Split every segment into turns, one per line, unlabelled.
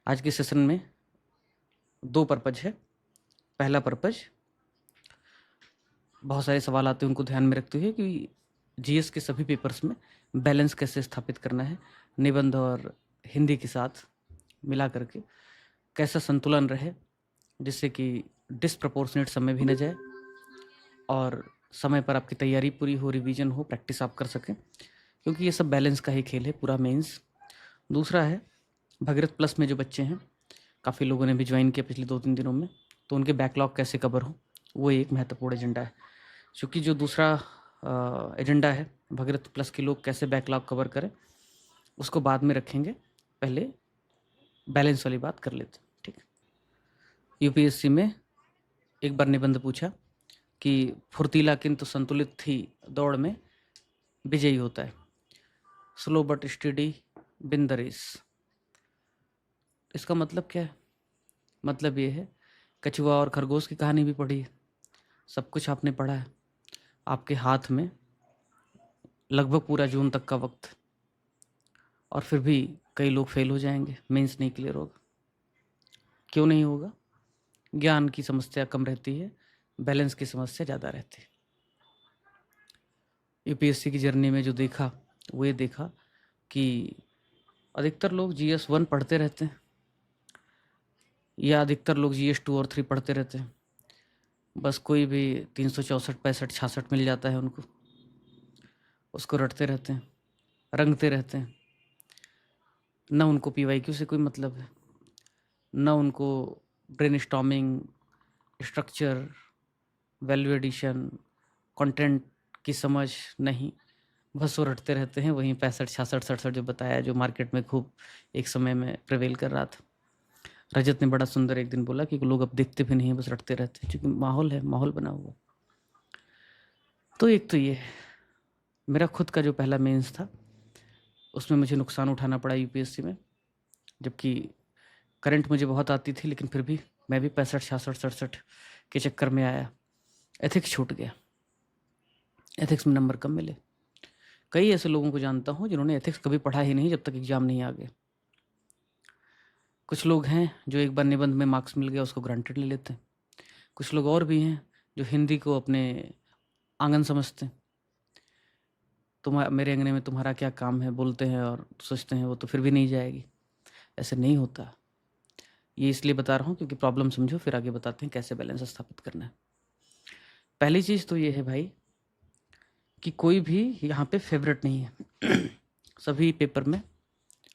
आज के सेशन में 2 पर्पज है। पहला पर्पज, बहुत सारे सवाल आते हैं उनको ध्यान में रखते हुए कि जीएस के सभी पेपर्स में बैलेंस कैसे स्थापित करना है, निबंध और हिंदी के साथ मिला करके कैसा संतुलन रहे जिससे कि डिसप्रपोर्शनेट समय भी न जाए और समय पर आपकी तैयारी पूरी हो, रिवीजन हो, प्रैक्टिस आप कर सकें, क्योंकि ये सब बैलेंस का ही खेल है पूरा मेंस। दूसरा है भगीरथ प्लस में जो बच्चे हैं, काफ़ी लोगों ने भी ज्वाइन किया पिछले 2-3 दिनों में, तो उनके बैकलॉग कैसे कवर हो, वो एक महत्वपूर्ण एजेंडा है। क्योंकि जो दूसरा एजेंडा है भगीरथ प्लस के लोग कैसे बैकलॉग कवर करें, उसको बाद में रखेंगे, पहले बैलेंस वाली बात कर लेते हैं। ठीक है। यूपीएससी में एक बार निबंध पूछा कि फुर्तीला किंतु संतुलित थी दौड़ में विजयी होता है, slow but steady win the race. इसका मतलब क्या है? मतलब ये है, कछुआ और खरगोश की कहानी भी पढ़ी है, सब कुछ आपने पढ़ा है, आपके हाथ में लगभग पूरा जून तक का वक्त, और फिर भी कई लोग फेल हो जाएंगे, मेंस नहीं क्लियर होगा। क्यों नहीं होगा? ज्ञान की समस्या कम रहती है, बैलेंस की समस्या ज़्यादा रहती है। यूपीएससी की जर्नी में जो देखा वो ये देखा कि अधिकतर लोग जीएस 1 पढ़ते रहते हैं या अधिकतर लोग जीएस 2 और 3 पढ़ते रहते हैं, बस कोई भी 364, 65, 66 मिल जाता है उनको, उसको रटते रहते हैं, रंगते रहते हैं। न उनको पीवाईक्यू से कोई मतलब है, न उनको brainstorming, structure, value addition, content की समझ नहीं, बस वो रटते रहते हैं वहीं 65, 66, 67 जो बताया, जो मार्केट में खूब एक समय में प्रिवेल कर रहा था। रजत ने बड़ा सुंदर एक दिन बोला कि लोग अब देखते भी नहीं हैं, बस रटते रहते हैं, क्योंकि माहौल है, माहौल बना हुआ। तो एक तो ये मेरा खुद का जो पहला मेंस था उसमें मुझे नुकसान उठाना पड़ा यूपीएससी में, जबकि करंट मुझे बहुत आती थी, लेकिन फिर भी मैं भी 65, 66, 67 के चक्कर में आया। एथिक्स छूट गया, एथिक्स में नंबर कम मिले। कई ऐसे लोगों को जानता हूँ जिन्होंने एथिक्स कभी पढ़ा ही नहीं जब तक एग्जाम नहीं आ गए। कुछ लोग हैं जो एक बार निबंध में मार्क्स मिल गया उसको ग्रांटेड ले लेते हैं। कुछ लोग और भी हैं जो हिंदी को अपने आंगन समझते हैं, मेरे अंगने में तुम्हारा क्या काम है बोलते हैं और सोचते हैं वो तो फिर भी नहीं जाएगी। ऐसे नहीं होता। ये इसलिए बता रहा हूँ क्योंकि प्रॉब्लम समझो, फिर आगे बताते हैं कैसे बैलेंस स्थापित करना है। पहली चीज़ तो ये है भाई कि कोई भी यहाँ पे फेवरेट नहीं है। सभी पेपर में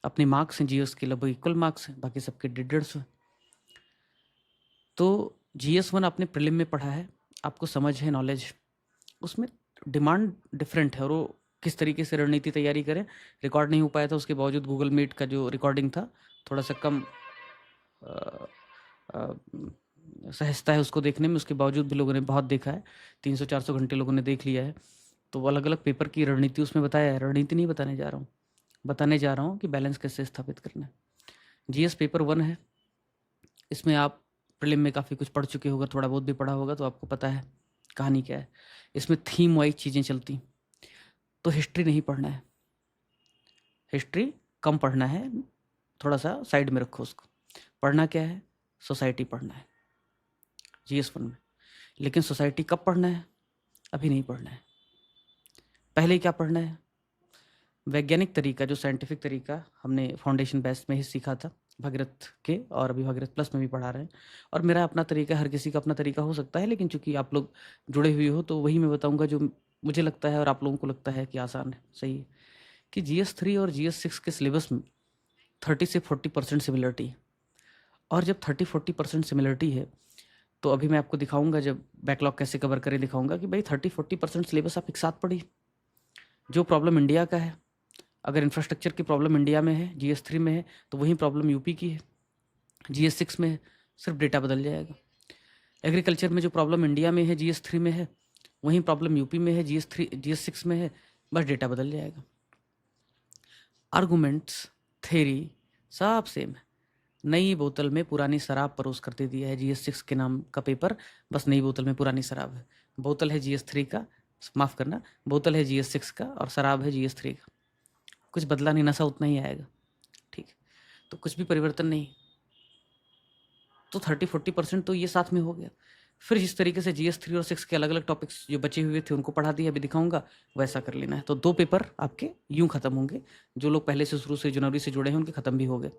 अपने मार्क्स हैं, जीएस के लगभग इक्वल मार्क्स हैं, बाकी सबके 150 हैं। तो जीएस 1 आपने प्रीलिम में पढ़ा है, आपको समझ है, नॉलेज, उसमें डिमांड डिफरेंट है और वो किस तरीके से रणनीति तैयारी करें। रिकॉर्ड नहीं हो पाया था, उसके बावजूद गूगल मीट का जो रिकॉर्डिंग था थोड़ा सा कम सहजता है उसको देखने में, उसके बावजूद भी लोगों ने बहुत देखा है, 300-400 घंटे लोगों ने देख लिया है। तो वो अलग अलग पेपर की रणनीति उसमें बताया है। रणनीति नहीं बताने जा रहा हूँ, बताने जा रहा हूँ कि बैलेंस कैसे स्थापित करना है। जीएस पेपर 1 है, इसमें आप प्रीलिम में काफ़ी कुछ पढ़ चुके होगा, थोड़ा बहुत भी पढ़ा होगा, तो आपको पता है कहानी क्या है। इसमें थीम वाइज चीज़ें चलती, तो हिस्ट्री नहीं पढ़ना है, हिस्ट्री कम पढ़ना है, थोड़ा सा साइड में रखो उसको। पढ़ना क्या है? सोसाइटी पढ़ना है जीएस 1 में। लेकिन सोसाइटी कब पढ़ना है? अभी नहीं पढ़ना है। पहले क्या पढ़ना है? वैज्ञानिक तरीका, जो साइंटिफिक तरीका हमने फाउंडेशन बैच में ही सीखा था भगीरथ के, और अभी भगीरथ प्लस में भी पढ़ा रहे हैं। और मेरा अपना तरीका, हर किसी का अपना तरीका हो सकता है, लेकिन चूंकि आप लोग जुड़े हुए हो तो वही मैं बताऊंगा जो मुझे लगता है और आप लोगों को लगता है कि आसान है, सही है। कि जीएस 3 और जीएस 6 के सिलेबस में 30 से 40% सिमिलरिटी है। और जब 30-40% सिमिलरिटी है तो अभी मैं आपको दिखाऊंगा, जब बैकलॉग कैसे कवर करें दिखाऊंगा कि भाई 30-40% सिलेबस आप एक साथ पढ़िए। जो प्रॉब्लम इंडिया का है, अगर इंफ्रास्ट्रक्चर की प्रॉब्लम इंडिया में है, जीएस 3 में है, तो वही प्रॉब्लम यूपी की है, जीएस 6 में है, सिर्फ डेटा बदल जाएगा। एग्रीकल्चर में जो प्रॉब्लम इंडिया में है, जीएस 3 में है, वही प्रॉब्लम यूपी में है, जीएस 6 में है, बस डेटा बदल जाएगा। आर्गूमेंट्स, थेरी सब सेम है। नई बोतल में पुरानी शराब परोस कर दे दिया है जीएस 6 के नाम का पेपर, बस नई बोतल में पुरानी शराब है। बोतल है जीएस 3 का, माफ़ करना, बोतल है जीएस 6 का और शराब है जीएस 3 का। कुछ बदला नहीं, नशा उतना ही आएगा, ठीक है। तो कुछ भी परिवर्तन नहीं। तो 30-40% तो ये साथ में हो गया। फिर जिस तरीके से GS 3 और 6 के अलग अलग टॉपिक्स जो बचे हुए थे उनको पढ़ा दिया, अभी दिखाऊंगा, वैसा कर लेना है। तो 2 पेपर आपके यूं खत्म होंगे। जो लोग पहले से शुरू से जनवरी से जुड़े हैं उनके खत्म भी हो गए।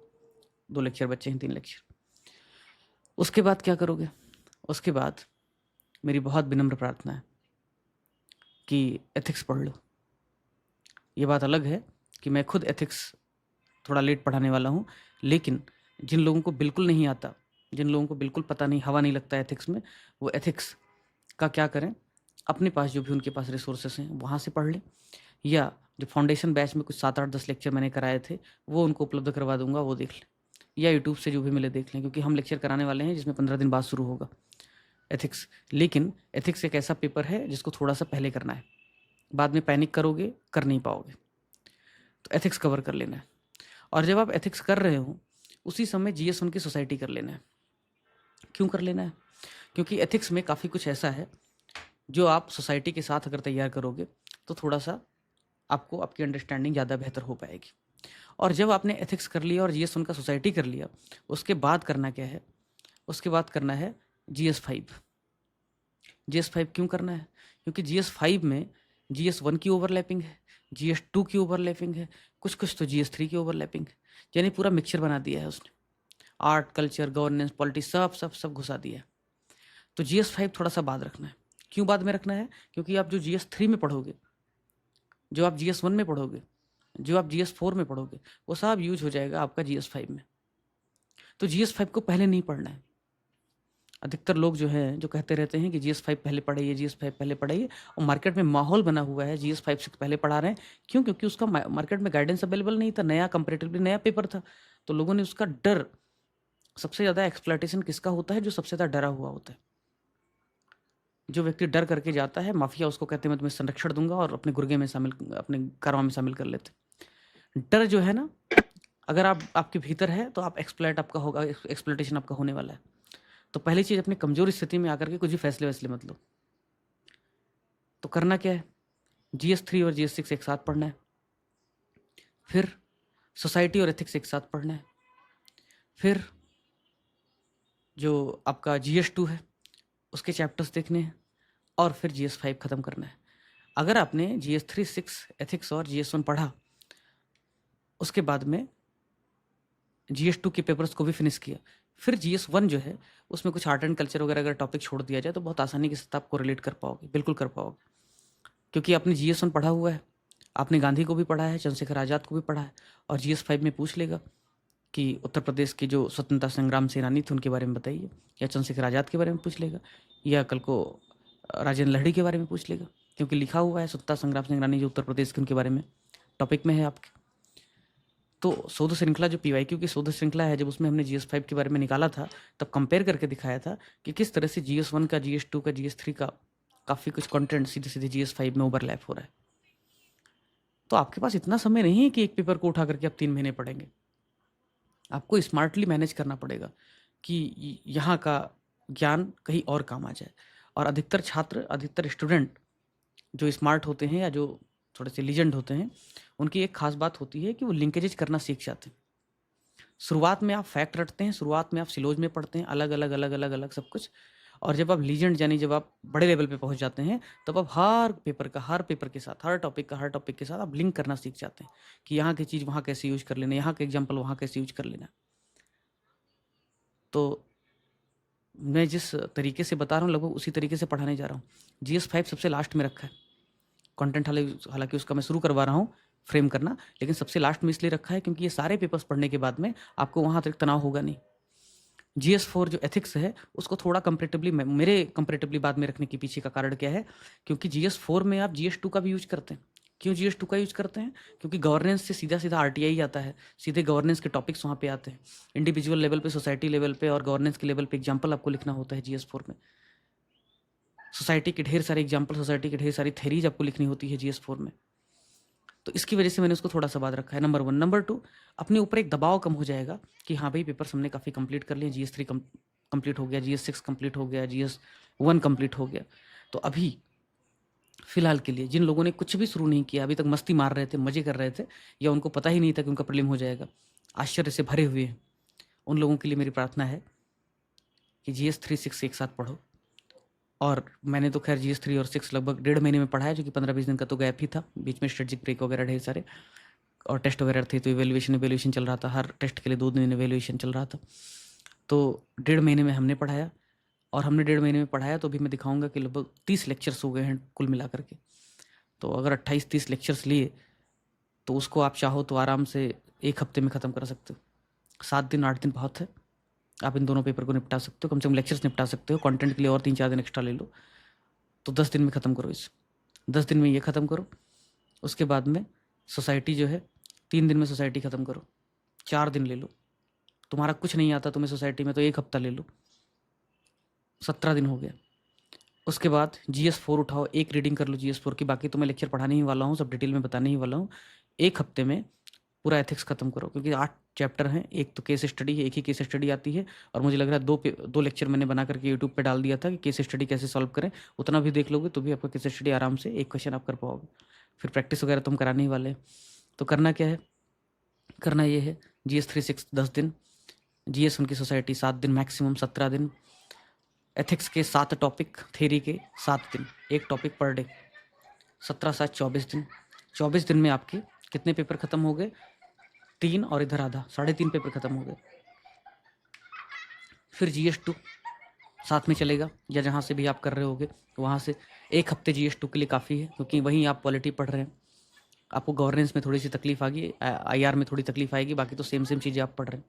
2 लेक्चर बचे हैं, 3 लेक्चर। उसके बाद क्या करोगे? उसके बाद मेरी बहुत विनम्र प्रार्थना है कि एथिक्स पढ़ लो। ये बात अलग है कि मैं खुद एथिक्स थोड़ा लेट पढ़ाने वाला हूँ, लेकिन जिन लोगों को बिल्कुल नहीं आता, जिन लोगों को बिल्कुल पता नहीं, हवा नहीं लगता एथिक्स में, वो एथिक्स का क्या करें, अपने पास जो भी उनके पास रिसोर्सेस हैं वहाँ से पढ़ लें, या जो फाउंडेशन बैच में कुछ 7-8-10 लेक्चर मैंने कराए थे वो उनको उपलब्ध करवा दूंगा, वो देख लें, या यूट्यूब से जो भी मिले देख लें, क्योंकि हम लेक्चर कराने वाले हैं जिसमें 15 दिन बाद शुरू होगा एथिक्स। लेकिन एथिक्स एक ऐसा पेपर है जिसको थोड़ा सा पहले करना है, बाद में पैनिक करोगे कर नहीं पाओगे। तो एथिक्स कवर कर लेना है, और जब आप एथिक्स कर रहे हो उसी समय GS1 की सोसाइटी कर लेना है। क्यों कर लेना है? क्योंकि एथिक्स में काफ़ी कुछ ऐसा है जो आप सोसाइटी के साथ अगर तैयार करोगे तो थोड़ा सा आपको आपकी अंडरस्टैंडिंग ज़्यादा बेहतर हो पाएगी। और जब आपने एथिक्स कर लिया और GS1 का सोसाइटी कर लिया, उसके बाद करना क्या है? उसके बाद करना है GS5। GS5 क्यों करना है? क्योंकि GS5 में GS1 की ओवरलैपिंग है, GS2 की ओवरलैपिंग है, कुछ कुछ तो GS3 की ओवरलैपिंग है। यानी पूरा मिक्सचर बना दिया है उसने, आर्ट, कल्चर, गवर्नेंस, पॉलिटिक्स, सब सब सब घुसा दिया है। तो GS5 थोड़ा सा बाद रखना है। क्यों बाद में रखना है? क्योंकि आप जो GS3 में पढ़ोगे, जो आप GS1 में पढ़ोगे, जो आप GS4 में पढ़ोगे, वो सब यूज हो जाएगा आपका GS5 में। तो GS5 को पहले नहीं पढ़ना है। अधिकतर लोग जो हैं जो कहते रहते हैं कि GS5 पहले पढ़ाइए, GS5 पहले पढ़ाइए, और मार्केट में माहौल बना हुआ है GS5 से पहले पढ़ा रहे हैं। क्यों? क्योंकि उसका मार्केट में गाइडेंस अवेलेबल नहीं था, नया, कंपैरेटिवली नया पेपर था, तो लोगों ने उसका डर, सबसे ज़्यादा एक्सप्लॉइटेशन किसका होता है? जो सबसे ज़्यादा डरा हुआ होता है। जो व्यक्ति डर करके जाता है, माफिया उसको कहते हैं मैं तुम्हें संरक्षण दूंगा, और अपने गुर्गे में शामिल, अपने कारवां में शामिल कर लेते। डर जो है ना, अगर आप आपके भीतर है तो आप एक्सप्लॉइट आपका होगा, एक्सप्लॉइटेशन आपका होने वाला है। तो पहली चीज़, अपनी कमजोर स्थिति में आकर के कुछ भी फैसले वैसले मत लो। तो करना क्या है? GS3 और GS6 एक साथ पढ़ना है, फिर सोसाइटी और एथिक्स एक साथ पढ़ना है, फिर जो आपका GS2 है उसके चैप्टर्स देखने हैं, और फिर GS5 ख़त्म करना है। अगर आपने GS3, 6, एथिक्स और GS1 पढ़ा, उसके बाद में GS2 के पेपर्स को भी फिनिश किया, फिर GS1 जो है उसमें कुछ आर्ट एंड कल्चर वगैरह अगर टॉपिक छोड़ दिया जाए तो बहुत आसानी के साथ आपको रिलेट कर पाओगे, बिल्कुल कर पाओगे, क्योंकि आपने GS1 पढ़ा हुआ है, आपने गांधी को भी पढ़ा है, चंद्रशेखर आज़ाद को भी पढ़ा है, और GS5 में पूछ लेगा कि उत्तर प्रदेश के जो स्वतंत्रता संग्राम सेनानी थे उनके बारे में बताइए, या चंद्रशेखर आज़ाद के बारे में पूछ लेगा, या कल को राजेंद्र लहड़ी के बारे में पूछ लेगा, क्योंकि लिखा हुआ है स्वतंत्रता संग्राम सेनानी जो उत्तर प्रदेश के, उनके बारे में टॉपिक में है आपके। तो शोध श्रृंखला जो PYQ की शोध श्रृंखला है, जब उसमें हमने GS5 के बारे में निकाला था तब कंपेयर करके दिखाया था कि किस तरह से GS1 का, GS2 का, GS3 का काफ़ी कुछ कंटेंट सीधे सीधे GS5 में ओवरलैप हो रहा है। तो आपके पास इतना समय नहीं है कि एक पेपर को उठा करके आप 3 महीने पढ़ेंगे। आपको स्मार्टली मैनेज करना पड़ेगा कि यहाँ का ज्ञान कहीं और काम आ जाए। और अधिकतर छात्र, अधिकतर स्टूडेंट जो स्मार्ट होते हैं या जो थोड़े से लीजेंड होते हैं, उनकी एक खास बात होती है कि वो लिंकेजेज करना सीख जाते हैं। शुरुआत में आप फैक्ट रटते हैं, शुरुआत में आप सिलोज में पढ़ते हैं अलग अलग अलग अलग अलग सब कुछ, और जब आप लीजेंड यानी जब आप बड़े लेवल पे पहुंच जाते हैं तब आप हर पेपर के साथ, हर टॉपिक के साथ आप लिंक करना सीख जाते हैं कि यहाँ की चीज़ वहाँ कैसे यूज कर लेना, यहाँ का एग्जाम्पल वहाँ कैसे यूज कर लेना। तो मैं जिस तरीके से बता रहा हूँ लगभग उसी तरीके से पढ़ाने जा रहा हूँ। GS5 सबसे लास्ट में रखा है कंटेंट, हालांकि उसका मैं शुरू करवा रहा हूँ फ्रेम करना, लेकिन सबसे लास्ट में इसलिए रखा है क्योंकि ये सारे पेपर्स पढ़ने के बाद में आपको वहाँ अतिरिक्त तनाव होगा नहीं। GS4 जो एथिक्स है उसको थोड़ा कंपेरेटिवली, मेरे कंपेरेटिवली बाद में रखने के पीछे का कारण क्या है? क्योंकि GS4 में आप GS2 का भी यूज करते हैं। क्यों GS2 का यूज करते हैं? क्योंकि गवर्नेंस से सीधा सीधा RTI आता है, सीधे गवर्नेंस के टॉपिक्स वहाँ पे आते हैं। इंडिविजुअल लेवल पे, सोसाइटी लेवल पे और गवर्नेंस के लेवल पे एग्जाम्पल आपको लिखना होता है GS4 में। सोसाइटी के ढेर सारे एग्जाम्पल, सोसाइटी के ढेर सारी थेरीज आपको लिखनी होती है GS4 में। तो इसकी वजह से मैंने उसको थोड़ा सा बाद रखा है, नंबर 1। नंबर 2, अपने ऊपर एक दबाव कम हो जाएगा कि हाँ भाई पेपर्स हमने काफ़ी कंप्लीट कर लिए, GS3 कंप्लीट हो गया, GS6 कंप्लीट हो गया, GS1 कंप्लीट हो गया। तो अभी फिलहाल के लिए जिन लोगों ने कुछ भी शुरू नहीं किया, अभी तक मस्ती मार रहे थे, मजे कर रहे थे, या उनको पता ही नहीं था कि उनका प्रीलिम हो जाएगा, आश्चर्य से भरे हुए हैं, उन लोगों के लिए मेरी प्रार्थना है कि GS 3 6 एक साथ पढ़ो। और मैंने तो खैर GS 3 और 6 लगभग 1.5 महीने में पढ़ा है, जो कि 15-20 दिन का तो गैप ही था, बीच में स्ट्रेटजिक ब्रेक वगैरह ढेर सारे और टेस्ट वगैरह थे, तो इवैल्यूएशन चल रहा था, हर टेस्ट के लिए 2 दिन इवैल्यूएशन चल रहा था। तो 1.5 महीने में हमने पढ़ाया, और हमने 1.5 महीने में पढ़ाया तो अभी मैं दिखाऊंगा कि लगभग 30 लेक्चर्स हो गए हैं कुल मिला करके। तो अगर 28-30 लेक्चर्स लिए तो उसको आप चाहो तो आराम से 1 हफ्ते में ख़त्म कर सकते हो। 7 दिन 8 दिन बहुत है, आप इन दोनों पेपर को निपटा सकते हो, कम से कम लेक्चर्स निपटा सकते हो, कंटेंट के लिए और 3-4 दिन एक्स्ट्रा ले लो, तो 10 दिन में ख़त्म करो इसे। 10 दिन में ये ख़त्म करो, उसके बाद में सोसाइटी जो है 3 दिन में सोसाइटी ख़त्म करो, 4 दिन ले लो। तुम्हारा कुछ नहीं आता तुम्हें सोसाइटी में तो 1 हफ्ता ले लो, 17 दिन हो गया। उसके बाद GS 4 उठाओ, एक रीडिंग कर लो GS 4 की, बाकी तो मैं लेक्चर पढ़ाने ही वाला हूँ, सब डिटेल में बताने ही वाला हूँ। 1 हफ्ते में पूरा एथिक्स खत्म करो, क्योंकि 8 चैप्टर हैं, एक तो केस स्टडी है, एक ही केस स्टडी आती है, और मुझे लग रहा है 2 लेक्चर मैंने बना करके यूट्यूब पे डाल दिया था कि केस स्टडी कैसे सॉल्व करें। उतना भी देख लोगे तो भी आपका केस स्टडी आराम से एक क्वेश्चन आप कर पाओगे। फिर प्रैक्टिस वगैरह तो हम कराने ही वाले हैं। तो करना क्या है, करना ये है GS 3 6 10 दिन, GS 1 की सोसाइटी 7 दिन, मैक्सिमम 17 दिन, एथिक्स के 7 टॉपिक, थ्योरी के 7 दिन, एक टॉपिक पर डे, 17-7 24 दिन। 24 दिन में आपके कितने पेपर खत्म हो गए, 3 और इधर आधा, 3.5 पेपर खत्म हो गए। फिर GS 2 साथ में चलेगा, या जहाँ से भी आप कर रहे होगे वहाँ से 1 हफ्ते GS 2 के लिए काफ़ी है, क्योंकि वहीं आप पॉलिटी पढ़ रहे हैं। आपको गवर्नेंस में थोड़ी सी तकलीफ आएगी, IR में थोड़ी तकलीफ आएगी, बाकी तो सेम चीज़ें आप पढ़ रहे हैं।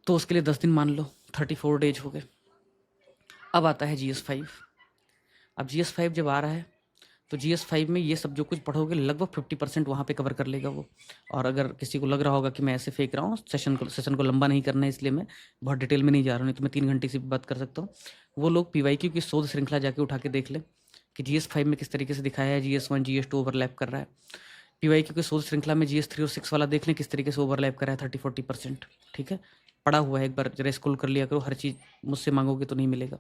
तो उसके लिए 10 दिन मान लो, 34 डेज हो गए। अब आता है GS 5। अब GS 5 जब आ रहा है तो GS 5 में ये सब जो कुछ पढ़ोगे लगभग 50% वहाँ पे कवर कर लेगा वो। और अगर किसी को लग रहा होगा कि मैं ऐसे फेंक रहा हूँ, सेशन को लंबा नहीं करना है इसलिए मैं बहुत डिटेल में नहीं जा रहा हूँ, नहीं तो मैं 3 घंटे से भी बात कर सकता हूँ। वो लोग PYQ की शोध श्रृंखला जाके उठा के देख लें कि GS 5 में किस तरीके से दिखाया है, GS 1 GS 2 ओवरलैप कर रहा है। PYQ की शोध श्रृंखला में GS 3 और 6 वाला देख लें किस तरीके से ओवरलैप कर रहा है, 30-40%। ठीक है, पढ़ा हुआ है, एक बार जरा स्क्रॉल कर लिया करो, हर चीज़ मुझसे मांगोगे तो नहीं मिलेगा।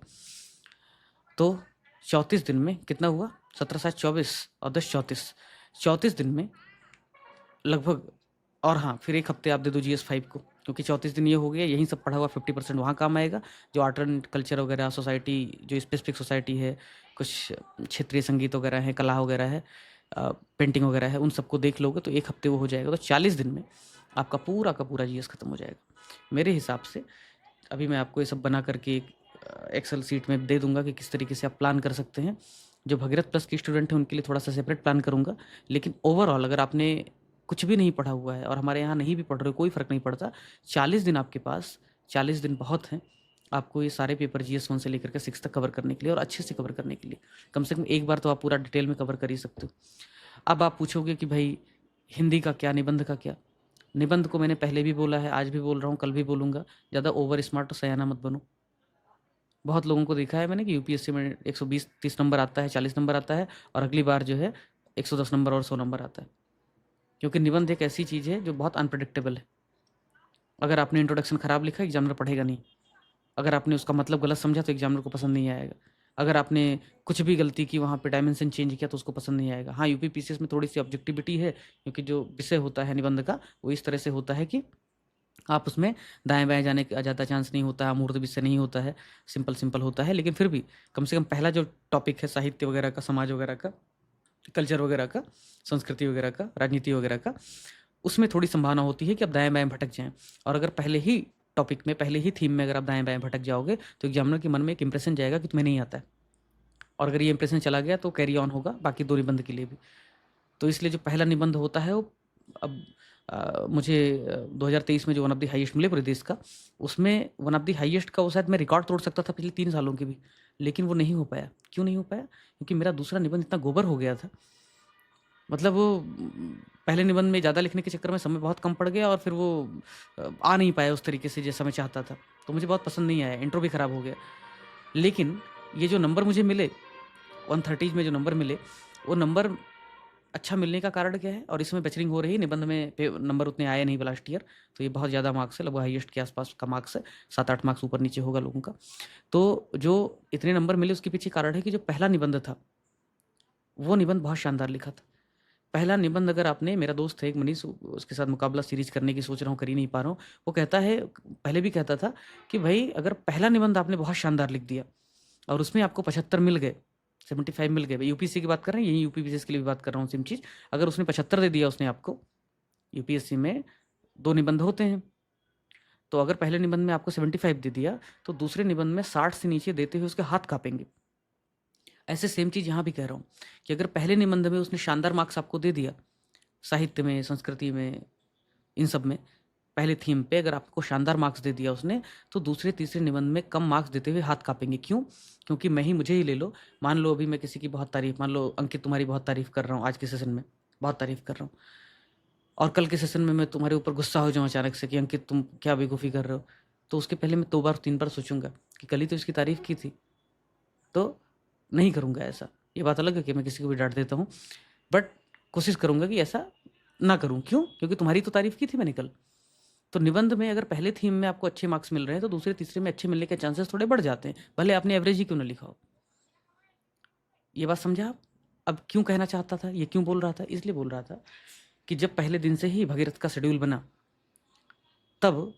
तो 34 दिन में कितना हुआ, 17-7 24 और 10 34, 34 दिन में लगभग। और हाँ, फिर 1 हफ्ते आप दे दो GS 5 को, क्योंकि 34 दिन ये हो गया, यहीं सब पढ़ा हुआ 50% वहाँ काम आएगा। जो आर्ट एंड कल्चर वगैरह, सोसाइटी जो स्पेसिफिक सोसाइटी है, कुछ क्षेत्रीय संगीत वगैरह है, कला वगैरह है, पेंटिंग वगैरह है, उन सबको देख लोगे तो 1 हफ्ते वो हो जाएगा। तो 40 दिन में आपका पूरा का पूरा GS खत्म हो जाएगा मेरे हिसाब से। अभी मैं आपको ये सब बना करके एक एक्सेल सीट में दे दूंगा कि किस तरीके से आप प्लान कर सकते हैं। जो भगीरथ प्लस के स्टूडेंट हैं उनके लिए थोड़ा सा सेपरेट प्लान करूंगा, लेकिन ओवरऑल अगर आपने कुछ भी नहीं पढ़ा हुआ है और हमारे यहाँ नहीं भी पढ़ रहे हो, कोई फ़र्क नहीं पड़ता। 40 दिन आपके पास, 40 दिन बहुत हैं आपको ये सारे पेपर GS 1 से लेकर के 6 तक कवर करने के लिए, और अच्छे से कवर करने के लिए। कम से कम एक बार तो आप पूरा डिटेल में कवर कर ही सकते हो। अब आप पूछोगे कि भाई हिंदी का क्या, निबंध का क्या। निबंध को मैंने पहले भी बोला है, आज भी बोल रहा हूँ, कल भी बोलूँगा, ज़्यादा ओवर स्मार्ट और सयाना मत बनो। बहुत लोगों को देखा है मैंने कि UPSC में 120-30 नंबर आता है, 40 नंबर आता है, और अगली बार जो है 110 नंबर और 100 नंबर आता है। क्योंकि निबंध एक ऐसी चीज़ है जो बहुत अनप्रेडिक्टेबल है। अगर आपने इंट्रोडक्शन ख़राब लिखा, एग्जामिनर पढ़ेगा नहीं। अगर आपने उसका मतलब गलत समझा तो एग्जामिनर को पसंद नहीं आएगा। अगर आपने कुछ भी गलती की, वहाँ पे डायमेंशन चेंज किया, तो उसको पसंद नहीं आएगा। हाँ, UPPCS में थोड़ी सी ऑब्जेक्टिविटी है, क्योंकि जो विषय होता है निबंध का वो इस तरह से होता है कि आप उसमें दाएँ-बाएँ जाने का ज़्यादा चांस नहीं होता है, अमूर्त विषय नहीं होता है, सिंपल होता है। लेकिन फिर भी कम से कम पहला जो टॉपिक है साहित्य वगैरह का, समाज वगैरह का, कल्चर वगैरह का, संस्कृति वगैरह का, राजनीति वगैरह का, उसमें थोड़ी संभावना होती है कि आप दाएँ-बाएँ भटक जाएँ। और अगर पहले ही टॉपिक में, पहले ही थीम में अगर आप दाएँ-बाएँ भटक जाओगे तो एग्जामिनर के मन में एक इंप्रेशन जाएगा कि तुम्हें नहीं आता है। और अगर ये इंप्रेशन चला गया तो कैरी ऑन होगा बाकी 2 निबंध के लिए भी। तो इसलिए जो पहला निबंध होता है वो अब मुझे 2023 में जो वन ऑफ द हाईएस्ट मिले पूरे देश का, उसमें वन ऑफ द हाईएस्ट का वो शायद मैं रिकॉर्ड तोड़ सकता था पिछले 3 सालों के भी, लेकिन वो नहीं हो पाया। क्यों नहीं हो पाया? क्योंकि मेरा दूसरा निबंध इतना गोबर हो गया था। मतलब वो पहले निबंध में ज़्यादा लिखने के चक्कर में समय बहुत कम पड़ गया, और फिर वो आ नहीं पाया उस तरीके से जैसा मैं चाहता था, तो मुझे बहुत पसंद नहीं आया, इंट्रो भी ख़राब हो गया। लेकिन ये जो नंबर मुझे मिले 130 में जो नंबर मिले, वो नंबर अच्छा मिलने का कारण क्या है, और इसमें बैचलिंग हो रही है, निबंध में नंबर उतने आए नहीं लास्ट ईयर, तो ये बहुत ज़्यादा मार्क्स है, लगभग हाईएस्ट के आसपास का मार्क्स है, 7-8 मार्क्स ऊपर नीचे होगा लोगों का। तो जो इतने नंबर मिले उसके पीछे कारण है कि जो पहला निबंध था वो निबंध बहुत शानदार लिखा था। पहला निबंध अगर आपने, मेरा दोस्त है एक मनीष, उसके साथ मुकाबला सीरीज़ करने की सोच रहा हूँ, कर ही नहीं पा रहा हूँ। वो कहता है, पहले भी कहता था कि भाई अगर पहला निबंध आपने बहुत शानदार लिख दिया और उसमें आपको 75 मिल गए, 75 मिल गए, भाई यूपीएससी की बात कर रहे हैं, यही यूपी पीसीएस के लिए भी बात कर रहा हूँ, सेम चीज़। अगर उसने 75 दे दिया उसने आपको, यूपीएससी में 2 निबंध होते हैं, तो अगर पहले निबंध में आपको 75 दे दिया, तो दूसरे निबंध में 60 से नीचे देते हुए उसके हाथ काँपेंगे। ऐसे सेम चीज़ यहाँ भी कह रहा हूँ कि अगर पहले निबंध में उसने शानदार मार्क्स आपको दे दिया, साहित्य में, संस्कृति में, इन सब में, पहले थीम पे अगर आपको शानदार मार्क्स दे दिया उसने, तो दूसरे तीसरे निबंध में कम मार्क्स देते हुए हाथ काँपेंगे। क्यों? क्योंकि मुझे ही ले लो, मान लो अभी मैं किसी की बहुत तारीफ़, मान लो अंकित तुम्हारी बहुत तारीफ़ कर रहा हूँ आज के सेशन में, बहुत तारीफ़ कर रहा हूँ, और कल के सेशन में मैं तुम्हारे ऊपर गुस्सा हो जाऊँ अचानक से कि अंकित तुम क्या बेवकूफ़ी कर रहे हो, तो उसके पहले मैं 2 बार 3 बार सोचूंगा कि कल ही तो इसकी तारीफ़ की थी, तो नहीं करूँगा ऐसा। ये बात अलग है कि मैं किसी को भी डाँट देता हूँ, बट कोशिश करूँगा कि ऐसा ना करूँ। क्यों? क्योंकि तुम्हारी तो तारीफ़ की थी मैंने कल। तो निबंध में अगर पहले थीम में आपको अच्छे मार्क्स मिल रहे हैं, तो दूसरे तीसरे में अच्छे मिलने के चांसेस थोड़े बढ़ जाते हैं, भले आपने एवरेज ही क्यों ना लिखा हो। ये बात समझा आप? अब क्यों कहना चाहता था, ये क्यों बोल रहा था? इसलिए बोल रहा था कि जब पहले दिन से ही भगीरथ का शेड्यूल बना, तब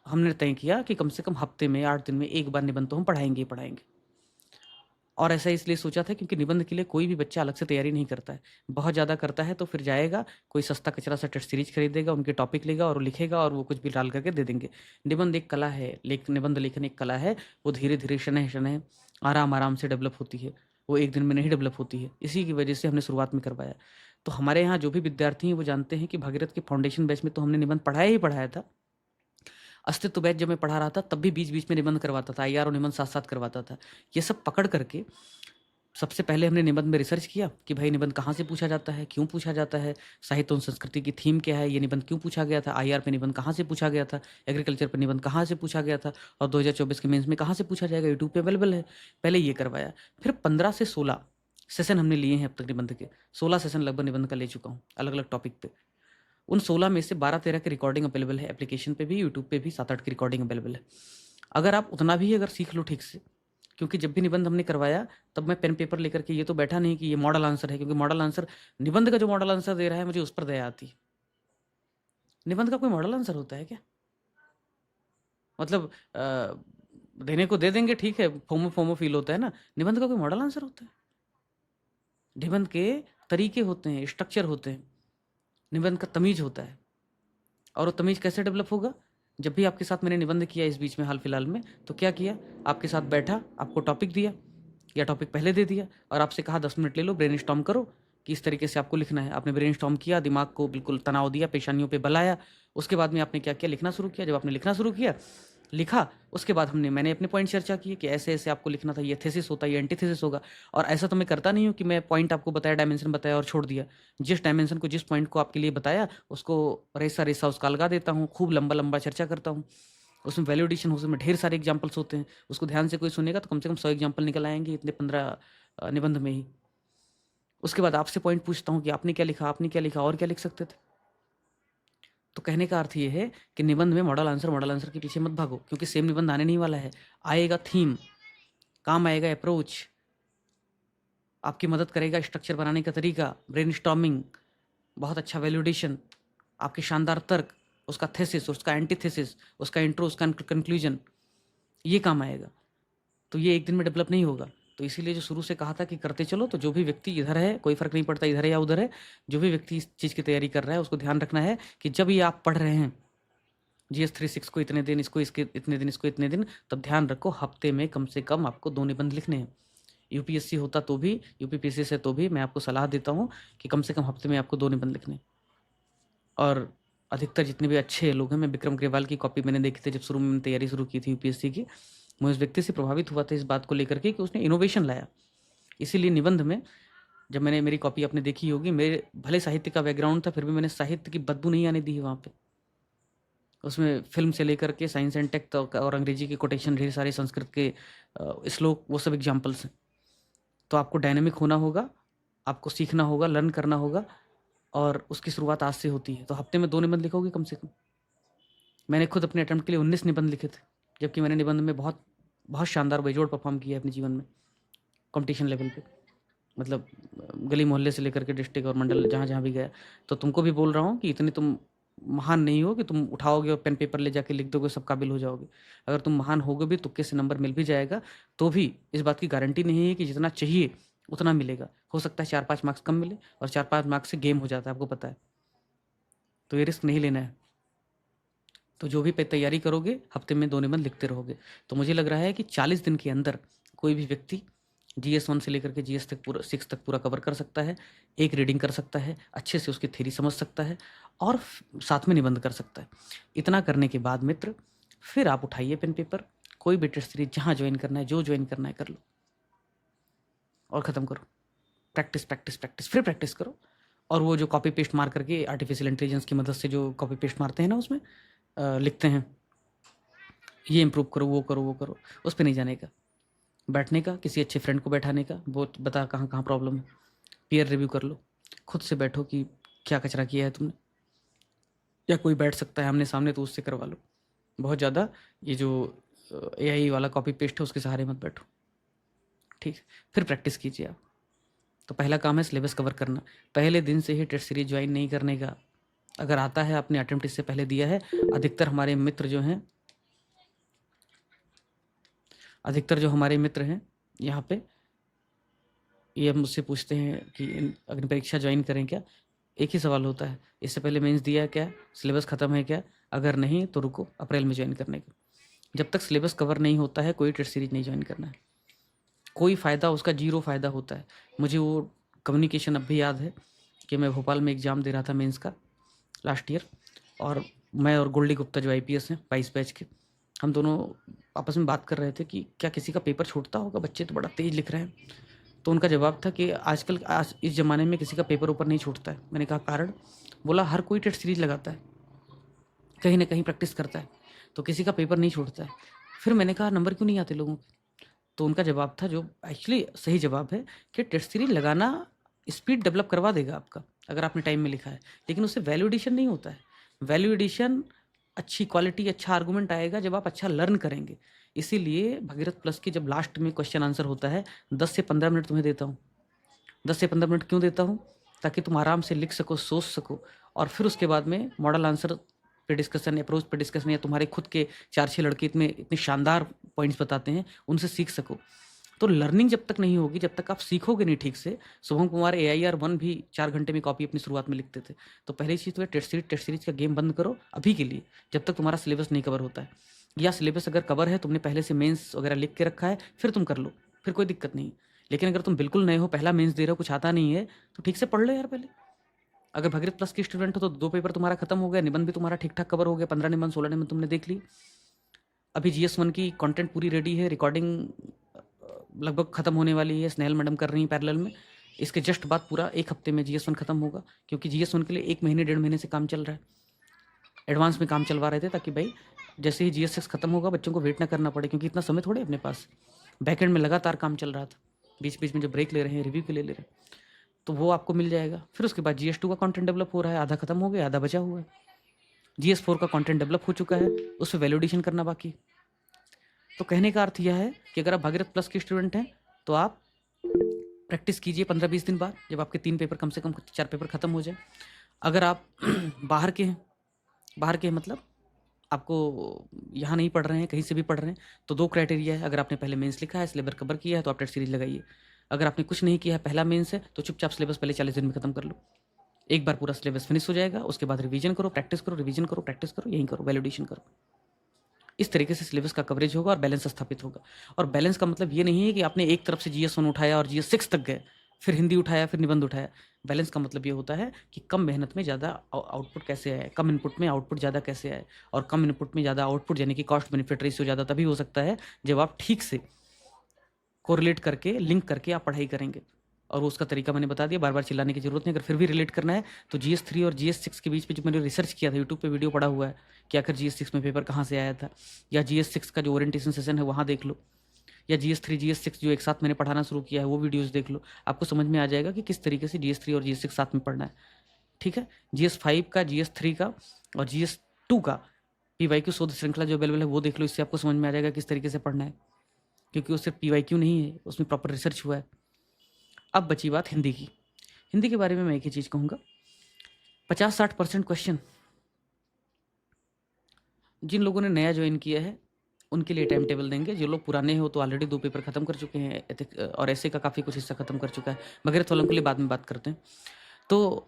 हमने तय किया कि कम से कम हफ्ते में 8 दिन में 1 बार निबंध तो हम पढ़ाएँगे ही पढ़ाएँगे। और ऐसा इसलिए सोचा था क्योंकि निबंध के लिए कोई भी बच्चा अलग से तैयारी नहीं करता है। बहुत ज़्यादा करता है तो फिर जाएगा, कोई सस्ता कचरा सा टेस्ट सीरीज खरीदेगा, उनके टॉपिक लेगा और वो लिखेगा और वो कुछ भी डाल करके दे देंगे। निबंध एक कला है, निबंध लेखन एक कला है, वो धीरे-धीरे, शनैः-शनैः, आराम-आराम से डेवलप होती है। वो एक दिन में नहीं डेवलप होती है। इसी की वजह से हमने शुरुआत में करवाया। तो हमारे यहाँ जो भी विद्यार्थी हैं वो जानते हैं कि भागीरथ के फाउंडेशन बैच में तो हमने निबंध पढ़ाया ही पढ़ाया था। अस्तित्व बैच जब मैं पढ़ा रहा था तब भी बीच-बीच में निबंध करवाता था, आईआर और निबंध साथ-साथ करवाता था। ये सब पकड़ करके सबसे पहले हमने निबंध में रिसर्च किया कि भाई निबंध कहाँ से पूछा जाता है, क्यों पूछा जाता है, साहित्य और संस्कृति की थीम क्या है, ये निबंध क्यों पूछा गया था, आईआर पे निबंध कहाँ से पूछा गया था, एग्रीकल्चर पे निबंध कहाँ से पूछा गया था और 2024 के मेंस में कहाँ से पूछा जाएगा, यूट्यूब पे अवेलेबल है। पहले ये करवाया, फिर 15 से 16 सेशन हमने लिए हैं अब तक निबंध के। 16 सेशन लगभग निबंध का ले चुका हूँ, अलग-अलग टॉपिक पे। उन 16 में से 12-13 की रिकॉर्डिंग अवेलेबल है, एप्लीकेशन पे भी, यूट्यूब पे भी 7-8 की रिकॉर्डिंग अवेलेबल है। अगर आप उतना भी अगर सीख लो ठीक से, क्योंकि जब भी निबंध हमने करवाया तब मैं पेन पेपर लेकर के ये तो बैठा नहीं कि ये मॉडल आंसर है, क्योंकि मॉडल आंसर, निबंध का जो मॉडल आंसर दे रहा है मुझे उस पर दया आती है। निबंध का कोई मॉडल आंसर होता है क्या? मतलब देने को दे देंगे, ठीक है, फोमो फोमो फील होता है ना, निबंध का कोई मॉडल आंसर होता है? निबंध के तरीके होते हैं, स्ट्रक्चर होते हैं, निबंध का तमीज होता है। और वो तमीज कैसे डेवलप होगा? जब भी आपके साथ मैंने निबंध किया इस बीच में, हाल फिलहाल में, तो क्या किया, आपके साथ बैठा, आपको टॉपिक दिया या टॉपिक पहले दे दिया और आपसे कहा 10 मिनट ले लो, ब्रेनस्टॉर्म करो कि इस तरीके से आपको लिखना है। आपने ब्रेनस्टॉर्म किया, दिमाग को बिल्कुल तनाव दिया, पेशानियों पे बल आया। उसके बाद में आपने क्या किया, लिखना शुरू किया। जब आपने लिखना शुरू किया, लिखा, उसके बाद मैंने अपने पॉइंट चर्चा किए कि ऐसे-ऐसे आपको लिखना था, ये थीसिस होता है, ये एंटीथीसिस होगा। और ऐसा तो मैं करता नहीं हूँ कि मैं पॉइंट आपको बताया, डायमेंशन बताया और छोड़ दिया। जिस डायमेंशन को, जिस पॉइंट को आपके लिए बताया, उसको रेसा-रेसा उसका अलगा देता हूँ, खूब लंबा-लंबा चर्चा करता हूँ। उसमें वैल्यू एडिशन, उसमें ढेर सारे एग्जाम्पल्स होते हैं। उसको ध्यान से कोई सुनेगा तो कम से कम 100 एग्जाम्पल निकल आएँगे इतने 15 निबंध में ही। उसके बाद आपसे पॉइंट पूछता हूँ कि आपने क्या लिखा, आपने क्या लिखा और क्या लिख सकते थे? तो कहने का अर्थ ये है कि निबंध में मॉडल आंसर के पीछे मत भागो, क्योंकि सेम निबंध आने नहीं वाला है। आएगा थीम, काम आएगा अप्रोच, आपकी मदद करेगा स्ट्रक्चर बनाने का तरीका, ब्रेनस्टॉर्मिंग, बहुत अच्छा वैल्यूडेशन, आपके शानदार तर्क, उसका थीसिस, उसका एंटीथीसिस, उसका इंट्रो, उसका कंक्लूजन, ये काम आएगा। तो ये एक दिन में डेवलप नहीं होगा। तो इसीलिए जो शुरू से कहा था कि करते चलो, तो जो भी व्यक्ति इधर है, कोई फ़र्क नहीं पड़ता इधर है या उधर है, जो भी व्यक्ति इस चीज़ की तैयारी कर रहा है उसको ध्यान रखना है कि जब ये आप पढ़ रहे हैं जीएस 36 को इतने दिन, इसको इसके इतने दिन, इसको इतने दिन, तब ध्यान रखो हफ्ते में कम से कम आपको 2 निबंध लिखने हैं। यूपीएससी होता तो भी, यूपीपीएससी से तो भी मैं आपको सलाह देता हूँ कि कम से कम हफ्ते में आपको 2 निबंध लिखने हैं। और अधिकतर जितने भी अच्छे लोग हैं, मैं विक्रम ग्रेवाल की कॉपी मैंने देखी थी जब शुरू में मैंने तैयारी शुरू की थी यूपीएससी की। मैं उस व्यक्ति से प्रभावित हुआ था इस बात को लेकर के कि उसने इनोवेशन लाया। इसीलिए निबंध में जब मैंने, मेरी कॉपी आपने देखी होगी, मेरे भले साहित्य का बैकग्राउंड था फिर भी मैंने साहित्य की बदबू नहीं आने दी है वहाँ पे। उसमें फ़िल्म से लेकर के साइंस एंड टेक तक और अंग्रेजी के कोटेशन, ढेर सारे संस्कृत के श्लोक, वो सब एग्जाम्पल्स हैं। तो आपको डायनामिक होना होगा, आपको सीखना होगा, लर्न करना होगा और उसकी शुरुआत आज से होती है। तो हफ्ते में 2 निबंध लिखोगे कम से कम। मैंने खुद अपने अटेम्प्ट के लिए 19 निबंध लिखे थे, जबकि मैंने निबंध में बहुत बहुत शानदार बेजोड़ परफ़ॉर्म किया है अपने जीवन में, कॉम्पिटिशन लेवल पे। मतलब गली मोहल्ले से लेकर के डिस्ट्रिक्ट और मंडल जहाँ जहाँ भी गया, तो तुमको भी बोल रहा हूँ कि इतने तुम महान नहीं हो कि तुम उठाओगे और पेन पेपर ले जाके लिख दोगे, सब काबिल हो जाओगे। अगर तुम महान होगे भी, तुक्के से नंबर मिल भी जाएगा, तो भी इस बात की गारंटी नहीं है कि जितना चाहिए उतना मिलेगा। हो सकता है 4-5 मार्क्स कम मिले, और 4-5 मार्क्स से गेम हो जाता है, आपको पता है। तो ये रिस्क नहीं लेना है। तो जो भी तैयारी करोगे, हफ्ते में 2 निबंध लिखते रहोगे। तो मुझे लग रहा है कि 40 दिन के अंदर कोई भी व्यक्ति GS1 से लेकर के GS तक पूरा 6 तक पूरा कवर कर सकता है। एक रीडिंग कर सकता है, अच्छे से उसकी थ्योरी समझ सकता है, और साथ में निबंध कर सकता है। इतना करने के बाद मित्र, फिर आप उठाइए पेन पेपर, कोई भी टेस्ट सीरीज जहाँ ज्वाइन करना है, जो ज्वाइन करना है कर लो, और ख़त्म करो। प्रैक्टिस प्रैक्टिस प्रैक्टिस, फिर प्रैक्टिस करो। और वो जो कॉपी पेस्ट मार करके आर्टिफिशियल इंटेलिजेंस की मदद से जो कॉपी पेस्ट मारते हैं ना, उसमें लिखते हैं ये इम्प्रूव करो, वो करो, वो करो, उस पर नहीं जाने का। बैठने का, किसी अच्छे फ्रेंड को बैठाने का, वो बता कहाँ कहाँ प्रॉब्लम है, पीयर रिव्यू कर लो, खुद से बैठो कि क्या कचरा किया है तुमने, या कोई बैठ सकता है आमने सामने तो उससे करवा लो। बहुत ज़्यादा ये जो AI वाला कॉपी पेस्ट है उसके सहारे मत बैठो, ठीक। फिर प्रैक्टिस कीजिए आप। तो पहला काम है सिलेबस कवर करना। पहले दिन से ही टेस्ट सीरीज ज्वाइन नहीं करने का। अगर आता है, आपने अटेम्प्ट इससे पहले दिया है, अधिकतर हमारे मित्र जो हैं, अधिकतर जो हमारे मित्र हैं यहाँ पे, ये मुझसे पूछते हैं कि अग्नि परीक्षा ज्वाइन करें क्या। एक ही सवाल होता है, इससे पहले मेंस दिया है क्या, सिलेबस ख़त्म है क्या, अगर नहीं तो रुको अप्रैल में ज्वाइन करने का। जब तक सिलेबस कवर नहीं होता है, कोई टेस्ट सीरीज नहीं ज्वाइन करना है। कोई फ़ायदा उसका, जीरो फ़ायदा होता है। मुझे वो कम्युनिकेशन अब भी याद है कि मैं भोपाल में एग्ज़ाम दे रहा था मेंस का लास्ट ईयर, और मैं और गोल्डी गुप्ता जो IPS हैं 22 बैच के, हम दोनों आपस में बात कर रहे थे कि क्या किसी का पेपर छूटता होगा, बच्चे तो बड़ा तेज़ लिख रहे हैं। तो उनका जवाब था कि आजकल आज इस ज़माने में किसी का पेपर ऊपर नहीं छूटता है। मैंने कहा कारण? बोला हर कोई टेस्ट सीरीज लगाता है, कहीं ना कहीं प्रैक्टिस करता है, तो किसी का पेपर नहीं छूटता है। फिर मैंने कहा नंबर क्यों नहीं आते लोगों के? तो उनका जवाब था, जो एक्चुअली सही जवाब है, कि टेस्ट सीरीज लगाना स्पीड डेवलप करवा देगा आपका, अगर आपने टाइम में लिखा है, लेकिन उससे वैल्यू एडिशन नहीं होता है। वैल्यू एडिशन, अच्छी क्वालिटी, अच्छा आर्गूमेंट आएगा जब आप अच्छा लर्न करेंगे। इसीलिए भगीरथ प्लस की जब लास्ट में क्वेश्चन आंसर होता है, 10 से 15 मिनट तुम्हें देता हूँ। 10 से 15 मिनट क्यों देता हूँ? ताकि तुम आराम से लिख सको, सोच सको, और फिर उसके बाद में मॉडल आंसर पे डिस्कशन, अप्रोच पे डिस्कशन, या तुम्हारे खुद के 4-6 लड़के इतने इतने शानदार पॉइंट्स बताते हैं, उनसे सीख सको। तो लर्निंग जब तक नहीं होगी, जब तक आप सीखोगे नहीं ठीक से। शुभम कुमार AIR-1 भी 4 घंटे में कॉपी अपनी शुरुआत में लिखते थे। तो पहली चीज़ तो है टेस्ट सीरीज का गेम बंद करो अभी के लिए, जब तक तुम्हारा सिलेबस नहीं कवर होता है। या सिलेबस अगर कवर है, तुमने पहले से मेंस वगैरह लिख के रखा है, फिर तुम कर लो, फिर कोई दिक्कत नहीं। लेकिन अगर तुम बिल्कुल नए हो, पहला मेंस दे रहे हो, कुछ आता नहीं है, तो ठीक से पढ़ लो यार पहले। अगर भगीरथ प्लस की स्टूडेंट हो तो 2 पेपर तुम्हारा खत्म हो गया, निबंध भी तुम्हारा ठीक ठाक कवर हो गया, 15 निबंध 16 निबंध तुमने देख ली। अभी GS1 की कंटेंट पूरी रेडी है, रिकॉर्डिंग लगभग खत्म होने वाली है, स्नेहल मैडम कर रही हैं पैरेलल में। इसके जस्ट बाद पूरा 1 हफ्ते में GS1 खत्म होगा, क्योंकि GS1 के लिए 1 महीने 1.5 महीने से काम चल रहा है। एडवांस में काम चलवा रहे थे, ताकि भाई जैसे ही GS6 खत्म होगा, बच्चों को वेट ना करना पड़े, क्योंकि इतना समय थोड़े अपने पास। बैकएंड में लगातार काम चल रहा था, बीच बीच में जो ब्रेक ले रहे हैं, रिव्यू के लिए ले रहे हैं, तो वो आपको मिल जाएगा। फिर उसके बाद GS2 का कंटेंट डेवलप हो रहा है, आधा खत्म हो गया, आधा बचा हुआ है। GS4 का कंटेंट डेवलप हो चुका है, उस पर वैलिडेशन करना बाकी। तो कहने का अर्थ यह है कि अगर आप भागीरथ प्लस के स्टूडेंट हैं, तो आप प्रैक्टिस कीजिए 15-20 दिन बाद, जब आपके 3 पेपर, कम से कम 4 पेपर खत्म हो जाए। अगर आप बाहर के हैं, बाहर के मतलब आपको यहाँ नहीं पढ़ रहे हैं, कहीं से भी पढ़ रहे हैं, तो 2 क्राइटेरिया है। अगर आपने पहले मेंस लिखा है, सिलेबस कवर किया है, तो आप टेस्ट सीरीज लगाइए। अगर आपने कुछ नहीं किया है, पहला मेंस है, तो चुपचाप सिलेबस पहले 40 दिन में खत्म कर लो। एक बार पूरा सिलेबस फिनिश हो जाएगा, उसके बाद रिवीजन करो, प्रैक्टिस करो, रिवीजन करो, प्रैक्टिस करो, यही करो, वैलिडेशन करो। इस तरीके से सिलेबस का कवरेज होगा और बैलेंस स्थापित होगा। और बैलेंस का मतलब ये नहीं है कि आपने एक तरफ से GS1 उठाया और GS6 तक गए, फिर हिंदी उठाया, फिर निबंध उठाया। बैलेंस का मतलब ये होता है कि कम मेहनत में ज़्यादा आउटपुट कैसे आए, कम इनपुट में आउटपुट ज़्यादा कैसे आए, और कम इनपुट में ज़्यादा आउटपुट, यानी कि कॉस्ट बेनिफिट रेशियो ज़्यादा तभी हो सकता है जब आप ठीक से कोरिलेट करके, लिंक करके आप पढ़ाई करेंगे। और उसका तरीका मैंने बता दिया, बार बार चिल्लाने की जरूरत नहीं। अगर फिर भी रिलेट करना है, तो GS3 और GS6 के बीच में जो मैंने रिसर्च किया था, यूट्यूब पे वीडियो पड़ा हुआ है कि आखिर GS6 में पेपर कहाँ से आया था, या GS6 का जो ओरिएंटेशन सेशन है वहाँ देख लो, या GS3 GS6 जो एक साथ मैंने पढ़ाना शुरू किया है वो वीडियोज़ देख लो। आपको समझ में आ जाएगा कि किस तरीके से GS3 और GS6 साथ में पढ़ना है, ठीक है। GS5 का, GS3 का और GS2 का PYQ शोध श्रृंखला जो अवेलेबल है वो देख लो, इससे आपको समझ में आ जाएगा किस तरीके से पढ़ना है, क्योंकि वो सिर्फ PYQ नहीं है, उसमें प्रॉपर रिसर्च हुआ है। अब बची बात हिंदी की। हिंदी के बारे में मैं एक ही चीज़ कहूँगा, 50-60% क्वेश्चन जिन लोगों ने नया ज्वाइन किया है उनके लिए टाइम टेबल देंगे। जो लोग पुराने हो तो ऑलरेडी 2 पेपर खत्म कर चुके हैं, और ऐसे का काफ़ी कुछ हिस्सा खत्म कर चुका है। भगीरथ वालों के लिए बाद में बात करते हैं। तो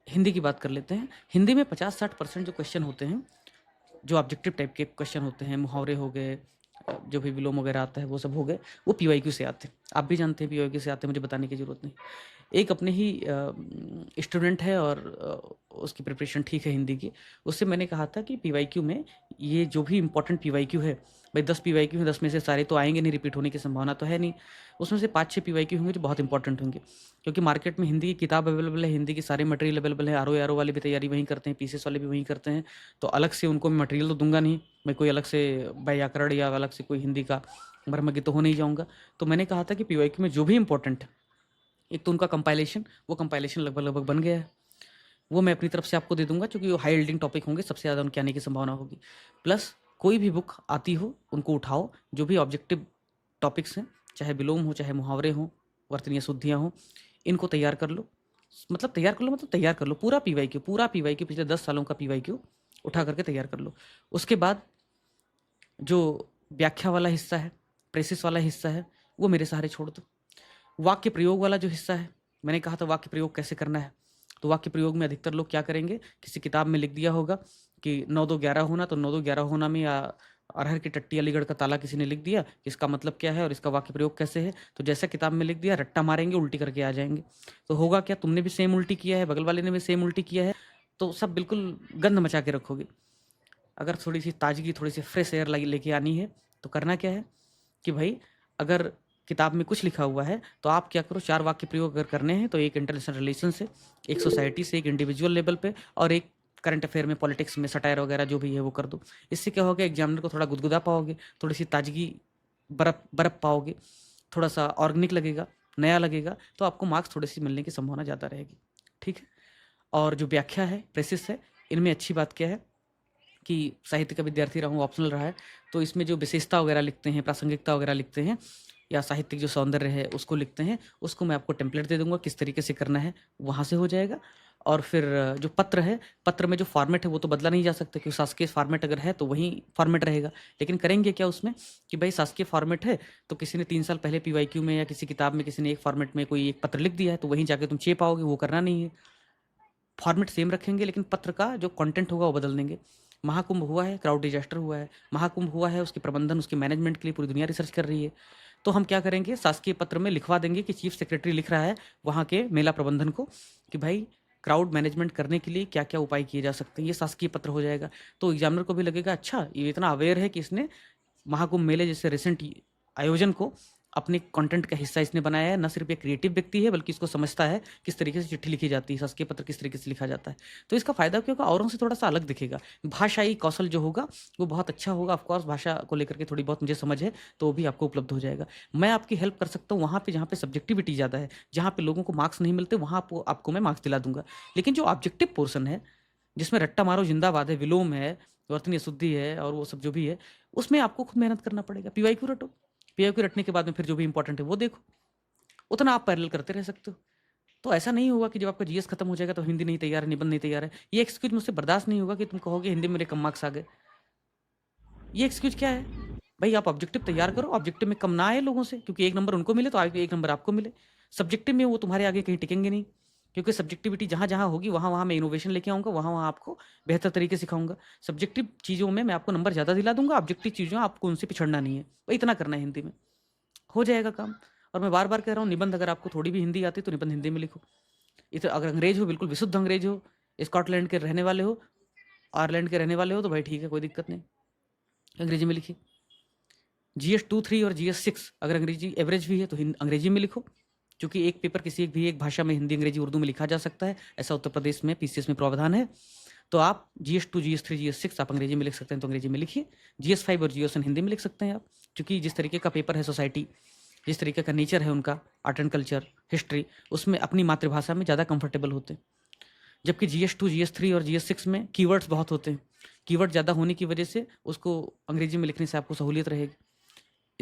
हिंदी की बात कर लेते हैं। हिंदी में 50-60% जो क्वेश्चन होते हैं, जो ऑब्जेक्टिव टाइप के क्वेश्चन होते हैं, मुहावरे हो गए, जो भी विलोम वगैरह आता है वो सब हो गए, वो पीवाईक्यू से आते हैं। आप भी जानते हैं पीवाईक्यू से आते हैं, मुझे बताने की ज़रूरत नहीं। एक अपने ही स्टूडेंट है और उसकी प्रिपरेशन ठीक है हिंदी की, उससे मैंने कहा था कि पीवाईक्यू में ये जो भी इंपॉर्टेंट पीवाईक्यू है, भाई 10 पीवाईक्यू हैं, 10 में से सारे तो आएंगे नहीं, रिपीट होने की संभावना तो है नहीं। उसमें से 5-6 पीवाईक्यू होंगे जो बहुत इंपॉर्टेंट होंगे, क्योंकि मार्केट में हिंदी की किताब अवेलेबल है, हिंदी की सारे मटेरियल अवेलेबल है। आर वाले भी तैयारी वहीं करते हैं, पीसीएस वाले भी वहीं करते हैं। तो अलग से उनको मैं मटेरियल तो दूंगा नहीं, मैं कोई अलग से व्याकरण या अलग से कोई हिंदी का मर्मज्ञ तो हो नहीं जाऊँगा। तो मैंने कहा था कि पीवाईक्यू में जो भी इंपॉर्टेंट है, एक तो उनका कंपाइलेशन, वो कंपाइलेशन लगभग बन गया है, वो मैं अपनी तरफ से आपको दे दूंगा, क्योंकि वो हाई यील्डिंग टॉपिक होंगे, सबसे ज़्यादा उनके आने की संभावना होगी। प्लस कोई भी बुक आती हो उनको उठाओ, जो भी ऑब्जेक्टिव टॉपिक्स हैं, चाहे विलोम हो, चाहे मुहावरे हों, वर्तनीय शुद्धियाँ हों, इनको तैयार कर लो। मतलब तैयार कर लो, मतलब तैयार कर लो पूरा पीवाईक्यू पिछले 10 सालों का पीवाईक्यू उठा करके तैयार कर लो। उसके बाद जो व्याख्या वाला हिस्सा है, प्रेसिस वाला हिस्सा है, वो मेरे सहारे छोड़ दो। वाक्य प्रयोग वाला जो हिस्सा है, मैंने कहा था वाक्य प्रयोग कैसे करना है, तो वाक्य प्रयोग में अधिकतर लोग क्या करेंगे, किसी किताब में लिख दिया होगा कि 9-2-11 होना, तो 9-2-11 होना में या अरहर की टट्टी अलीगढ़ का ताला किसी ने लिख दिया, इसका मतलब क्या है और इसका वाक्य प्रयोग कैसे है, तो जैसा किताब में लिख दिया रट्टा मारेंगे, उल्टी करके आ जाएंगे। तो होगा क्या, तुमने भी सेम उल्टी किया है, बगल वाले ने भी सेम उल्टी किया है, तो सब बिल्कुल गंद मचा के रखोगे। अगर थोड़ी सी ताजगी, थोड़ी सी फ्रेश एयर लेके आनी है, तो करना क्या है कि भाई, अगर किताब में कुछ लिखा हुआ है तो आप क्या करो, 4 वाक्य प्रयोग अगर करने हैं तो एक इंटरनेशनल रिलेशन से, एक सोसाइटी से, एक इंडिविजुअल लेवल पे, और एक करंट अफेयर में, पॉलिटिक्स में, सटायर वगैरह जो भी है वो कर दो। इससे क्या होगा, एग्जामिनर को थोड़ा गुदगुदा पाओगे, थोड़ी सी ताजगी, बर्फ पाओगे, थोड़ा सा ऑर्गेनिक लगेगा, नया लगेगा, तो आपको मार्क्स थोड़ी सी मिलने की संभावना ज़्यादा रहेगी। ठीक है। और जो व्याख्या है, प्रेसिस है, इनमें अच्छी बात क्या है कि साहित्य का विद्यार्थी रहा हूँ, ऑप्शनल रहा है, तो इसमें जो विशेषता वगैरह लिखते हैं, प्रासंगिकता वगैरह लिखते हैं, या साहित्यिक जो सौंदर्य है उसको लिखते हैं, उसको मैं आपको टेम्पलेट दे दूंगा, किस तरीके से करना है वहाँ से हो जाएगा। और फिर जो पत्र है, पत्र में जो फॉर्मेट है वो तो बदला नहीं जा सकता, क्योंकि शासकीय फॉर्मेट अगर है तो वही फॉर्मेट रहेगा। लेकिन करेंगे क्या उसमें कि भाई शासकीय फॉर्मेट है तो किसी ने 3 साल पहले पीवाईक्यू में या किसी किताब में किसी ने एक फॉर्मेट में कोई एक पत्र लिख दिया है, तो वहीं जाके तुम चेप पाओगे, वो करना नहीं है। फॉर्मेट सेम रखेंगे, लेकिन पत्र का जो कंटेंट होगा वो बदल देंगे। महाकुंभ हुआ है, क्राउड डिजास्टर हुआ है, महाकुंभ हुआ है, उसके प्रबंधन, उसके मैनेजमेंट के लिए पूरी दुनिया रिसर्च कर रही है, तो हम क्या करेंगे, शासकीय पत्र में लिखवा देंगे कि चीफ सेक्रेटरी लिख रहा है वहाँ के मेला प्रबंधन को कि भाई क्राउड मैनेजमेंट करने के लिए क्या क्या उपाय किए जा सकते हैं, ये शासकीय पत्र हो जाएगा। तो एग्जामिनर को भी लगेगा अच्छा, ये इतना अवेयर है कि इसने महाकुंभ मेले जैसे रिसेंट आयोजन को अपने कंटेंट का हिस्सा इसने बनाया है। न सिर्फ एक क्रिएटिव व्यक्ति है, बल्कि इसको समझता है किस तरीके से चिट्ठी लिखी जाती है, शासकीय पत्र किस तरीके से लिखा जाता है। तो इसका फायदा क्या होगा, औरों से थोड़ा सा अलग दिखेगा। भाषाई कौशल जो होगा वो बहुत अच्छा होगा। ऑफकोर्स भाषा को लेकर के थोड़ी बहुत मुझे समझ है, तो वो भी आपको उपलब्ध हो जाएगा। मैं आपकी हेल्प कर सकता हूँ वहाँ पे जहाँ पे सब्जेक्टिविटी ज़्यादा है, जहाँ पे लोगों को मार्क्स नहीं मिलते, वहाँ आपको मैं मार्क्स दिला दूंगा। लेकिन जो ऑब्जेक्टिव पोर्सन है, जिसमें रट्टा मारो जिंदाबाद है, विलोम है, वर्तनीय शुद्धि है, और वो सब जो भी है, उसमें आपको खुद मेहनत करना पड़ेगा। पीवाईक्यू रटो, पीवाईक्यू रटने के बाद में फिर जो भी इंपॉर्टेंट है वो देखो, उतना आप पैरेलल करते रह सकते हो। तो ऐसा नहीं होगा कि जब आपका जीएस खत्म हो जाएगा तो हिंदी नहीं तैयार है, निबंध नहीं तैयार है। ये एक्सक्यूज मुझसे बर्दाश्त नहीं होगा कि तुम कहोगे हिंदी में मेरे कम मार्क्स आ गए। ये एक्सक्यूज क्या है भाई, आप ऑब्जेक्टिव तैयार करो, ऑब्जेक्टिव में कम ना आए लोगों से, क्योंकि 1 नंबर उनको मिले तो आगे 1 नंबर आपको मिले। सब्जेक्टिव में वो तुम्हारे आगे कहीं टिकेंगे नहीं, क्योंकि सब्जेक्टिविटी जहाँ जहाँ होगी वहाँ वहाँ मैं इनोवेशन लेके आऊँगा, वहाँ वहाँ आपको बेहतर तरीके से सिखाऊंगा। सब्जेक्टिव चीज़ों में मैं आपको नंबर ज़्यादा दिला दूंगा, ऑब्जेक्टिव चीज़ों आपको उनसे पिछड़ना नहीं है। भाई इतना करना है, हिंदी में हो जाएगा काम। और मैं बार बार कह रहा हूँ, निबंध अगर आपको थोड़ी भी हिंदी आती तो निबंध हिंदी में लिखो। इधर अगर अंग्रेज हो, बिल्कुल विशुद्ध अंग्रेज हो, स्कॉटलैंड के रहने वाले हो, आयरलैंड के रहने वाले हो, तो भाई ठीक है, कोई दिक्कत नहीं, अंग्रेजी में लिखिए। GS 2-3 और GS 6 अगर अंग्रेजी एवरेज भी है तो अंग्रेजी में लिखो, क्योंकि एक पेपर किसी एक भी एक भाषा में, हिंदी, अंग्रेजी, उर्दू में लिखा जा सकता है, ऐसा उत्तर प्रदेश में पीसीएस में प्रावधान है। तो आप GS 2, GS 3, GS 6 आप अंग्रेजी में लिख सकते हैं तो अंग्रेजी में लिखिए। GS 5 और GS 1 हिंदी में लिख सकते हैं आप, क्योंकि जिस तरीके का पेपर है, सोसाइटी जिस तरीके का नेचर है उनका, आर्ट एंड कल्चर, हिस्ट्री, उसमें अपनी मातृभाषा में ज़्यादा कंफर्टेबल होते हैं। जबकि GS 2, GS 3 और GS 6 में कीवर्ड्स बहुत होते हैं, कीवर्ड ज़्यादा होने की वजह से उसको अंग्रेजी में लिखने से आपको सहूलियत रहेगी।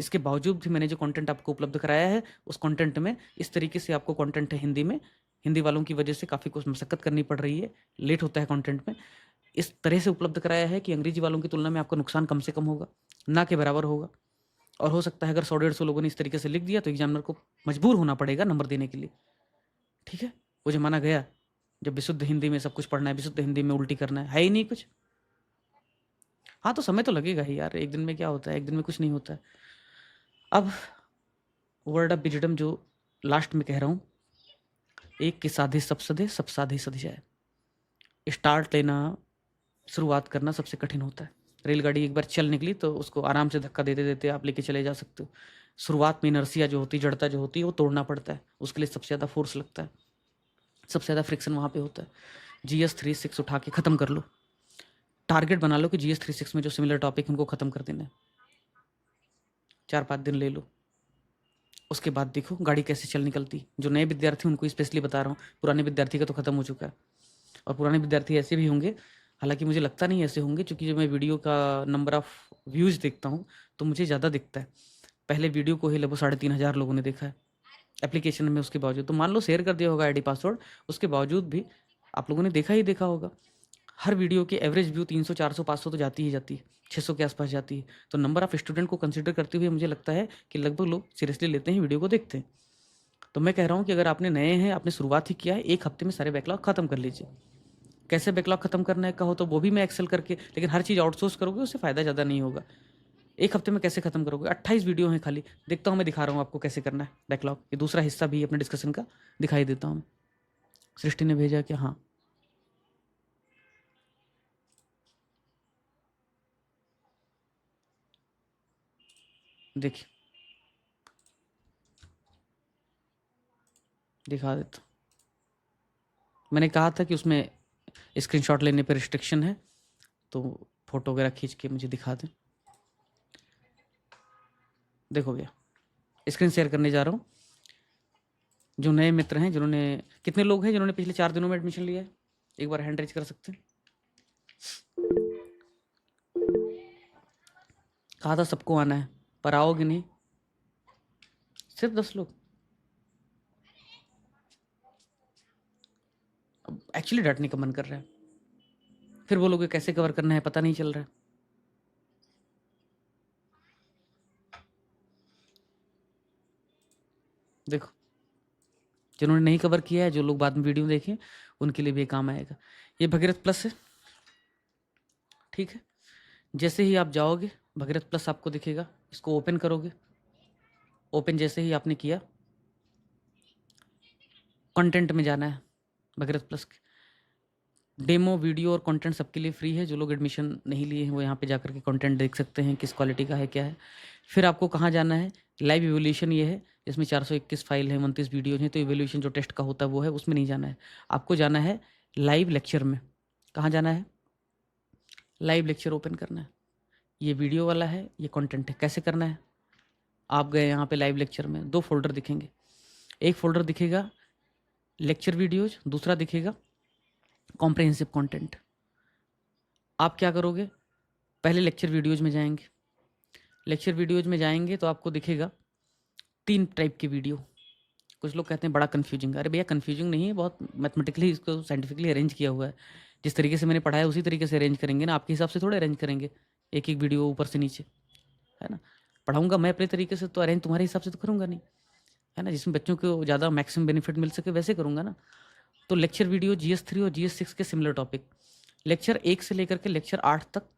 इसके बावजूद भी मैंने जो कंटेंट आपको उपलब्ध कराया है, उस कंटेंट में इस तरीके से आपको कंटेंट है हिंदी में, हिंदी वालों की वजह से काफ़ी कुछ मशक्कत करनी पड़ रही है, लेट होता है कंटेंट में, इस तरह से उपलब्ध कराया है कि अंग्रेजी वालों की तुलना में आपका नुकसान कम से कम होगा, ना के बराबर होगा। और हो सकता है अगर 100-150 लोगों ने इस तरीके से लिख दिया तो एग्जामिनर को मजबूर होना पड़ेगा नंबर देने के लिए। ठीक है, वो ज़माना गया जब विशुद्ध हिंदी में सब कुछ पढ़ना है, विशुद्ध हिंदी में उल्टी करना है ही नहीं कुछ। हाँ, तो समय तो लगेगा ही यार, एक दिन में क्या होता है, एक दिन में कुछ नहीं होता है। अब वर्ड ऑफ विजडम जो लास्ट में कह रहा हूँ, एक के साधे सब सधे, सब साधे सध जाए। स्टार्ट लेना, शुरुआत करना सबसे कठिन होता है। रेलगाड़ी एक बार चल निकली तो उसको आराम से धक्का देते देते आप लेके चले जा सकते हो। शुरुआत में इनर्सिया जो होती है, जड़ता जो होती है, वो तोड़ना पड़ता है, उसके लिए सबसे ज़्यादा फोर्स लगता है, सबसे ज़्यादा फ्रिक्शन वहाँ पे होता है। GS36 उठा के ख़त्म कर लो, टारगेट बना लो कि GS36 में जो सिमिलर टॉपिक है उनको ख़त्म कर देना है, 4-5 दिन ले लो, उसके बाद देखो गाड़ी कैसे चल निकलती। जो नए विद्यार्थी उनको स्पेशली बता रहा हूँ, पुराने विद्यार्थी का तो ख़त्म हो चुका है, और पुराने विद्यार्थी ऐसे भी होंगे, हालांकि मुझे लगता नहीं ऐसे होंगे, क्योंकि जब मैं वीडियो का नंबर ऑफ़ व्यूज़ देखता हूँ तो मुझे ज़्यादा दिखता है। पहले वीडियो को ही लगभग 3,500 लोगों ने देखा है एप्लीकेशन में, उसके बावजूद तो मान लो शेयर कर दिया होगा आईडी पासवर्ड, उसके बावजूद भी आप लोगों ने देखा ही देखा होगा। हर वीडियो की एवरेज व्यू 300, 400, 500 तो जाती ही जाती है, 600 के आसपास जाती है। तो नंबर ऑफ़ स्टूडेंट को कंसिडर करते हुए मुझे लगता है कि लगभग लोग सीरियसली लेते हैं, वीडियो को देखते हैं। तो मैं कह रहा हूँ कि अगर आपने नए हैं, आपने शुरुआत ही किया है, 1 हफ्ते में सारे बैकलॉग खत्म कर लीजिए। कैसे बैकलॉग खत्म करना है कहो तो वो भी मैं एक्सेल करके, लेकिन हर चीज़ आउटसोर्स करोगे उससे फ़ायदा ज़्यादा नहीं होगा। 1 हफ्ते में कैसे खत्म करोगे? 28 वीडियो हैं खाली, देखता हूँ, मैं दिखा रहा हूँ आपको कैसे करना है बैकलॉग। ये दूसरा हिस्सा भी अपने डिस्कशन का दिखाई देता हूँ। सृष्टि ने भेजा कि हाँ, देखिए दिखा देता हूँ। मैंने कहा था कि उसमें स्क्रीनशॉट लेने पर रिस्ट्रिक्शन है, तो फोटो वगैरह खींच के मुझे दिखा दें। देखो भैया, स्क्रीन शेयर करने जा रहा हूँ। जो नए मित्र हैं, जिन्होंने, कितने लोग हैं जिन्होंने पिछले 4 दिनों में एडमिशन लिया है, एक बार हैंड रेज कर सकते हैं? कहा था सबको आना है, पर आओगे नहीं, सिर्फ 10 लोग। अब एक्चुअली डांटने का मन कर रहा है, फिर बोलोगे कैसे कवर करना है पता नहीं चल रहा है। देखो, जिन्होंने नहीं कवर किया है, जो लोग बाद में वीडियो देखें, उनके लिए भी काम आएगा। ये भगीरथ प्लस है, ठीक है। जैसे ही आप जाओगे भगीरथ प्लस आपको दिखेगा, इसको ओपन करोगे। ओपन जैसे ही आपने किया, कंटेंट में जाना है भगीरथ प्लस के। डेमो वीडियो और कंटेंट सबके लिए फ्री है, जो लोग एडमिशन नहीं लिए हैं वो यहाँ पे जाकर के कंटेंट देख सकते हैं, किस क्वालिटी का है क्या है। फिर आपको कहाँ जाना है, लाइव इवोल्यूशन ये है, इसमें 421 फाइल है, 29 वीडियो हैं, तो इवोल्यूशन जो टेस्ट का होता है वो है, उसमें नहीं जाना है। आपको जाना है लाइव लेक्चर में। कहाँ जाना है? लाइव लेक्चर ओपन करना है। ये वीडियो वाला है, ये कंटेंट है। कैसे करना है? आप गए यहाँ पे लाइव लेक्चर में, 2 फोल्डर दिखेंगे। एक फोल्डर दिखेगा लेक्चर वीडियोज, दूसरा दिखेगा कॉम्प्रिहेंसिव कंटेंट। आप क्या करोगे, पहले लेक्चर वीडियोज में जाएंगे। लेक्चर वीडियोज में जाएंगे तो आपको दिखेगा 3 टाइप की वीडियो। कुछ लोग कहते हैं बड़ा कन्फ्यूजिंग, अरे भैया कन्फ्यूजिंग नहीं है, बहुत मैथमेटिकली इसको साइंटिफिकली अरेंज किया हुआ है। जिस तरीके से मैंने पढ़ाया उसी तरीके से अरेंज करेंगे ना, आपके हिसाब से थोड़े अरेंज करेंगे एक एक वीडियो ऊपर से नीचे, है ना। पढ़ाऊंगा मैं अपने तरीके से, तो अरेंज तुम्हारे हिसाब से तो करूँगा नहीं, है ना, जिसमें बच्चों को ज़्यादा मैक्सिमम बेनिफिट मिल सके वैसे करूँगा ना। तो लेक्चर वीडियो GS3 और GS6 के सिमिलर टॉपिक, लेक्चर 1 से लेकर के लेक्चर 8 तक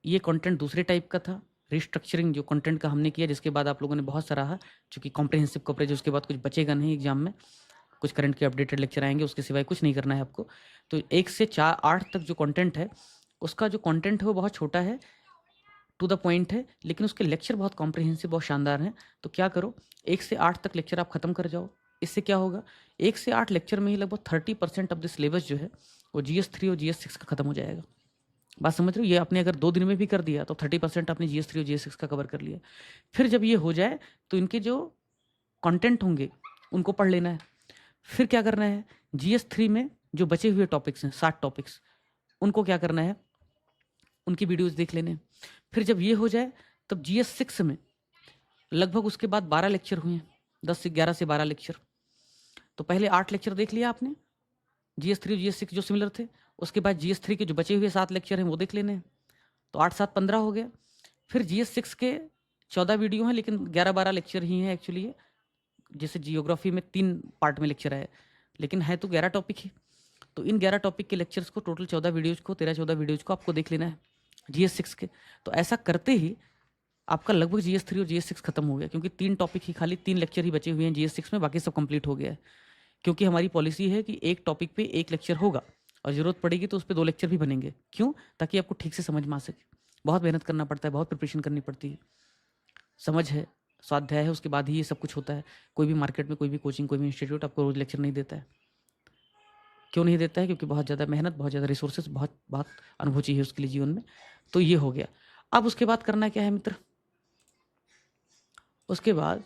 ये कंटेंट दूसरे टाइप का था। रिस्ट्रक्चरिंग जो कंटेंट का हमने किया, जिसके बाद आप लोगों ने बहुत सराहा, चूँकि कॉम्प्रिहेंसिव कवरेज उसके बाद कुछ बचेगा नहीं एग्जाम में, कुछ करंट के अपडेटेड लेक्चर आएंगे, उसके सिवाय कुछ नहीं करना है आपको। तो 1 से 8 तक जो कंटेंट है, उसका जो कंटेंट है वो बहुत छोटा है, टू द पॉइंट है, लेकिन उसके लेक्चर बहुत कॉम्प्रिहेंसिव, बहुत शानदार हैं। तो क्या करो, 1 से 8 तक लेक्चर आप खत्म कर जाओ। इससे क्या होगा, 1 से 8 लेक्चर में ही लगभग 30% ऑफ द सिलेबस जो है वो GS3 और GS6 का खत्म हो जाएगा। बात समझ रहे हो? ये आपने अगर 2 दिन में भी कर दिया तो 30% आपने GS3 और GS6 का कवर कर लिया। फिर जब ये हो जाए तो इनके जो कंटेंट होंगे उनको पढ़ लेना है। फिर क्या करना है, GS3 में जो बचे हुए टॉपिक्स हैं, 60 टॉपिक्स, उनको क्या करना है, उनकी वीडियोस देख लेने। फिर जब ये हो जाए तब GS6 में लगभग उसके बाद 12 लेक्चर हुए हैं, 10 से 11 से 12 लेक्चर। तो पहले 8 लेक्चर देख लिया आपने GS3 और GS6 जो सिमिलर थे, उसके बाद GS3 के जो बचे हुए 7 लेक्चर हैं वो देख लेने हैं, तो 8 7 15 हो गया। फिर GS6 के 14 वीडियो हैं, लेकिन 11-12 लेक्चर ही हैं एक्चुअली ये। जैसे जियोग्राफी में 3 पार्ट में लेक्चर है, लेकिन है तो 11 टॉपिक ही। तो इन 11 टॉपिक के लेक्चर्स को, टोटल 14 वीडियोज़ को, 13-14 वीडियोज़ को आपको देख लेना है GS6 के। तो ऐसा करते ही आपका लगभग GS3 और GS6 खत्म हो गया, क्योंकि 3 टॉपिक ही, खाली 3 लेक्चर ही बचे हुए हैं GS6 में, बाकी सब कंप्लीट हो गया है। क्योंकि हमारी पॉलिसी है कि एक टॉपिक पे 1 लेक्चर होगा और ज़रूरत पड़ेगी तो उस पे 2 लेक्चर भी बनेंगे। क्यों? ताकि आपको ठीक से समझ में आ सके। बहुत मेहनत करना पड़ता है, बहुत प्रिपरेशन करनी पड़ती है। समझ है, स्वाध्याय है, उसके बाद ही ये सब कुछ होता है। कोई भी मार्केट में, कोई भी कोचिंग, कोई भी इंस्टीट्यूट आपको रोज़ लेक्चर नहीं देता है। क्यों नहीं देता है? क्योंकि बहुत ज़्यादा मेहनत, बहुत ज़्यादा रिसोर्सेज, बहुत बहुत अनुभव चाहिए उसके लिए जीवन में। तो ये हो गया। अब उसके बाद करना क्या है मित्र? उसके बाद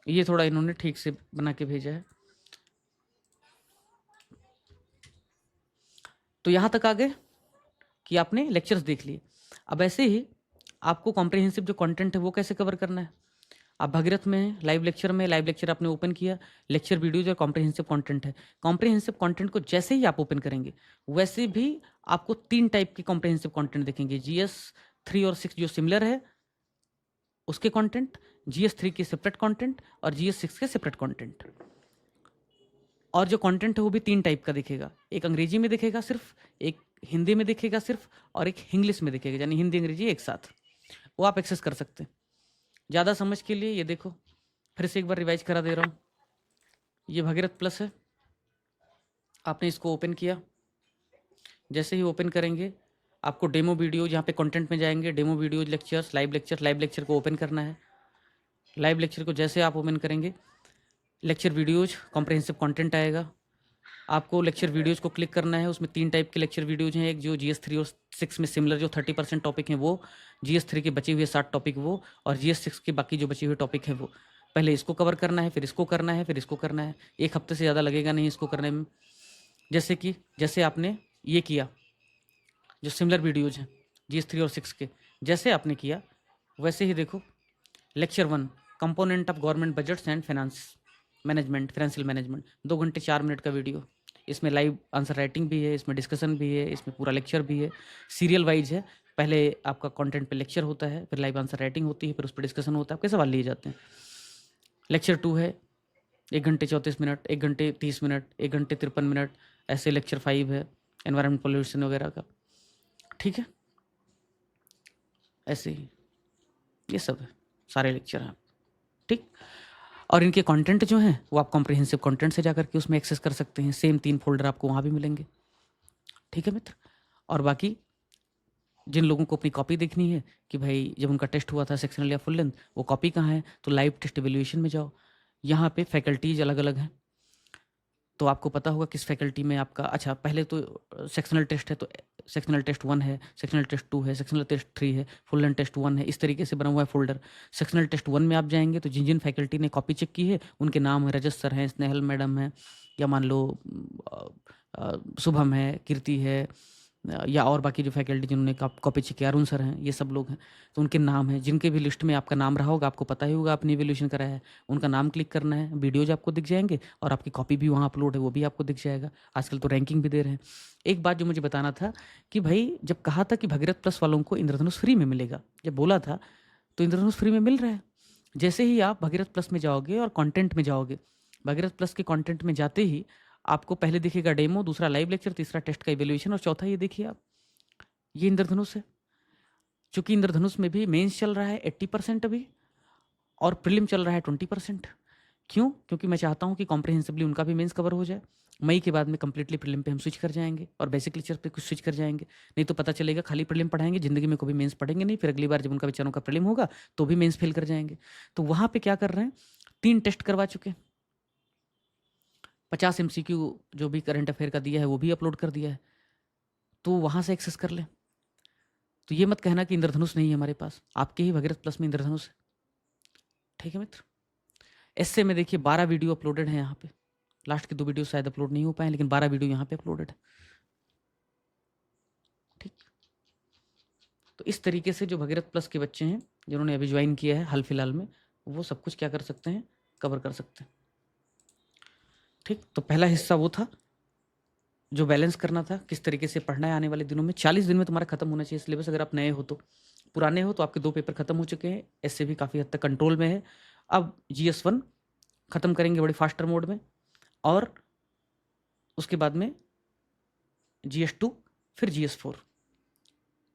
ये थोड़ा इन्होंने ठीक से बना के भेजा है। तो यहाँ तक आ गए कि आपने लेक्चर्स देख लिए। अब ऐसे ही आपको कॉम्प्रिहेंसिव जो कंटेंट है वो कैसे कवर करना है। आप भगीरथ में हैं, लाइव लेक्चर में, लाइव लेक्चर आपने ओपन किया, लेक्चर वीडियोज और कॉम्प्रिहेंसिव कंटेंट है। कॉम्प्रिहेंसिव कंटेंट को जैसे ही आप ओपन करेंगे, वैसे भी आपको 3 टाइप के कॉम्प्रिहेंसिव कंटेंट दिखेंगे। GS3 और 6 जो सिमिलर है उसके कंटेंट, GS3 के सेपरेट कंटेंट और GS6 के सेपरेट कंटेंट। और जो कंटेंट है वो भी 3 टाइप का दिखेगा। एक अंग्रेजी में दिखेगा सिर्फ, एक हिंदी में दिखेगा सिर्फ, और एक इंग्लिश में दिखेगा, यानी हिंदी अंग्रेजी एक साथ। वो आप एक्सेस कर सकते हैं। ज़्यादा समझ के लिए ये देखो, फिर से एक बार रिवाइज करा दे रहा हूँ। ये भगीरथ प्लस है, आपने इसको ओपन किया। जैसे ही ओपन करेंगे आपको डेमो वीडियो, यहाँ पे कंटेंट में जाएंगे, demo videos, lectures, live lecture, live lecture को ओपन करना है। लाइव लेक्चर को जैसे आप ओपन करेंगे, लेक्चर वीडियोज कॉम्प्रिहेंसिव कंटेंट आएगा। आपको लेक्चर वीडियोज़ को क्लिक करना है। उसमें 3 टाइप के लेक्चर वीडियोज़ हैं। एक जो GS3 और 6 में सिमिलर जो 30% टॉपिक हैं वो, GS3 के बचे हुए 60 टॉपिक वो, और GS6 के बाकी जो बचे हुए टॉपिक हैं वो। पहले इसको कवर करना है, फिर इसको करना है, फिर इसको करना है। 1 हफ्ते से ज़्यादा लगेगा नहीं इसको करने में। जैसे आपने ये किया, जो सिमिलर वीडियोज़ हैं GS3 और 6 के, जैसे आपने किया वैसे ही देखो। Lecture 1, component of government budgets and finance management, financial management, 2 घंटे 4 मिनट का वीडियो। इसमें लाइव आंसर राइटिंग भी है, इसमें डिस्कशन भी है, इसमें पूरा लेक्चर भी है। सीरियल वाइज है, पहले आपका कंटेंट पे लेक्चर होता है, फिर लाइव आंसर राइटिंग होती है, फिर उस पर डिस्कशन होता है, आपके सवाल लिए जाते हैं। लेक्चर 2 है 1 घंटे 34 मिनट, 1 घंटे 30 मिनट, 1 घंटे 53 मिनट। ऐसे लेक्चर 5 है एनवायरमेंट पोल्यूशन वगैरह का। ठीक है, ऐसे ही ये सब है, सारे लेक्चर हैं। ठीक, और इनके कंटेंट जो हैं वो आप कॉम्प्रिहेंसिव कंटेंट से जाकर के उसमें एक्सेस कर सकते हैं। सेम 3 फोल्डर आपको वहाँ भी मिलेंगे। ठीक है मित्र। और बाकी जिन लोगों को अपनी कॉपी देखनी है कि भाई जब उनका टेस्ट हुआ था सेक्शनल या फुल लेंथ, वो कॉपी कहाँ है, तो लाइव टेस्ट एवेल्यूएशन में जाओ। यहाँ पे फैकल्टीज अलग अलग हैं, तो आपको पता होगा किस फैकल्टी में आपका। अच्छा, पहले तो सेक्शनल टेस्ट है, तो सेक्शनल टेस्ट 1 है, सेक्शनल टेस्ट 2 है, सेक्शनल टेस्ट 3 है, फुल लेंथ टेस्ट 1 है। इस तरीके से बना हुआ है फोल्डर। सेक्शनल टेस्ट 1 में आप जाएंगे तो जिन जिन फैकल्टी ने कॉपी चेक की है उनके नाम है, रजत सर हैं, स्नेहल मैडम है, या मान लो शुभम है, कीर्ति है, या और बाकी जो फैकल्टी जिन्होंने कॉपी चेक किया, अरुण सर हैं, ये सब लोग हैं। तो उनके नाम हैं, जिनके भी लिस्ट में आपका नाम रहा होगा, आपको पता ही होगा आपने इवैल्यूएशन कराया है, उनका नाम क्लिक करना है। वीडियोज आपको दिख जाएंगे और आपकी कॉपी भी वहाँ अपलोड है, वो भी आपको दिख जाएगा। आजकल तो रैंकिंग भी दे रहे हैं। एक बात जो मुझे बताना था कि भाई जब कहा था कि भगीरथ प्लस वालों को इंद्रधनुष फ्री में मिलेगा, जब बोला था तो इंद्रधनुष फ्री में मिल रहा है। जैसे ही आप भगीरथ प्लस में जाओगे और कंटेंट में जाओगे, भगीरथ प्लस के कंटेंट में जाते ही आपको पहले दिखेगा डेमो, दूसरा लाइव लेक्चर, तीसरा टेस्ट का इवैल्यूएशन, और चौथा ये देखिए आप, ये इंद्रधनुष है। चूंकि इंद्रधनुष में भी मेंस चल रहा है 80% अभी, और प्रीलिम चल रहा है 20%। क्यों? क्योंकि मैं चाहता हूं कि कॉम्प्रिहेंसिवली उनका भी मेंस कवर हो जाए। मई के बाद में कंप्लीटली प्रीलिम पे हम स्विच कर जाएंगे और बेसिक लेक्चर पे कुछ स्विच कर जाएंगे। नहीं तो पता चलेगा खाली प्रीलिम पढ़ाएंगे, जिंदगी में कभी मेंस पढ़ेंगे नहीं, फिर अगली बार जब उनका बेचारों का प्रीलिम होगा तो भी मेंस फेल कर जाएंगे। तो वहां पे क्या कर रहे हैं, 3 टेस्ट करवा चुके, 50 MCQ जो भी करंट अफेयर का दिया है वो भी अपलोड कर दिया है, तो वहां से एक्सेस कर लें। तो ये मत कहना कि इंद्रधनुष नहीं है हमारे पास, आपके ही भगीरथ प्लस में इंद्रधनुष है। ठीक है मित्र। ऐसे में देखिए 12 वीडियो अपलोडेड है यहाँ पे, लास्ट के 2 वीडियो शायद अपलोड नहीं हो पाए, लेकिन 12 वीडियो यहाँ पे अपलोडेड है। ठीक। तो इस तरीके से जो भगीरथ प्लस के बच्चे हैं जिन्होंने अभी ज्वाइन किया है हाल फिलहाल में, वो सब कुछ क्या कर सकते हैं, कवर कर सकते हैं। ठीक। तो पहला हिस्सा वो था जो बैलेंस करना था, किस तरीके से पढ़ना है आने वाले दिनों में। 40 दिन में तुम्हारा खत्म होना चाहिए सिलेबस, अगर आप नए हो तो। पुराने हो तो आपके 2 पेपर खत्म हो चुके हैं, ऐसे भी काफ़ी हद तक कंट्रोल में है। अब GS1 खत्म करेंगे बड़े फास्टर मोड में, और उसके बाद में GS2, फिर GS4।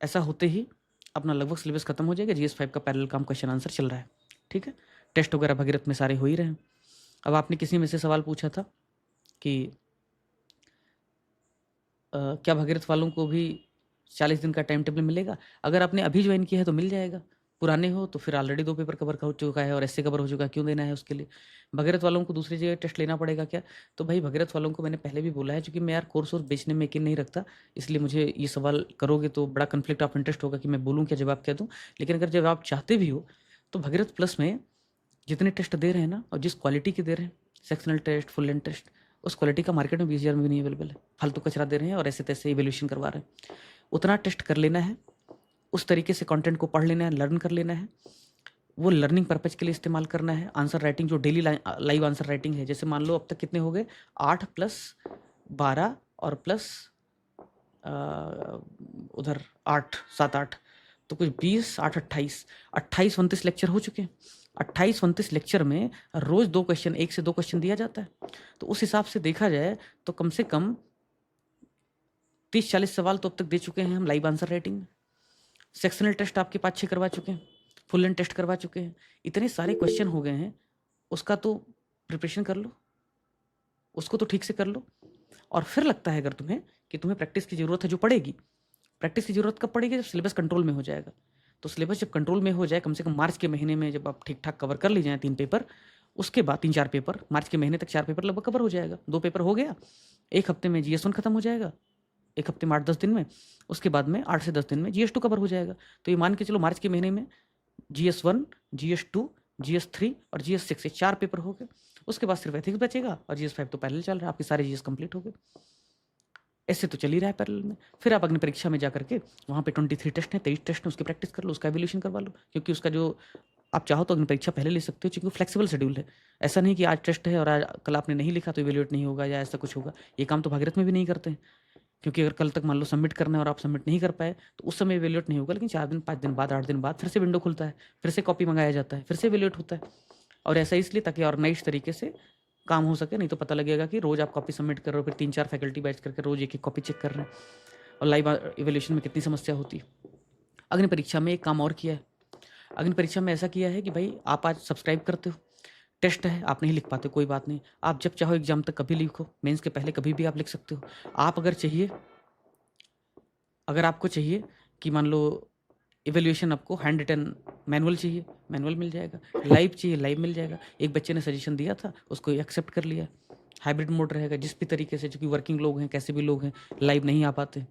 ऐसा होते ही अपना लगभग सिलेबस खत्म हो जाएगा। GS5 का पैरेलल काम क्वेश्चन आंसर चल रहा है। ठीक है। टेस्ट वगैरह भगीरथ में सारे हो ही रहे हैं। अब आपने किसी में से सवाल पूछा था कि क्या भगीरथ वालों को भी 40 दिन का टाइम टेबल मिलेगा? अगर आपने अभी ज्वाइन किया है तो मिल जाएगा, पुराने हो तो फिर ऑलरेडी 2 पेपर कवर हो चुका है और ऐसे कवर हो चुका है, क्यों देना है उसके लिए? भगीरथ वालों को दूसरी जगह टेस्ट लेना पड़ेगा क्या? तो भाई भगीरथ वालों को मैंने पहले भी बोला है, चूँकि मैं यार कोर्स वोर्स बेचने में यकीन नहीं रखता, इसलिए मुझे ये सवाल करोगे तो बड़ा कॉन्फ्लिक्ट ऑफ इंटरेस्ट होगा कि मैं बोलूँ क्या, जवाब क्या दूँ। लेकिन अगर जवाब चाहते भी हो तो भगीरथ प्लस में जितने टेस्ट दे रहे हैं ना, और जिस क्वालिटी के दे रहे हैं, sectional test, full length test, उस क्वालिटी का मार्केट में 20,000 में भी नहीं अवेलेबल है। फालतू कचरा दे रहे हैं और ऐसे तैसे इवैल्यूएशन करवा रहे हैं। उतना टेस्ट कर लेना है, उस तरीके से कंटेंट को पढ़ लेना है, लर्न कर लेना है, वो लर्निंग पर्पज के लिए इस्तेमाल करना है। आंसर राइटिंग जो डेली लाइव आंसर राइटिंग है, जैसे मान लो अब तक कितने हो गए, 8 + 12 और प्लस उधर 8, 7, 8, तो कुछ 20, 8, 28, 28, 29 लेक्चर हो चुके हैं। 28, 29 लेक्चर में रोज 2 क्वेश्चन, 1 से 2 क्वेश्चन दिया जाता है। तो उस हिसाब से देखा जाए तो कम से कम 30-40 सवाल तो अब तक दे चुके हैं हम लाइव आंसर राइटिंग में। सेक्शनल टेस्ट आपके 5-6 करवा चुके हैं, फुल लेंथ टेस्ट करवा चुके हैं। इतने सारे क्वेश्चन हो गए हैं, उसका तो प्रिपरेशन कर लो, उसको तो ठीक से कर लो। और फिर लगता है अगर तुम्हें कि तुम्हें प्रैक्टिस की ज़रूरत है, जो पड़ेगी। प्रैक्टिस की ज़रूरत कब पड़ेगी? जब सिलेबस कंट्रोल में हो जाएगा। तो सिलेबस जब कंट्रोल में हो जाए, कम से कम मार्च के महीने में जब आप ठीक ठाक कवर कर ले जाएँ 3 पेपर, उसके बाद 3-4 पेपर, मार्च के महीने तक 4 पेपर लगभग कवर हो जाएगा। 2 पेपर हो गया, 1 हफ्ते में GS1 खत्म हो जाएगा, 1 हफ्ते में 8-10 दिन में, उसके बाद में 8 से 10 दिन में GS2 कवर हो जाएगा। तो ये मान के चलो मार्च के महीने में GS1, GS2, GS3 और GS6 ये 4 पेपर हो गए। उसके बाद सिर्फ एथिक्स बचेगा और GS5 तो पैरेलल चल रहा है, आपके सारे GS कंप्लीट हो गए। ऐसे तो चल ही रहा है पैरेलल में। फिर आप अग्नि परीक्षा में जा करके वहाँ पे 23 टेस्ट हैं, 23 टेस्ट हैं, उसकी प्रैक्टिस कर लो, उसका एवल्यूशन करवा लो, क्योंकि उसका जो आप चाहो तो अग्नि परीक्षा पहले ले सकते हो, क्योंकि फ्लेक्सिबल शेड्यूल है। ऐसा नहीं कि आज टेस्ट है और आज कल आपने नहीं लिखा तो इवेल्यूएट नहीं होगा या ऐसा कुछ होगा। ये काम तो भागीरथ में भी नहीं करते हैं, क्योंकि अगर कल तक मान लो सबमिट करना है और आप सबमिट नहीं कर पाए तो उस समय इवेल्यूएट नहीं होगा, लेकिन 4 दिन, 5 दिन बाद, 8 दिन बाद फिर से विंडो खुलता है, फिर से कॉपी मंगाया जाता है, फिर से इवेल्यूएट होता है। और ऐसा इसलिए ताकि ऑर्गेनाइज तरीके से काम हो सके, नहीं तो पता लगेगा कि रोज़ आप कॉपी सबमिट कर रहे हो, फिर 3-4 फैकल्टी बैच करके रोज़ एक-एक कॉपी चेक कर रहे हैं, और लाइव इवैल्यूएशन में कितनी समस्या होती है। अग्नि परीक्षा में एक काम और किया है। अग्नि परीक्षा में ऐसा किया है कि भाई आप आज सब्सक्राइब करते हो, टेस्ट है, आप नहीं लिख पाते, कोई बात नहीं, आप जब चाहो एग्जाम तक कभी लिखो, मेंस के पहले कभी भी आप लिख सकते हो। आप अगर आपको चाहिए कि मान लो इवैल्यूएशन आपको हैंड रिटन मैनुअल चाहिए, मैनुअल मिल जाएगा, लाइव चाहिए, लाइव मिल जाएगा। एक बच्चे ने सजेशन दिया था, उसको एक्सेप्ट कर लिया। हाइब्रिड मोड रहेगा, जिस भी तरीके से, चूँकि वर्किंग लोग हैं, कैसे भी लोग हैं, लाइव नहीं आ पाते,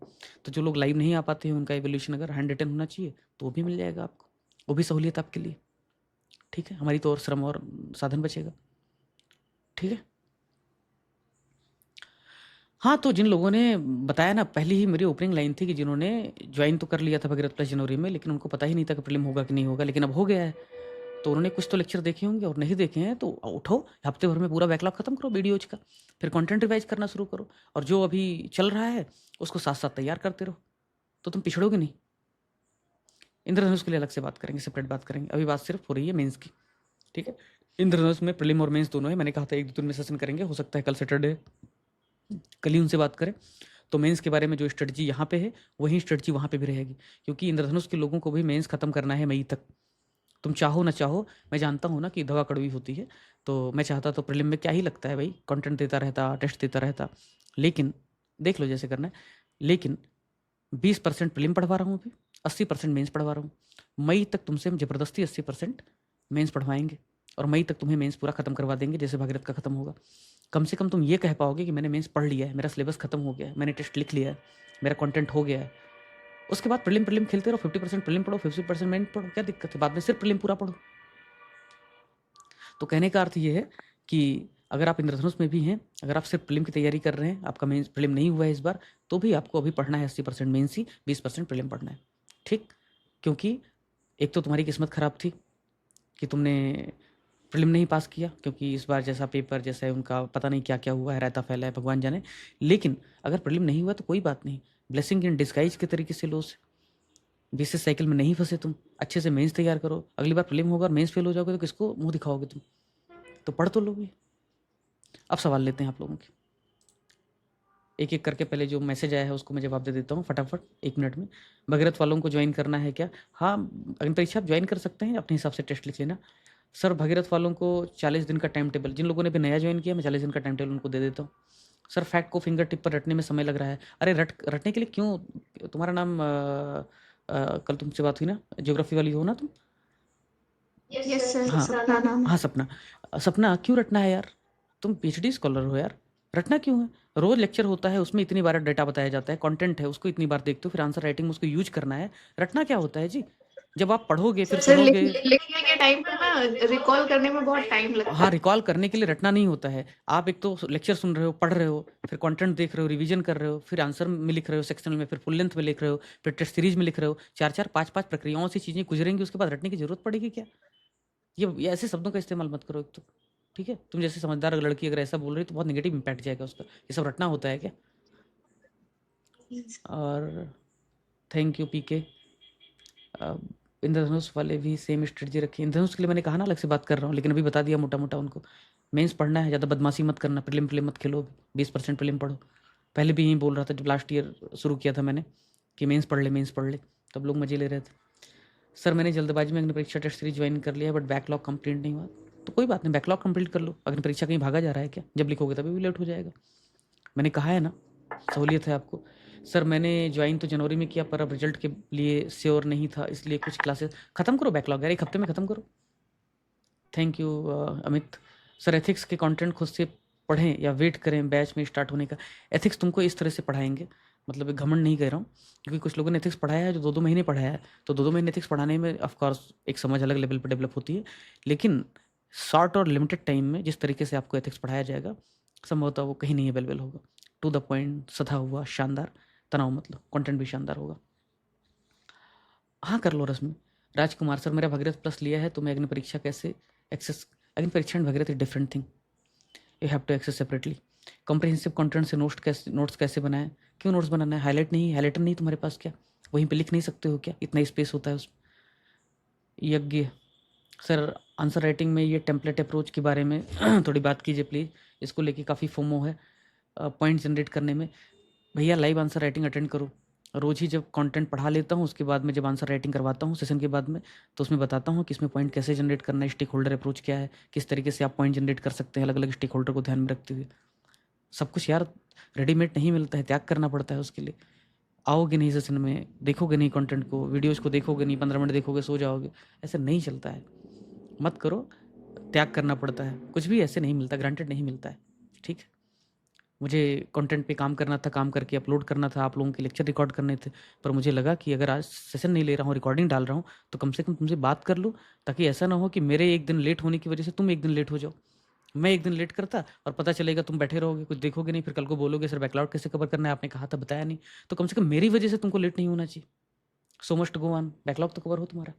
तो जो लोग लाइव नहीं आ पाते हैं उनका इवैल्यूएशन अगर हैंड रिटन होना चाहिए तो वो भी मिल जाएगा आपको, वो भी सहूलियत आपके लिए। ठीक है, हमारी तो और श्रम और साधन बचेगा। ठीक है। हाँ, तो जिन लोगों ने बताया ना, पहली ही मेरी ओपनिंग लाइन थी कि जिन्होंने ज्वाइन तो कर लिया था भगीरथ प्लस जनवरी में, लेकिन उनको पता ही नहीं था कि प्रीलिम होगा कि नहीं होगा, लेकिन अब हो गया है। तो उन्होंने कुछ तो लेक्चर देखे होंगे, और नहीं देखे हैं तो उठो, हफ्ते भर में पूरा बैकलॉग खत्म करो वीडियोज का, फिर कंटेंट रिवाइज करना शुरू करो, और जो अभी चल रहा है उसको साथ साथ तैयार करते रहो, तो तुम पिछड़ोगे नहीं। इंद्रधनुष के लिए अलग से बात करेंगे, सेपरेट बात करेंगे, अभी बात सिर्फ हो रही है मेंस की। ठीक है। इंद्रधनुष में प्रीलिम और मेंस दोनों है, मैंने कहा था 1-2 दिन में सेशन करेंगे, हो सकता है कल सैटरडे कल ही उनसे बात करें। तो मेंस के बारे में जो स्ट्रेटजी यहाँ पे है वही स्ट्रेटजी वहाँ पे भी रहेगी, क्योंकि इंद्रधनुष के लोगों को भी मेंस खत्म करना है मई तक। तुम चाहो ना चाहो, मैं जानता हूँ ना कि दवा कड़वी होती है, तो मैं चाहता तो प्रीलिम में क्या ही लगता है भाई, कंटेंट देता रहता, टेस्ट देता रहता, लेकिन देख लो जैसे करना है। लेकिन 20% प्रीलिम पढ़वा रहा हूँ अभी, 80% मेंस पढ़वा रहा हूँ। मई तक तुमसे हम जबरदस्ती 80% मेंस पढ़वाएंगे, और मई तक तुम्हें मेंस पूरा खत्म करवा देंगे, जैसे भागीरथ का खत्म होगा। कम से कम तुम ये कह पाओगे कि मैंने मेंस पढ़ लिया है, मेरा सिलेबस खत्म हो गया है, मैंने टेस्ट लिख लिया है, मेरा कंटेंट हो गया है। उसके बाद प्रीलिम खेलते रहो, 50% प्रीलिम पढ़ो, 50% मेन पढ़ो, क्या दिक्कत है? बाद में सिर्फ प्रीलिम पूरा पढ़ो। तो कहने का अर्थ ये है कि अगर आप इंद्रधनुष में भी हैं, अगर आप सिर्फ प्रीलिम की तैयारी कर रहे हैं, आपका मेन प्रीलिम नहीं हुआ है इस बार, तो भी आपको अभी पढ़ना है 80% मेंस ही, 20% प्रीलिम पढ़ना है, ठीक? क्योंकि एक तो तुम्हारी किस्मत खराब थी कि तुमने प्रीलिम नहीं पास किया, क्योंकि इस बार जैसा पेपर जैसा है उनका पता नहीं क्या क्या हुआ है, रायता फैला है, भगवान जाने। लेकिन अगर प्रीलिम नहीं हुआ तो कोई बात नहीं, ब्लेसिंग इन डिस्गाइज के तरीके से लो उसे। बीसीएस साइकिल में नहीं फंसे तुम, अच्छे से मेंस तैयार करो। अगली बार प्रीलिम होगा और मेंस फेल हो जाओगे तो किसको मुंह दिखाओगे तुम? तो पढ़ तो लोगे। अब सवाल लेते हैं आप लोगों के, एक एक करके। पहले जो मैसेज आया है उसको मैं जवाब दे देता हूँ फटाफट 1 मिनट में। भगीरथ वालों को ज्वाइन करना है क्या? हाँ, अग्नि परीक्षा आप ज्वाइन कर सकते हैं, अपने हिसाब से टेस्ट लिख लेना। सर भगीरथ वालों को 40 दिन का टाइम टेबल, जिन लोगों ने भी नया ज्वाइन किया मैं 40 दिन का टाइम टेबल उनको दे देता हूँ। सर फैक्ट को फिंगर टिप पर रटने में समय लग रहा है। अरे रटने के लिए क्यों? तुम्हारा नाम कल तुमसे बात हुई ना, ज्योग्राफी वाली हो ना तुम?
यस सर,
हाँ
सपना नाम।
हाँ सपना। सपना क्यों रटना है यार? तुम पीएचडी स्कॉलर हो यार, रटना क्यों है? रोज लेक्चर होता है, उसमें इतनी बार डेटा बताया जाता है, कंटेंट है उसको इतनी बार देखते हो, फिर आंसर राइटिंग में उसको यूज करना है। रटना क्या होता है जी? जब आप पढ़ोगे फिर
सर
सुनोगे।
लिखने के टाइम पे ना रिकॉल करने में बहुत टाइम लगता
हाँ,
है।
रिकॉल करने के लिए रटना नहीं होता है। आप एक तो लेक्चर सुन रहे हो, पढ़ रहे हो, फिर कंटेंट देख रहे हो, रिवीजन कर रहे हो, फिर आंसर में लिख रहे हो सेक्शनल में, फिर फुल लेंथ में लिख रहे हो, फिर टेस्ट सीरीज में लिख रहे हो। 4-4 5-5 प्रक्रियाओं से चीज़ें गुजरेंगी, उसके बाद रटने की जरूरत पड़ेगी क्या? ये ऐसे शब्दों का इस्तेमाल मत करो एक तो, ठीक है? तुम जैसे समझदार लड़की अगर ऐसा बोल रही है तो बहुत नेगेटिव इम्पैक्ट जाएगा उसका। ये सब रटना होता है क्या? और थैंक यू पीके। इंद्रधनुष वाले भी सेम स्ट्रेटजी रखी। इंद्रधनुष के लिए मैंने कहा ना अलग से बात कर रहा हूँ, लेकिन अभी बता दिया मोटा मोटा उनको। मेंस पढ़ना है, ज़्यादा बदमाशी मत करना, प्रीलिम मत खेलो, 20% प्रीलिम पढ़ो। पहले भी यही बोल रहा था जब लास्ट ईयर शुरू किया था मैंने कि मेंस पढ़ ले, तब लोग मजे ले रहे थे। सर मैंने जल्दबाजी में अग्नि परीक्षा टेस्ट सीरीज ज्वाइन कर लिया है, बट बैकलॉग कंप्लीट नहीं हुआ। तो कोई बात नहीं, बैकलॉग कंप्लीट कर लो। अग्नि परीक्षा कहीं भागा जा रहा है क्या? जब लिखोगे तभी भी लेट हो जाएगा। मैंने कहा है ना, सहूलियत है आपको। सर मैंने ज्वाइन तो जनवरी में किया, पर अब रिजल्ट के लिए श्योर नहीं था, इसलिए कुछ क्लासेस ख़त्म करो। बैकलॉग यार 1 हफ्ते में ख़त्म करो। Thank you Amit. Sir ethics के कंटेंट खुद से पढ़ें या वेट करें बैच में स्टार्ट होने का? एथिक्स तुमको इस तरह से पढ़ाएंगे, मतलब एक घमंड नहीं कह रहा हूँ, क्योंकि कुछ लोगों ने एथिक्स पढ़ाया है जो 2-2 महीने पढ़ाया है, तो 2-2 महीने एथिक्स पढ़ाने में ऑफकोर्स एक समझ अलग लेवल पर डेवलप होती है। लेकिन शॉर्ट और लिमिटेड टाइम में जिस तरीके से आपको एथिक्स पढ़ाया जाएगा, संभवतः वो कहीं नहीं अवेलेबल होगा। टू द पॉइंट, सधा हुआ, शानदार, तनाव मतलब कंटेंट भी शानदार होगा। हाँ कर लो रश्मि। राजकुमार सर मेरा भगीरथ प्लस लिया है तो मैं अग्नि परीक्षा कैसे access? Agni Pariksha and Bhagirath is different thing, you have to access separately. Comprehensive content से नोट्स कैसे बनाएं? क्यों नोट्स बनाना है? हाईलाइटर नहीं तुम्हारे पास क्या? वहीं पे लिख नहीं सकते हो क्या? इतना स्पेस होता है उसमें। यज्ञ सर आंसर राइटिंग में ये टेम्पलेट अप्रोच के बारे में थोड़ी बात कीजिए प्लीज़, इसको लेके काफ़ी फोमो है पॉइंट जनरेट करने में। भैया लाइव आंसर राइटिंग अटेंड करो। रोज़ ही जब कंटेंट पढ़ा लेता हूँ उसके बाद में जब आंसर राइटिंग करवाता हूँ सेशन के बाद में, तो उसमें बताता हूँ कि इसमें पॉइंट कैसे जनरेट करना है, स्टेक होल्डर अप्रोच क्या है, किस तरीके से आप पॉइंट जनरेट कर सकते हैं अलग अलग स्टेक होल्डर को ध्यान में रखते हुए। सब कुछ यार रेडीमेड नहीं मिलता है, त्याग करना पड़ता है उसके लिए। आओगे नहीं सेशन में, देखोगे नहीं कंटेंट को, वीडियोज़ को देखोगे नहीं, 15 मिनट देखोगे सो जाओगे, ऐसे नहीं चलता है। मत करो, त्याग करना पड़ता है। कुछ भी ऐसे नहीं मिलता, ग्रांटेड नहीं मिलता है, ठीक है? मुझे कंटेंट पे काम करना था, काम करके अपलोड करना था, आप लोगों के लेक्चर रिकॉर्ड करने थे, पर मुझे लगा कि अगर आज सेशन नहीं ले रहा हूँ, रिकॉर्डिंग डाल रहा हूँ, तो कम से कम तुमसे बात कर लूँ, ताकि ऐसा ना हो कि मेरे 1 दिन लेट होने की वजह से तुम 1 दिन लेट हो जाओ। मैं 1 दिन लेट करता और पता चलेगा तुम बैठे रहोगे, कुछ देखोगे नहीं, फिर कल को बोलोगे सर बैकलॉग कैसे कवर करना है, आपने कहा था बताया नहीं। तो कम से कम मेरी वजह से तुमको लेट नहीं होना चाहिए। सो मस्ट गो ऑन, बैकलॉग तो कवर हो तुम्हारा।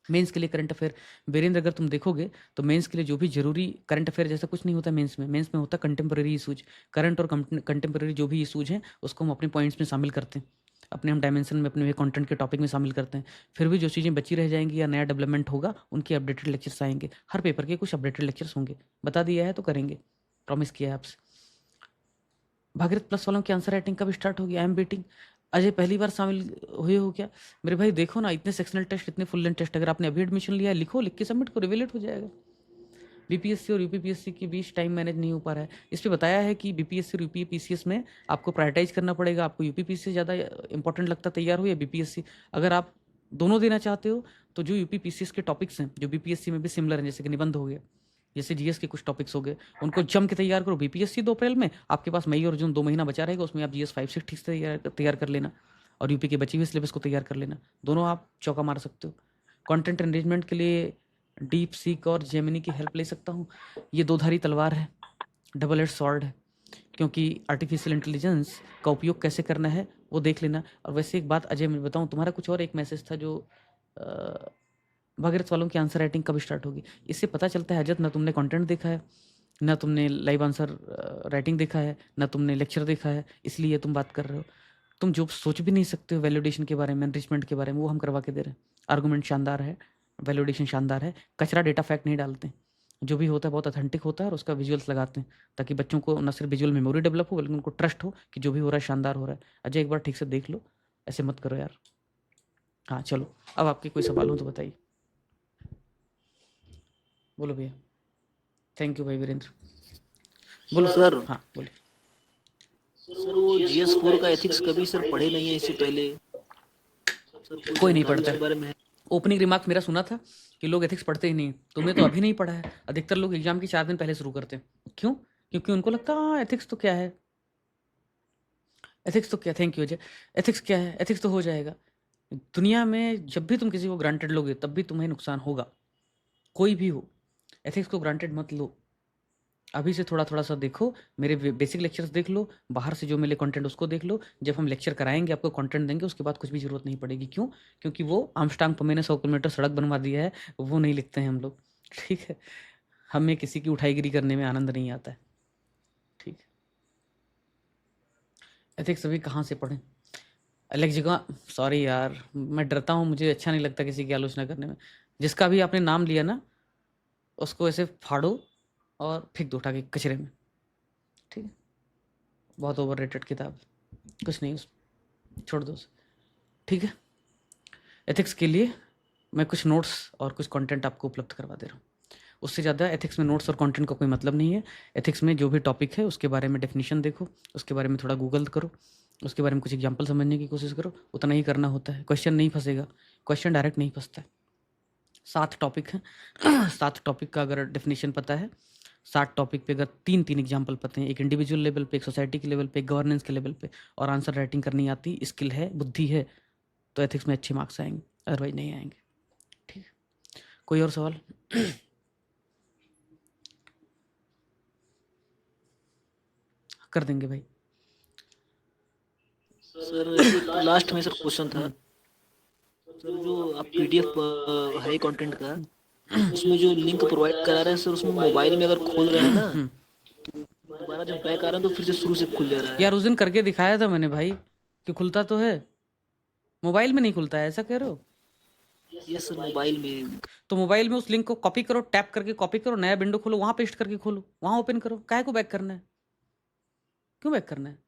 मेंस के लिए करंट अफेयर, वीरेंद्र अगर तुम देखोगे तो मेंस के लिए जो भी जरूरी करंट अफेयर जैसा कुछ नहीं होता मेंस में। मेंस में होता कंटेम्प्रेरी इशूज, करंट और कंटेम्प्रेरी जो भी इशूज हैं उसको हम अपने पॉइंट्स में शामिल करते हैं, अपने हम डायमेंशन में, अपने कंटेंट के टॉपिक में शामिल करते हैं। फिर भी जो चीज़ें बची रह जाएंगी या नया डेवलपमेंट होगा उनके अपडेटेड लेक्चर्स आएंगे। हर पेपर के कुछ अपडेटेड लेक्चर्स होंगे, बता दिया है तो करेंगे, प्रॉमिस किया है आपसे। भागीरथ प्लस वालों की आंसर राइटिंग कब स्टार्ट होगी? I am waiting. अजय पहली बार शामिल हुए हो क्या? मेरे भाई देखो ना, इतने सेक्शनल टेस्ट, इतने फुल लेंथ टेस्ट, अगर आपने अभी एडमिशन लिया है लिखो, लिख के सबमिट करो, रिवेलेट हो जाएगा। बीपीएससी और यूपीपीएससी के बीच टाइम मैनेज नहीं हो पा रहा है। इस पे बताया है कि बीपीएससी और यूपीपीसीएस में आपको प्रायोरिटाइज करना पड़ेगा। आपको यूपीपीसी ज़्यादा इंपॉर्टेंट लगता तैयार हो या बीपीएससी? अगर आप दोनों देना चाहते हो तो जो यूपीपीसीएस के टॉपिक्स हैं जो बीपीएससी में भी सिमिलर हैं, जैसे कि निबंध हो गया, जैसे जीएस के कुछ टॉपिक्स हो गए, उनको जम के तैयार करो। बीपीएससी 2 अप्रैल में, आपके पास मई और जून 2 महीना बचा रहेगा, उसमें आप जीएस 5-6 ठीक से तैयार कर लेना। और यूपी के बचे हुए सिलेबस को तैयार कर लेना, दोनों आप चौका मार सकते हो। कंटेंट एनरिचमेंट के लिए डीप सीक और जेमिनी की हेल्प ले सकता हूँ। ये दो धारी तलवार है, डबल एज सॉर्ड है, क्योंकि आर्टिफिशियल इंटेलिजेंस का उपयोग कैसे करना है वो देख लेना। और वैसे एक बात अजय मैं बताऊँ, तुम्हारा कुछ और एक मैसेज था जो भगीरथ वालों की आंसर राइटिंग कब स्टार्ट होगी। इससे पता चलता है अजत, ना तुमने कंटेंट देखा है, ना तुमने लाइव आंसर राइटिंग देखा है, ना तुमने लेक्चर देखा है, इसलिए तुम बात कर रहे हो। तुम जो सोच भी नहीं सकते हो वैलिडेशन के बारे में, एनरिचमेंट के बारे में, वो हम करवा के दे रहे हैं। आर्गूमेंट शानदार है, वैलिडेशन शानदार है, कचरा डेटा फैक्ट नहीं डालते, जो भी होता है बहुत ऑथेंटिक होता है और उसका विजुअल्स लगाते हैं ताकि बच्चों को न सिर्फ विजुअल मेमोरी डेवलप हो बल्कि उनको ट्रस्ट हो कि जो भी हो रहा है शानदार हो रहा है। अजय एक बार ठीक से देख लो, ऐसे मत करो यार। हाँ चलो, अब आपके कोई सवाल हो तो बताइए। बोलो भैया। थैंक यू भाई वीरेंद्र। बोलो
सर।
हाँ बोलिए।
सर वो GS4 का एथिक्स कभी सर पढ़े नहीं है इससे पहले? सर
कोई नहीं
जानकारी
पढ़ता
उसके
है।
बारे में है?
ओपनिंग रिमार्क मेरा सुना था कि लोग एथिक्स पढ़ते ही नहीं। तुमने तो अभी नहीं पढ़ा है। अधिकतर लोग एग्जाम के 4 दिन पहले शुरू करते हैं। क्यों? क्योंकि उनको लगता है एथिक्स तो क्या है, एथिक्स तो क्या, थैंक यू अजय, एथिक्स क्या है, एथिक्स तो हो जाएगा। दुनिया में जब भी तुम किसी को ग्रांटेड लोगे तब भी तुम्हें नुकसान होगा, कोई भी हो। एथिक्स को ग्रांटेड मत लो। अभी से थोड़ा थोड़ा सा देखो, मेरे बेसिक लेक्चर्स देख लो, बाहर से जो मिले कंटेंट उसको देख लो। जब हम लेक्चर कराएंगे आपको कंटेंट देंगे, उसके बाद कुछ भी जरूरत नहीं पड़ेगी। क्यों? क्योंकि वो आर्मस्ट्रांग पम्मे ने 100 किलोमीटर सड़क बनवा दिया है, वो नहीं लिखते हैं हम लोग। ठीक है, हमें किसी की उठाईगिरी करने में आनंद नहीं आता है। ठीक है, एथिक्स अभी कहाँ से पढ़ें? अलग जगह, सॉरी यार मैं डरता हूँ, मुझे अच्छा नहीं लगता किसी की आलोचना करने में। जिसका भी आपने नाम लिया ना, उसको ऐसे फाड़ो और फेंक दो उठा के कचरे में। ठीक है, बहुत ओवर रेटेड किताब, कुछ नहीं, उस छोड़ दो उसे। ठीक है, एथिक्स के लिए मैं कुछ नोट्स और कुछ कंटेंट आपको उपलब्ध करवा दे रहा हूँ। उससे ज़्यादा एथिक्स में नोट्स और कंटेंट का कोई मतलब नहीं है। एथिक्स में जो भी टॉपिक है उसके बारे में डेफिनेशन देखो, उसके बारे में थोड़ा गूगल करो, उसके बारे में कुछ एग्जाम्पल समझने की कोशिश करो, उतना ही करना होता है। क्वेश्चन नहीं फंसेगा, क्वेश्चन डायरेक्ट नहीं फंसता है। 7 टॉपिक हैं 7 टॉपिक का अगर डेफिनेशन पता है, 7 टॉपिक पे अगर 3 एग्जाम्पल पता हैं, एक इंडिविजुअल लेवल पे, एक सोसाइटी के लेवल पे, एक गवर्नेंस के लेवल पे, और आंसर राइटिंग करनी आती, स्किल है, बुद्धि है, तो एथिक्स में अच्छे मार्क्स आएंगे, अदरवाइज नहीं आएंगे। ठीक है, कोई और सवाल? कर देंगे भाई।
सर लास्ट में सर क्वेश्चन था सर, जो आप PDF है कंटेंट का, उसमें जो लिंक प्रोवाइड करा रहे हैं सर, उसमें मोबाइल में अगर खोल रहे हैं ना, दोबारा जब बैक आ रहे हैं तो फिर से शुरू से खुल जा रहा है।
यार उस दिन करके दिखाया था मैंने भाई कि खुलता तो है, मोबाइल में नहीं खुलता है, ऐसा कह रहे हो?
यस सर, मोबाइल में।
तो मोबाइल में उस लिंक को कॉपी करो, टैप करके कॉपी करो, नया विंडो खोलो, वहां पेस्ट करके खोलो, वहां ओपन करो। काहे को बैक करना है? क्यों बैक करना है?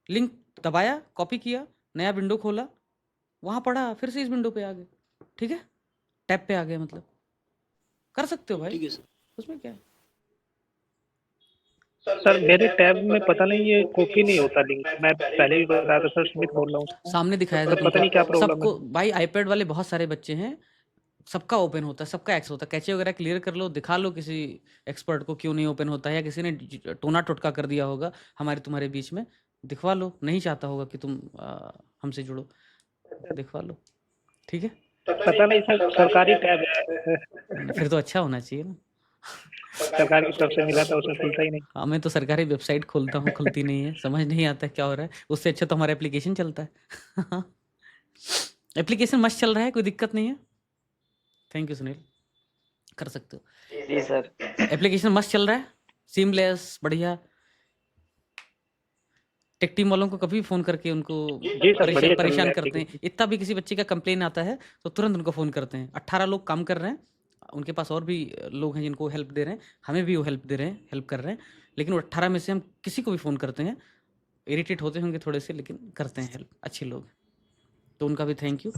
लिंक दबाया, कॉपी किया, नया विंडो खोला, वहां पढ़ा, फिर से इस विंडो पे आ गए। ठीक है, टैब पे आ गए, मतलब कर सकते हो भाई,
ठीक है सर।
उसमें क्या है।
सर मेरे टैब में पता नहीं ये कॉपी नहीं होता लिंक। मैं पहले भी बताया था सर, सुमित बोल रहा हूँ।
सामने दिखाया था
तो पता
तुमको,
नहीं क्या प्रॉब्लम है।
सबको भाई, आईपैड वाले बहुत सारे बच्चे हैं, सबका ओपन होता है, सबका एक्स होता है। कैचे वगैरह क्लियर कर लो, दिखा लो किसी एक्सपर्ट को क्यों नहीं ओपन होता है, या किसी ने टोना टोटका कर दिया होगा हमारे तुम्हारे बीच में, दिखवा लो। नहीं चाहता होगा कि तुम हमसे जुड़ो, दिखवा लो। ठीक है,
पता नहीं सर, सरकारी टैब है।
फिर तो अच्छा होना चाहिए ना।
सरकार की तरफ से मिला था, उसमें खुलता ही नहीं।
हाँ, मैं तो सरकारी वेबसाइट खोलता हूँ, खुलती नहीं है, समझ नहीं आता क्या हो रहा है। उससे अच्छा तो हमारा एप्लीकेशन चलता है। एप्लीकेशन मस्त चल रहा है, कोई दिक्कत नहीं है। थैंक यू सुनील, कर सकते हो।
जी सर।
एप्लीकेशन मस्त चल रहा है, सीमलेस, बढ़िया। टेक टीम वालों को कभी फ़ोन करके उनको
जी सर, बढ़िया चल रहा
परेशान
है
करते हैं। इतना भी किसी बच्चे का कंप्लेन आता है तो तुरंत उनको फ़ोन करते हैं। 18 लोग काम कर रहे हैं, उनके पास और भी लोग हैं जिनको हेल्प दे रहे हैं, हमें भी वो हेल्प दे रहे हैं, हेल्प कर रहे हैं। लेकिन वो 18 में से हम किसी को भी फ़ोन करते हैं, इरिटेट होते होंगे थोड़े से, लेकिन करते हैं हेल्प, अच्छे लोग। तो उनका भी थैंक यू।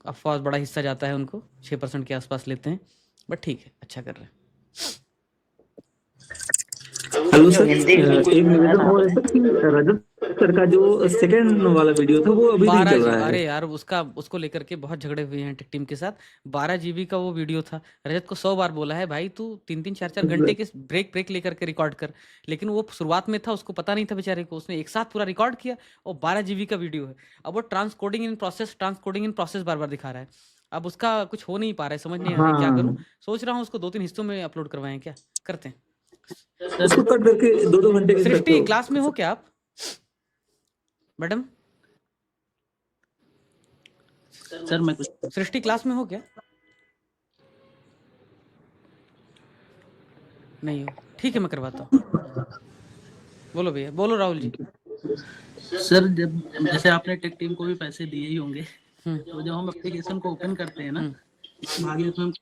ऑफकोर्स बड़ा हिस्सा जाता है उनको, 6% के आसपास लेते हैं, बट ठीक है, अच्छा कर रहे हैं।
हेलो सर, एक निवेदन और है सर कि रजत सर का जो सेकंड वाला वीडियो था वो अभी नहीं
12
चल
जी
रहा है।
अरे यार उसको लेकर के बहुत झगड़े हुए हैं टेक टीम के साथ। 12 जीबी का वो वीडियो था। रजत को 100 बार बोला है भाई तू 3-3 4-4 घंटे के ब्रेक लेकर के रिकॉर्ड कर, लेकिन वो शुरुआत में था, उसको पता नहीं था बेचारे को, उसने एक साथ पूरा रिकॉर्ड किया और 12 जीबी का वीडियो है। अब वो ट्रांसकोडिंग इन प्रोसेस बार बार दिखा रहा है। अब उसका कुछ हो नहीं पा रहा है, समझ नहीं आ रहा है क्या करूं। सोच रहा हूँ उसको 2-3 हिस्सों में अपलोड करवाएं, क्या करते हैं?
उसको कट करके 2-2 घंटे के
सृष्टि क्लास में हो क्या आप मैडम?
सर मैं कुछ
सृष्टि क्लास में हो क्या? नहीं हो, ठीक है मैं करवाता हूँ। बोलो भैया, बोलो राहुल जी।
सर जब जैसे आपने टेक टीम को भी पैसे दिए ही होंगे, तो जब हम एप्लीकेशन को ओपन करते हैं ना, आगे उसमें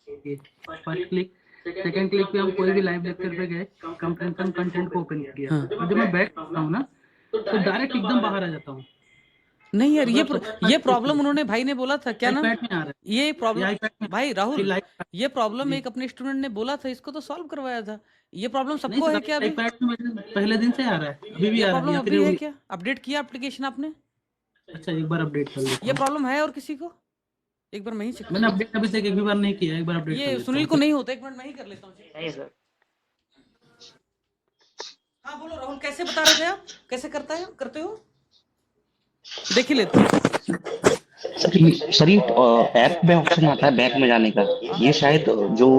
फर्स्ट क्लिक सेकंड क्लिक पे हम कोई भी लाइव लेक्चर पे गए, कंटेंट को ओपन किया, और जब मैं बैक करता हूँ ना तो डायरेक्ट एकदम बाहर आ जाता हूँ।
नहीं यार, ये प्रॉब्लम उन्होंने भाई ने बोला था, क्या नाम
iPad में आ रहा है,
ये प्रॉब्लम भाई राहुल,
लाइव
ये प्रॉब्लम एक अपने स्टूडेंट ने बोला था, इसको तो सॉल्व करवाया था। ये प्रॉब्लम सबको है क्या अभी?
iPad में पहले दिन से आ रहा है, अभी भी आ रहा है,
प्रॉब्लम
या
अभी
फिर
है क्या? अपडेट किया एप्लीकेशन आपने?
अच्छा एक बार अपडेट कर लेता
ये
हूँ।
प्रॉब्लम है और किसी को? एक बार मैं ही चेक,
मैंने अपडेट अभी तक एक भी बार नहीं किया, एक बार अपडेट कर
ये
लेता
सुनील
हूँ।
को नहीं होता, एक मिनट मैं ही कर लेता हूँ।
नहीं सर,
हाँ बोलो राहुल, कैसे बता रहे थे आप, कैसे करते हो? देख ही लेते हैं।
सर ये ऐप में ऑप्शन आता है बैक में जाने का, ये शायद जो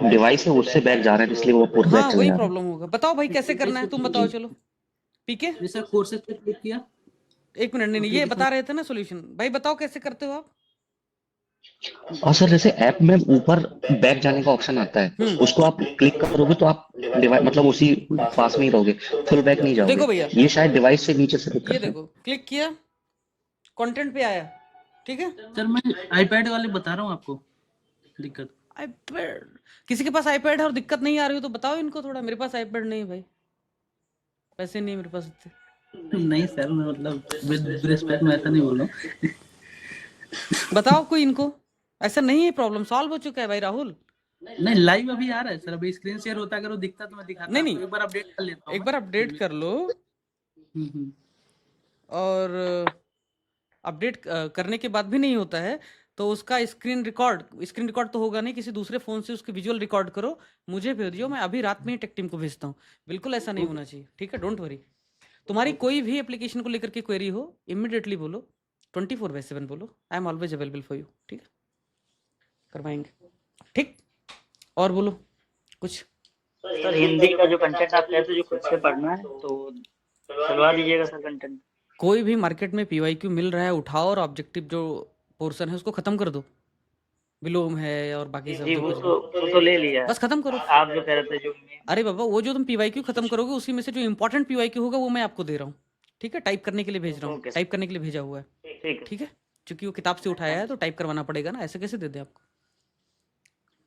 डिवाइस है उससे बैक जा रहा है, इसलिए वो पूरा बैक
हाँ
चला
वही
जा रहा है।
प्रॉब्लम होगा। बताओ भाई कैसे करना है, तुम बताओ। चलो पीके,
जी सर, कोर्सेज पे क्लिक किया,
एक मिनट, नहीं ये बता रहे थे ना सोल्यूशन। भाई बताओ कैसे करते हो आप?
और सर जैसे ऐप में ऊपर बैक जाने का ऑप्शन आता है, उसको आप क्लिक करोगे तो आप डिवाइस मतलब उसी पास में ही रहोगे, फुल बैक नहीं
देखो
जाओगे।
भैया,
ये शायद डिवाइस से नीचे से
ये देखो क्लिक किया, कंटेंट पे आया, ठीक है।
सर मैं आईपैड वाले बता रहा हूँ आपको दिक्कत।
आईपैड, किसी के पास आईपैड है और दिक्कत नहीं आ रही हो तो बताओ इनको थोड़ा। मेरे पास आईपैड नहीं है भाई, पैसे नहीं है मेरे पास इतने।
नहीं सर, मैं मतलब विद रिस्पेक्ट मैं ऐसा नहीं बोल रहा हूँ।
बताओ कोई इनको, ऐसा नहीं है, प्रॉब्लम सॉल्व हो चुका है भाई राहुल।
नहीं लाइव अभी आ रहा है सर, अभी स्क्रीन शेयर होता, अगर वो दिखता तो मैं दिखाता।
नहीं,
एक बार अपडेट कर लेता हूँ।
एक बार अपडेट कर लो, और अपडेट करने के बाद भी नहीं होता है तो उसका स्क्रीन रिकॉर्ड तो होगा नहीं, किसी दूसरे फोन से उसकी विजुअल रिकॉर्ड करो, मुझे भेजियो, मैं अभी रात में ही टेक टीम को भेजता हूँ। बिल्कुल ऐसा नहीं होना चाहिए, ठीक है, डोंट वरी। तुम्हारी कोई भी एप्लीकेशन को लेकर के क्वेरी हो, इमीडिएटली बोलो, 24/7 बोलो, I am always available for you, ठीक है, करवाएंगे, ठीक। और बोलो कुछ।
सर हिंदी का जो कंटेंट आप कहते हो जो खुद से पढ़ना है तो चलवा दीजिएगा सर कंटेंट।
कोई भी मार्केट में पीवाईक्यू मिल रहा है उठाओ, और ऑब्जेक्टिव जो पोर्शन है उसको खत्म कर दो, विलोम है और बाकी सब
जी
जो
वो
कुछ
तो ले लिया है।
बस खत्म करो।
आप जो कह रहे थे जो
अरे बाबा, वो जो तुम पीवाईक्यू खत्म करोगे उसी में से जो इंपॉर्टेंट पीवाईक्यू होगा वो मैं आपको दे रहा हूँ, ठीक है, टाइप करने के लिए भेज रहा हूँ,
ओके सर।
टाइप करने के लिए भेजा हुआ है, ठीक है, क्योंकि वो किताब से उठाया है तो टाइप करवाना पड़ेगा ना, ऐसे कैसे दे दे आपको,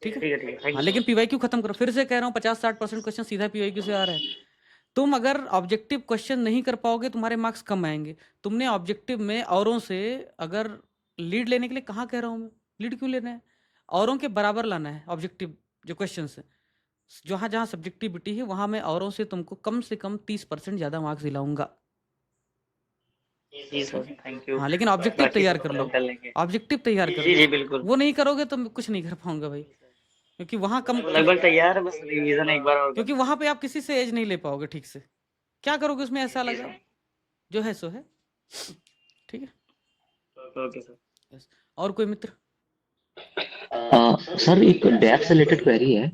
ठीक है।
ठीक है।
हाँ लेकिन पीवाईक्यू खत्म करो, फिर से कह रहा हूँ 50-60% क्वेश्चन सीधा पीवाईक्यू से आ रहा है। तुम अगर ऑब्जेक्टिव क्वेश्चन नहीं कर पाओगे तुम्हारे मार्क्स कम आएंगे। तुमने ऑब्जेक्टिव में औरों से अगर लीड लेने के लिए, कहाँ कह रहा हूँ मैं, लीड क्यों लेना है, औरों के बराबर लाना है ऑब्जेक्टिव जो क्वेश्चन है, जहाँ जहाँ सब्जेक्टिविटी है वहाँ मैं औरों से तुमको कम से कम 30% ज़्यादा मार्क्स दिलाऊंगा।
जी सर, थैंक यू।
हाँ लेकिन ऑब्जेक्टिव तैयार कर लो, ऑब्जेक्टिव तैयार कर
जी
लो,
बिल्कुल।
वो नहीं करोगे तो मैं कुछ नहीं कर पाऊंगा भाई, क्योंकि वहाँ कम,
लगभग तैयार है, बस रिवीजन एक बार और
क्योंकि वहाँ पे आप किसी से एज नहीं ले पाओगे ठीक से। क्या करोगे उसमें, ऐसा लगा जो है सो है, ठीक है।
Okay sir.
और कोई मित्र?
सर एक डेप से रिलेटेड क्वेरी है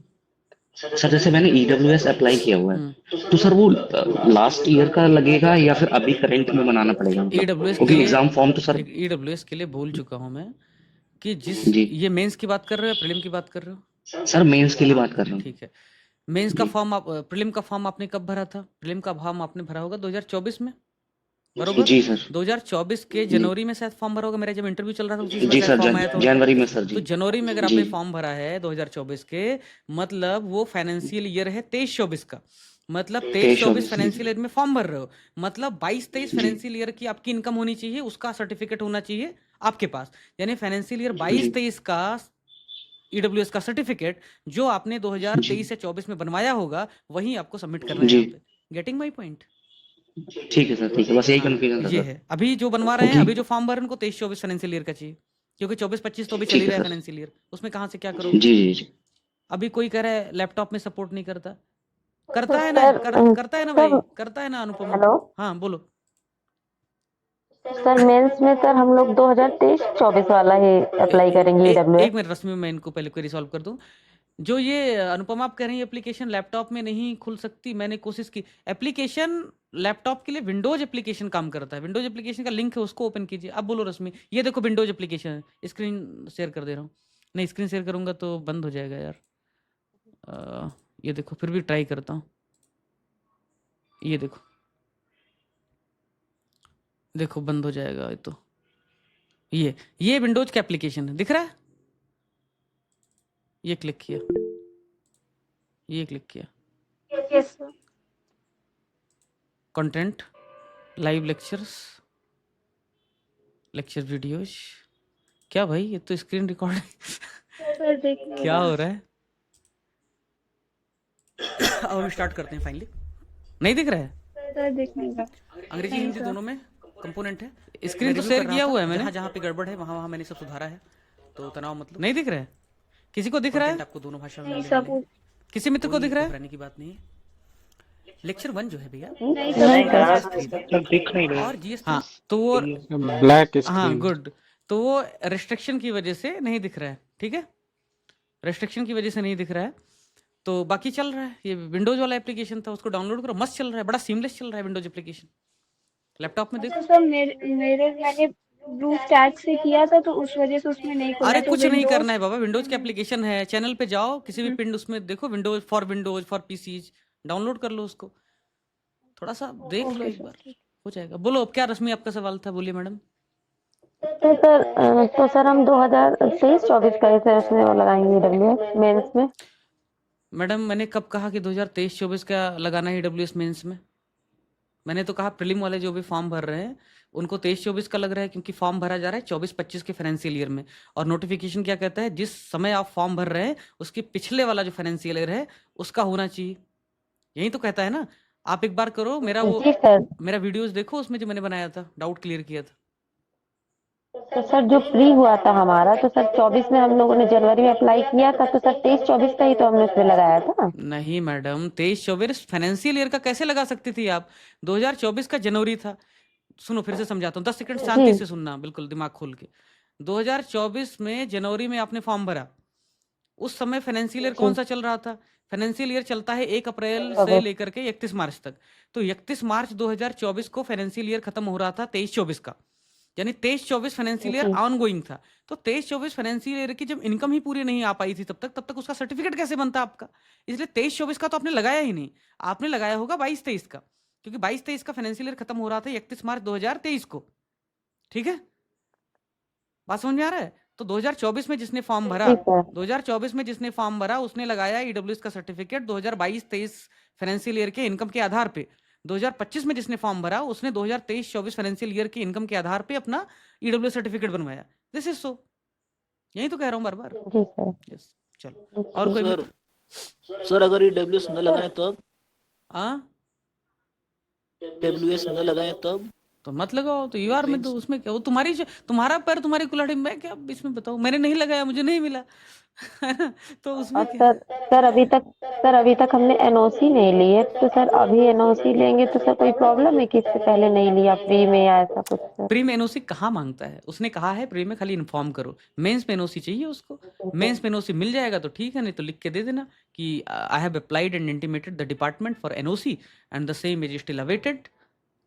सर, जैसे मैंने EWS अप्लाई किया हुआ है, तो सर वो लास्ट ईयर का लगेगा या फिर अभी करंट में बनाना पड़ेगा,
EWS
क्योंकि एग्जाम फॉर्म तो सर
EWS के लिए बोल चुका हूँ मैं कि जिस
जी।
ये मेंस की बात कर रहे हो या प्रीलिम की बात कर रहे हो?
सर मेंस के लिए बात कर रहा हूँ।
ठीक है, मेंस का फॉर्म आप, प्रीलिम का फॉर्म आपने कब भरा था? प्रीलिम का फॉर्म आपने भरा होगा 2024 में, बरोबर?
जी सर।
2024 के जनवरी में शायद फॉर्म भरा होगा, मेरा जब इंटरव्यू चल रहा था उसी
जी
समय
सर,
फॉर्म आया था।
जनवरी में सर जी।
तो जनवरी में अगर आपने फॉर्म भरा है 2024 के, मतलब वो फाइनेंशियल ईयर है 23-24 का, मतलब 23-24 फाइनेंशियल ईयर में फॉर्म भर रहे हो, मतलब 22-23 फाइनेंशियल ईयर की आपकी इनकम होनी चाहिए, उसका सर्टिफिकेट होना चाहिए आपके पास, यानी फाइनेंशियल ईयर 22-23 का ईडब्ल्यूएस का सर्टिफिकेट जो आपने 2023 या 24 में बनवाया होगा वही आपको सबमिट करना है
जी
यहाँ पे। Getting my point?
ठीक है सर, ठीक है, बस यही
हाँ,
कंफ्यूजन था
ये
सर।
है। अभी जो बनवा रहे हैं,
क्योंकि
अभी जो फॉर्म भर रहे हैं, उनको 23-24 फाइनेंशियल ईयर का चाहिए, क्योंकि 24-25 तो अभी चल ही
ठीक
रहा
है
है
सर।
फाइनेंशियल ईयर, उसमें कहाँ से क्या
जी
करोगे?
जी जी।
अभी कोई कह रहा है लैपटॉप में सपोर्ट नहीं करता, करता है ना, करता है ना भाई, करता है ना अनुपमा?
हेलो
हाँ बोलो।
सर, मेंस में सर हम लोग 2023-24 वाला ही अप्लाई करेंगे
एक
ईडब्ल्यूएस।
मिनट रश्मि, मैं इनको पहले क्वेरी सॉल्व कर दूं। जो ये अनुपमा आप कह रही हैं एप्लीकेशन लैपटॉप में नहीं खुल सकती, मैंने कोशिश की। एप्लीकेशन लैपटॉप के लिए विंडोज एप्लीकेशन काम करता है, विंडोज एप्लीकेशन का लिंक है, उसको ओपन कीजिए। अब बोलो रश्मि, ये देखो विंडोज एप्लीकेशन है, स्क्रीन शेयर कर दे रहा हूँ। नहीं, स्क्रीन शेयर करूंगा तो बंद हो जाएगा यार। ये देखो, फिर भी ट्राई करता हूँ। ये देखो, देखो बंद हो जाएगा ये तो। ये विंडोज का एप्लीकेशन है, दिख रहा है? ये क्लिक किया, ये क्लिक किया,
yes sir.
Content, live lectures, lecture videos. क्या भाई, ये तो स्क्रीन रिकॉर्डिंग
सर देखिए
क्या हो रहा है? अब हम स्टार्ट करते हैं फाइनली। नहीं दिख रहा है?
सर देखने का
अंग्रेजी हिंदी दोनों में कंपोनेंट है। स्क्रीन तो शेयर किया हुआ है मैंने, जहाँ पे गड़बड़ है वहाँ मैंने सब सुधारा है, तो तनाव मतलब। नहीं दिख रहा है? किसी को दिख रहा है? आपको दोनों भाषा में मिलने वाले हैं। किसी मित्र को दिख रहा है? घबराने की बात नहीं है। लेक्चर 1 जो है भैया,
नहीं सर।
सर दिख नहीं रहा।
और जीएसटी, हाँ तो वो
ब्लैक
हाँ
स्क्रीन।
गुड, तो वो रेस्ट्रिक्शन की वजह से नहीं दिख रहा है, ठीक है? रेस्ट्रिक्शन की वजह से नहीं दिख रहा है, तो बाकी चल रहा है। ये विंडोज वाला एप्लीकेशन था, उसको डाउनलोड करो, मस्त चल रहा है, बड़ा सीमलेस चल रहा है विंडोज एप्लीकेशन। लैपटॉप में देखो।
सर मेरे मैंने ब्लू स्टैक से किया था तो उस वजह से उसमें नहीं खुला।
अरे
तो
कुछ नहीं
Windows-
करना है बाबा, विंडोज का एप्लीकेशन है, चैनल पे जाओ, किसी भी पिंड उसमें देखो, विंडोज फॉर पीसीज, डाउनलोड कर लो उसको, थोड़ा सा देख लो एक बार, हो जाएगा। बोलो अब क्या रश्मि आपका सवाल था, बोलिए मैडम।
तो सर हम 2023-24 का इसे उसमें वो लगाएंगे ईडब्ल्यूएस मेंस में।
मैडम मैंने कब कहा कि 2023-24 का लगाना है ईडब्ल्यूएस मेंस में? मैंने तो कहा प्रीलिम वाले जो भी फॉर्म भर रहे हैं उनको 23-24 का लग रहा है, क्योंकि फॉर्म भरा जा रहा है 24-25 के फाइनेंशियल ईयर में, और नोटिफिकेशन क्या कहता है, जिस समय आप फॉर्म भर रहे हैं उसके पिछले वाला जो फाइनेंशियल ईयर है उसका होना चाहिए, यही तो कहता है ना। आप एक बार करो मेरा वो
जी सर।
मेरा वीडियोस देखो, उसमें जो मैंने बनाया था, डाउट क्लियर किया था।
तो सर जो प्री हुआ था हमारा, तो सर 24 में हम लोगों ने जनवरी में अप्लाई किया था, तो सर 23-24 का ही तो हमने उसमें लगाया था।
नहीं मैडम, 23-24 फाइनेंशियल ईयर का कैसे लगा सकती थी आप? 2024 का जनवरी था। सुनो फिर से समझाता हूँ, 10 सेकंड शांति से सुनना, बिल्कुल दिमाग खोल के। 2024 में जनवरी में आपने फॉर्म भरा, उस समय फाइनेंशियल ईयर कौन सा चल रहा था? फाइनेंशियल ईयर चलता है 1 अप्रैल से लेकर के 31 मार्च तक। तो 31 मार्च 2024 को फाइनेंशियल ईयर खत्म हो रहा था 23-24 का, यानी 23-24 फाइनेंशियल ईयर ऑनगोइंग था। तो 23-24 फाइनेंशियल ईयर की जब इनकम ही पूरी नहीं आ पाई थी तब तक उसका सर्टिफिकेट कैसे बनता आपका? इसलिए 23-24 का तो आपने लगाया ही नहीं, आपने लगाया होगा 22-23 का, क्योंकि 22-23 का फाइनेंशियल ईयर खत्म हो रहा था 31 मार्च 2023 को, ठीक है? बात समझ में आ रहा है? तो 2024 में जिसने फॉर्म भरा, 2024 में जिसने फॉर्म भरा उसने लगाया ईडब्ल्यूएस का सर्टिफिकेट 2022-23 फाइनेंशियल ईयर के इनकम के आधार पे। 2025 में जिसने फॉर्म भरा उसने 2023-24 फाइनेंशियल ईयर के इनकम के आधार पे अपना ईडब्ल्यूएस सर्टिफिकेट बनवाया। दिस इज सो, यही तो कह रहा हूँ बार बार।
जी सर।
यस, चलो और कोई
सर
मित्र?
सर अगर ये डब्ल्यूएस न लगाए तब,
हाँ
डब्ल्यूएस न लगाए तब
तो मत लगाओ, तो यूआर में तो उसमें क्या, वो तुम्हारा पैर तुम्हारी कुल्हाड़ी, मैं क्या इसमें बताऊं, मैंने नहीं लगाया, मुझे नहीं मिला है ना, तो उसमें
और
क्या?
सर अभी तक हमने एनओसी नहीं ली है, तो सर अभी एनओसी लेंगे तो सर कोई प्रॉब्लम है कि इससे पहले नहीं लिया प्री में या ऐसा कुछ? सर
प्री में एनओसी कहाँ मांगता है, उसने कहा है प्री में खाली इन्फॉर्म करो, मेंस में एनओसी चाहिए उसको। मेंस में एनओसी मिल जाएगा तो ठीक है, नहीं तो लिख के दे देना कि I have applied and intimated the department for NOC and the same is still awaited.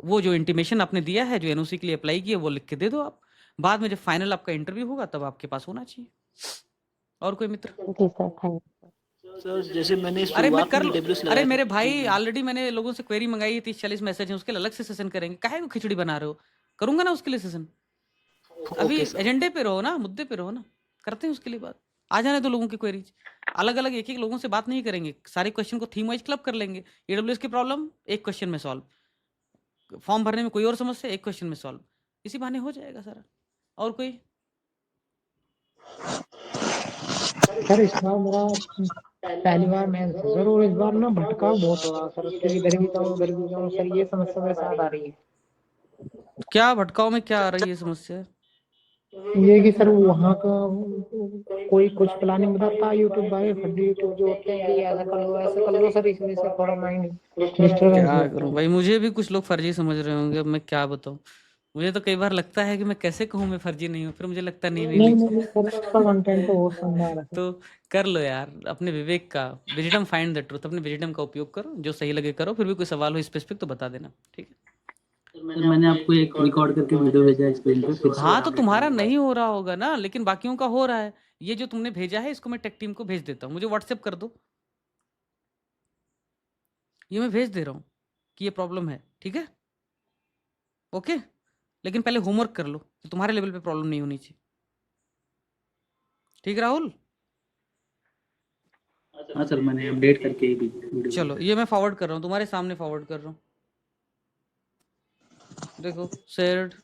वो जो इंटीमेशन आपने दिया है, जो एनओसी के लिए अप्लाई किया, वो लिख के दे दो आप। बाद में जब फाइनल आपका इंटरव्यू होगा तब आपके पास होना चाहिए। और कोई मित्र?
जी सर, थैंक यू।
सर जैसे मैंने
अरे मैं
शुरुआत
कर
में
लूं,
डब्ल्यूएस
अरे
लगाया
मेरे
था,
भाई ऑलरेडी मैंने लोगों से क्वेरी मंगाई है, 30-40 मैसेज हैं, उसके लिए अलग से सेशन करेंगे, काहे को खिचड़ी बना रहे हो? करूंगा ना उसके लिए सेशन, अभी
ओके सर।
एजेंडे पे रहो ना, मुद्दे पे रहो ना, करते हैं उसके लिए बात। आ जाने दो लोगों की क्वेरीज, अलग अलग एक एक लोगों से बात नहीं करेंगे, सारे क्वेश्चन को थीम वाइज क्लब कर लेंगे। ईडब्ल्यूएस की प्रॉब्लम एक क्वेश्चन में सॉल्व, फॉर्म भरने में कोई और समस्या एक क्वेश्चन में सॉल्व, इसी बहाने हो जाएगा सारा। और कोई?
सर इस बार मेरा पहली बार मेंस है सर, और इस बार ना भटकाव बहुत हो रहा सर, कि इधर भी जाऊँ उधर भी जाऊँ सर, ये समस्या मेरे साथ आ रही है।
क्या भटकाव में क्या आ रही है समस्या?
ये कि सर वहाँ का कोई कुछ प्लानिंग बताता है यूट्यूब वाले, फर्जी यूट्यूब जो होते हैं कि ऐसा कर लो सर, इसमें से थोड़ा माइंड डिस्टर्बेंस
क्या
होता
करूं
है।
भाई, मुझे भी कुछ लोग फर्जी समझ रहे होंगे, अब मैं क्या बताऊं। मुझे तो कई बार लगता है कि मैं कैसे कहूं मैं फर्जी नहीं हूं, फिर मुझे लगता है नहीं नहीं
नहीं
नहीं।
नहीं सर, उसका कंटेंट तो बहुत शानदार है सर।
तो कर लो यार, अपने विवेक का, विजडम फाइंड द ट्रुथ, अपने विजडम का उपयोग करो, जो सही लगे करो, फिर भी कोई सवाल हो स्पेसिफिक तो बता देना, ठीक है।
सर मैंने आपको एक रिकॉर्ड करके वीडियो भेजा है स्क्रीन पे, फिर से
हाँ तो
आप
तुम्हारा नहीं हो रहा होगा ना, लेकिन बाकियों का हो रहा है। ये जो तुमने भेजा है इसको मैं टेक टीम को भेज देता हूँ, मुझे व्हाट्सएप कर दो, ये मैं भेज दे रहा हूँ कि ये प्रॉब्लम है, ठीक है, ओके। लेकिन पहले होमवर्क कर लो, तो तुम्हारे लेवल पे प्रॉब्लम नहीं होनी चाहिए, ठीक राहुल।
हाँ सर, मैंने अपडेट करके ही वीडियो
चलो ये मैं फॉरवर्ड कर रहा हूँ, तुम्हारे सामने फॉरवर्ड कर रहा हूँ, देखो शेयर्ड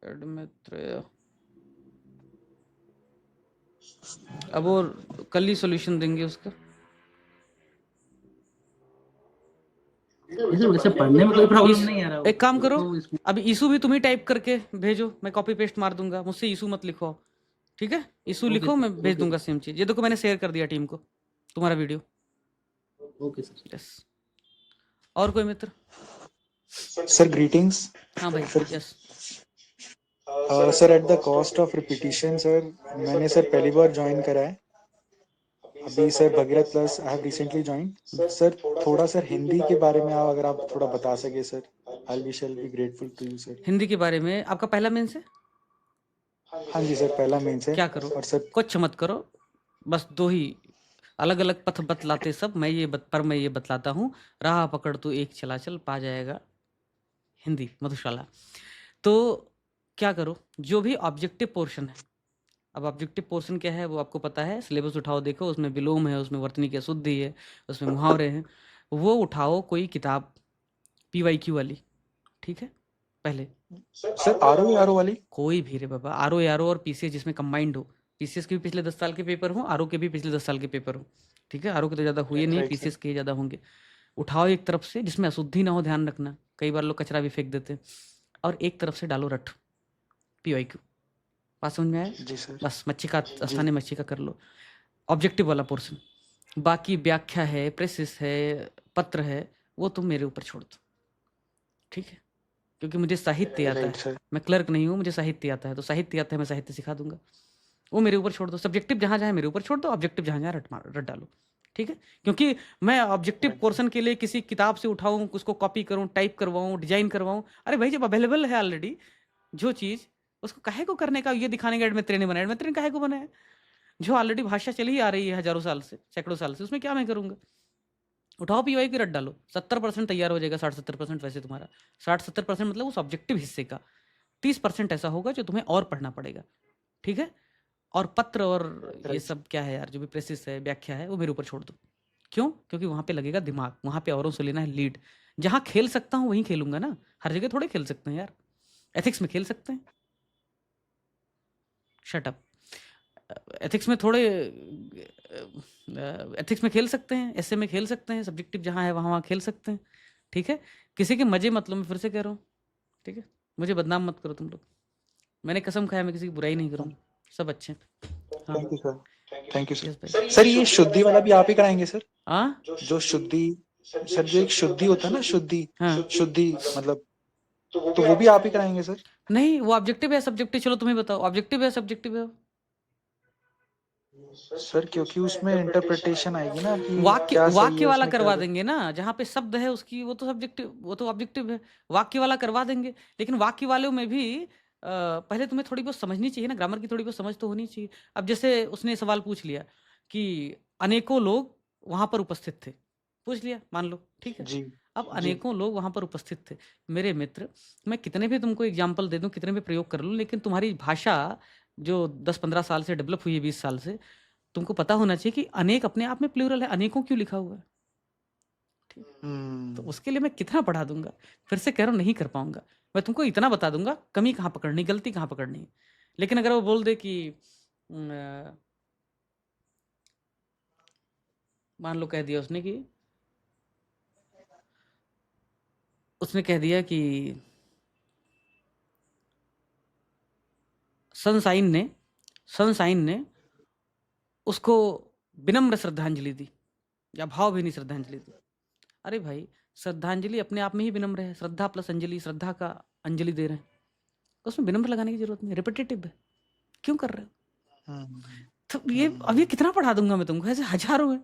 एडमित्र। अब वो कल ही सॉल्यूशन देंगे उसका।
सर वैसे पढ़ने में कोई प्रॉब्लम नहीं आ रहा।
एक काम करो,
तो इसमें
अभी इशू भी तुम ही टाइप करके भेजो, मैं कॉपी पेस्ट मार दूंगा, मुझसे इशू मत लिखो, ठीक है। इशू
ओके
लिखो,
सर,
मैं भेज
ओके
दूंगा सेम चीज। ये देखो मैंने शेयर कर दिया टीम को तुम्हारा वीडियो,
ओके सर।
यस। और कोई मित्र?
Sir greetings.
हाँ भाई,
sir
yes.
Sir at the cost of repetition sir, मैंने सर पहली बार ज्वाइन करा है अभी sir, Bhagirath plus I have recently join sir. थोड़ा सर हिंदी के बारे में आप अगर आप थोड़ा बता सके sir, I shall be grateful to you sir.
Hindi के बारे में आपका पहला मेंस है?
हाँ जी सर, पहला मेंस है।
क्या करो,
और सर
कुछ मत करो, बस दो ही अलग अलग पथ बतलाते सब, मैं ये पर मैं ये बतलाता हूँ, राह पकड़ तू एक चला चल, पा जाएगा हिंदी मधुशाला। तो क्या करो, जो भी ऑब्जेक्टिव पोर्शन है, अब ऑब्जेक्टिव पोर्शन क्या है वो आपको पता है, सिलेबस उठाओ देखो, उसमें विलोम है, उसमें वर्तनी की अशुद्धि है, उसमें मुहावरे हैं, वो उठाओ कोई किताब PYQ वाली, ठीक है। पहले
सर आर ओ वाली
कोई भी रे बाबा, RO और PCS जिसमें कंबाइंड हो, PCS के भी पिछले 10 साल के पेपर हो, RO के भी पिछले 10 साल के पेपर हो, ठीक है। RO के तो ज़्यादा हुए नहीं,
राइट सर।
PCS के ज़्यादा होंगे। उठाओ एक तरफ से जिसमें अशुद्धि ना हो, ध्यान रखना, कई बार लोग कचरा भी फेंक देते हैं, और एक तरफ से डालो रट PYQ। बात समझ में आया?
जी सर।
बस मच्छी का स्थानीय मच्छी का कर लो, ऑब्जेक्टिव वाला पोर्शन। बाकी व्याख्या है, प्रेसिस है, पत्र है, वो तुम मेरे ऊपर छोड़ दो, ठीक है। क्योंकि मुझे साहित्य आता
राइट
है,
सर।
मैं क्लर्क नहीं हूँ, मुझे साहित्य आता है, तो साहित्य आता है, मैं साहित्य सिखा दूंगा, वो मेरे ऊपर छोड़ दो। सब्जेक्टिव जहाँ जहाँ मेरे ऊपर छोड़ दो, ऑब्जेक्टिव जहाँ जहाँ रट डालो, ठीक है। क्योंकि मैं ऑब्जेक्टिव पोर्शन के लिए किसी किताब से उठाऊँ, उसको कॉपी करूँ, टाइप करवाऊँ, डिजाइन करवाऊँ, अरे भाई जब अवेलेबल है ऑलरेडी जो चीज़, उसको काहे को करने का, ये दिखाने का एडमित्र ने बनाया, एडमित्र ने काहे को बनाया, जो ऑलरेडी भाषा चली ही आ रही है हजारों साल से, सैकड़ों साल से, उसमें क्या मैं करूँगा। उठाओ PY की रट डालो, 70% तैयार हो जाएगा, 60-70% वैसे तुम्हारा 60-70% मतलब उस ऑब्जेक्टिव हिस्से का, 30% ऐसा होगा जो तुम्हें और पढ़ना पड़ेगा, ठीक है। और पत्र और ये सब क्या है यार, जो भी प्रेसिस है, व्याख्या है, वो मेरे ऊपर छोड़ दो। क्यों? क्योंकि वहाँ पे लगेगा दिमाग, वहाँ पे औरों से लेना है लीड। जहाँ खेल सकता हूँ वहीं खेलूंगा ना, हर जगह थोड़े खेल सकते हैं यार। एथिक्स में खेल सकते हैं, शट अप। एथिक्स में थोड़े एथिक्स में खेल सकते हैं, ऐसे में खेल सकते हैं, सब्जेक्टिव जहाँ है वहाँ वहाँ खेल सकते हैं, ठीक है। किसी के मजे मतलब, मैं फिर से कह रहा हूँ, ठीक है। मुझे बदनाम मत करो तुम लोग, मैंने कसम खाया मैं किसी की बुराई नहीं करूँगा, सब अच्छे हैं। हाँ
thank you sir, thank you
yes
sir.
भाई।
सर ये शुद्धि वाला भी आप ही कराएंगे सर?
हाँ
जो शुद्धि सर, जो एक शुद्धि होता है ना, शुद्धि
हाँ,
शुद्धि मतलब, तो वो भी आप ही कराएंगे सर?
नहीं वो ऑब्जेक्टिव है सब्जेक्टिव, चलो तुम्हें बताओ, ऑब्जेक्टिव है सब्जेक्टिव है?
सर क्योंकि उसमें इंटरप्रिटेशन आएगी ना कि
वाक्य
क्या सही
वाक्य
है
वाला
उसमें, क्या
करवा देंगे ना, जहाँ पे शब्द है उसकी, वो तो सब्जेक्टिव, वो तो ऑब्जेक्टिव है, वाक्य वाला करवा देंगे। लेकिन वाक्य वालों में भी पहले तुम्हें थोड़ी बहुत समझनी चाहिए ना, ग्रामर की थोड़ी बहुत समझ तो होनी चाहिए। अब जैसे उसने सवाल पूछ लिया कि अनेकों लोग वहां पर उपस्थित थे, पूछ लिया, मान लो, ठीक है।
जी
अब
जी
अनेकों लोग वहां पर उपस्थित थे, मेरे मित्र, मैं कितने भी तुमको एग्जाम्पल दे दूं, कितने भी प्रयोग कर लूं, लेकिन तुम्हारी भाषा जो 10-15 साल से डेवलप हुई है, 20 साल से, तुमको पता होना चाहिए कि अनेक अपने आप में प्लूरल है, अनेकों क्यों लिखा हुआ है, ठीक। तो उसके लिए मैं कितना पढ़ा दूंगा, फिर से कह रहा हूँ नहीं कर पाऊंगा। मैं तुमको इतना बता दूंगा कमी कहाँ पकड़नी, गलती कहाँ पकड़नी है। लेकिन अगर वो बोल दे कि मान लो कह दिया उसने कि उसने कह दिया कि सनसाइन ने उसको विनम्र श्रद्धांजलि दी या भावभीनी श्रद्धांजलि दी। अरे भाई, श्रद्धांजलि अपने आप में ही विनम्र है। श्रद्धा प्लस अंजलि, श्रद्धा का अंजलि दे रहे हैं, तो उसमें विनम्र लगाने की जरूरत नहीं, रिपीटेटिव है, क्यों कर रहे हो? तो ये अभी कितना पढ़ा दूंगा मैं तुमको, ऐसे हजारों है।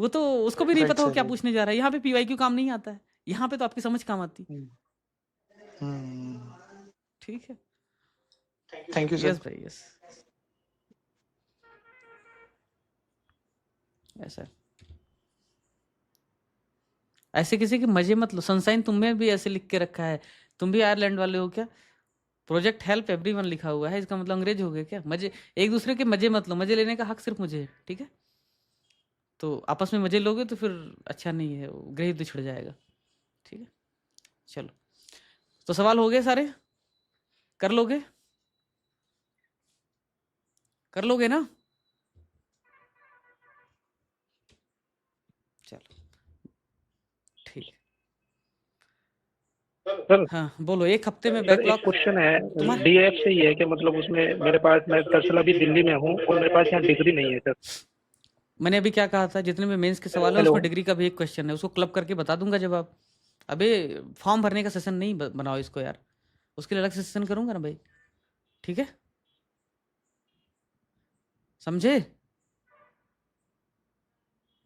वो तो उसको भी नहीं पता हो क्या पूछने जा रहा है। यहाँ पे PYQ काम नहीं आता है, यहाँ पे तो आपकी समझ काम आती। ठीक है,
थैंक यू
यस
सर।
भाई, यस। ऐसा ऐसे किसी के मजे मत लो। सनसाइन तुम्हें भी ऐसे लिख के रखा है, तुम भी आयरलैंड वाले हो क्या? प्रोजेक्ट हेल्प एवरीवन लिखा हुआ है, इसका मतलब अंग्रेज हो गए क्या? मजे, एक दूसरे के मजे मत लो, मजे लेने का हक सिर्फ मुझे है, ठीक है? तो आपस में मजे लोगे तो फिर अच्छा नहीं है, गृह युद्ध छिड़ जाएगा, ठीक है? चलो, तो सवाल हो गए सारे, कर लोगे ना? चलो ठीक है।
सर
हाँ बोलो, एक हफ्ते में
सर
बैकलॉग
एक क्वेश्चन है,
तुम्हारा।
DF से ही है कि मतलब उसमें मेरे पास, मैं दरअसल अभी दिल्ली में हूँ और मेरे पास यहाँ डिग्री नहीं है सर।
मैंने अभी क्या कहा था, जितने में मेंस के सवाल है
हेलो।
उसमें डिग्री का भी एक क्वेश्चन है, उसको क्लब करके बता दूंगा जवाब। अबे फॉर्म भरने का सेशन नहीं बनाओ इसको यार, उसके लिए अलग से सेशन करूंगा ना भाई, ठीक है? समझे?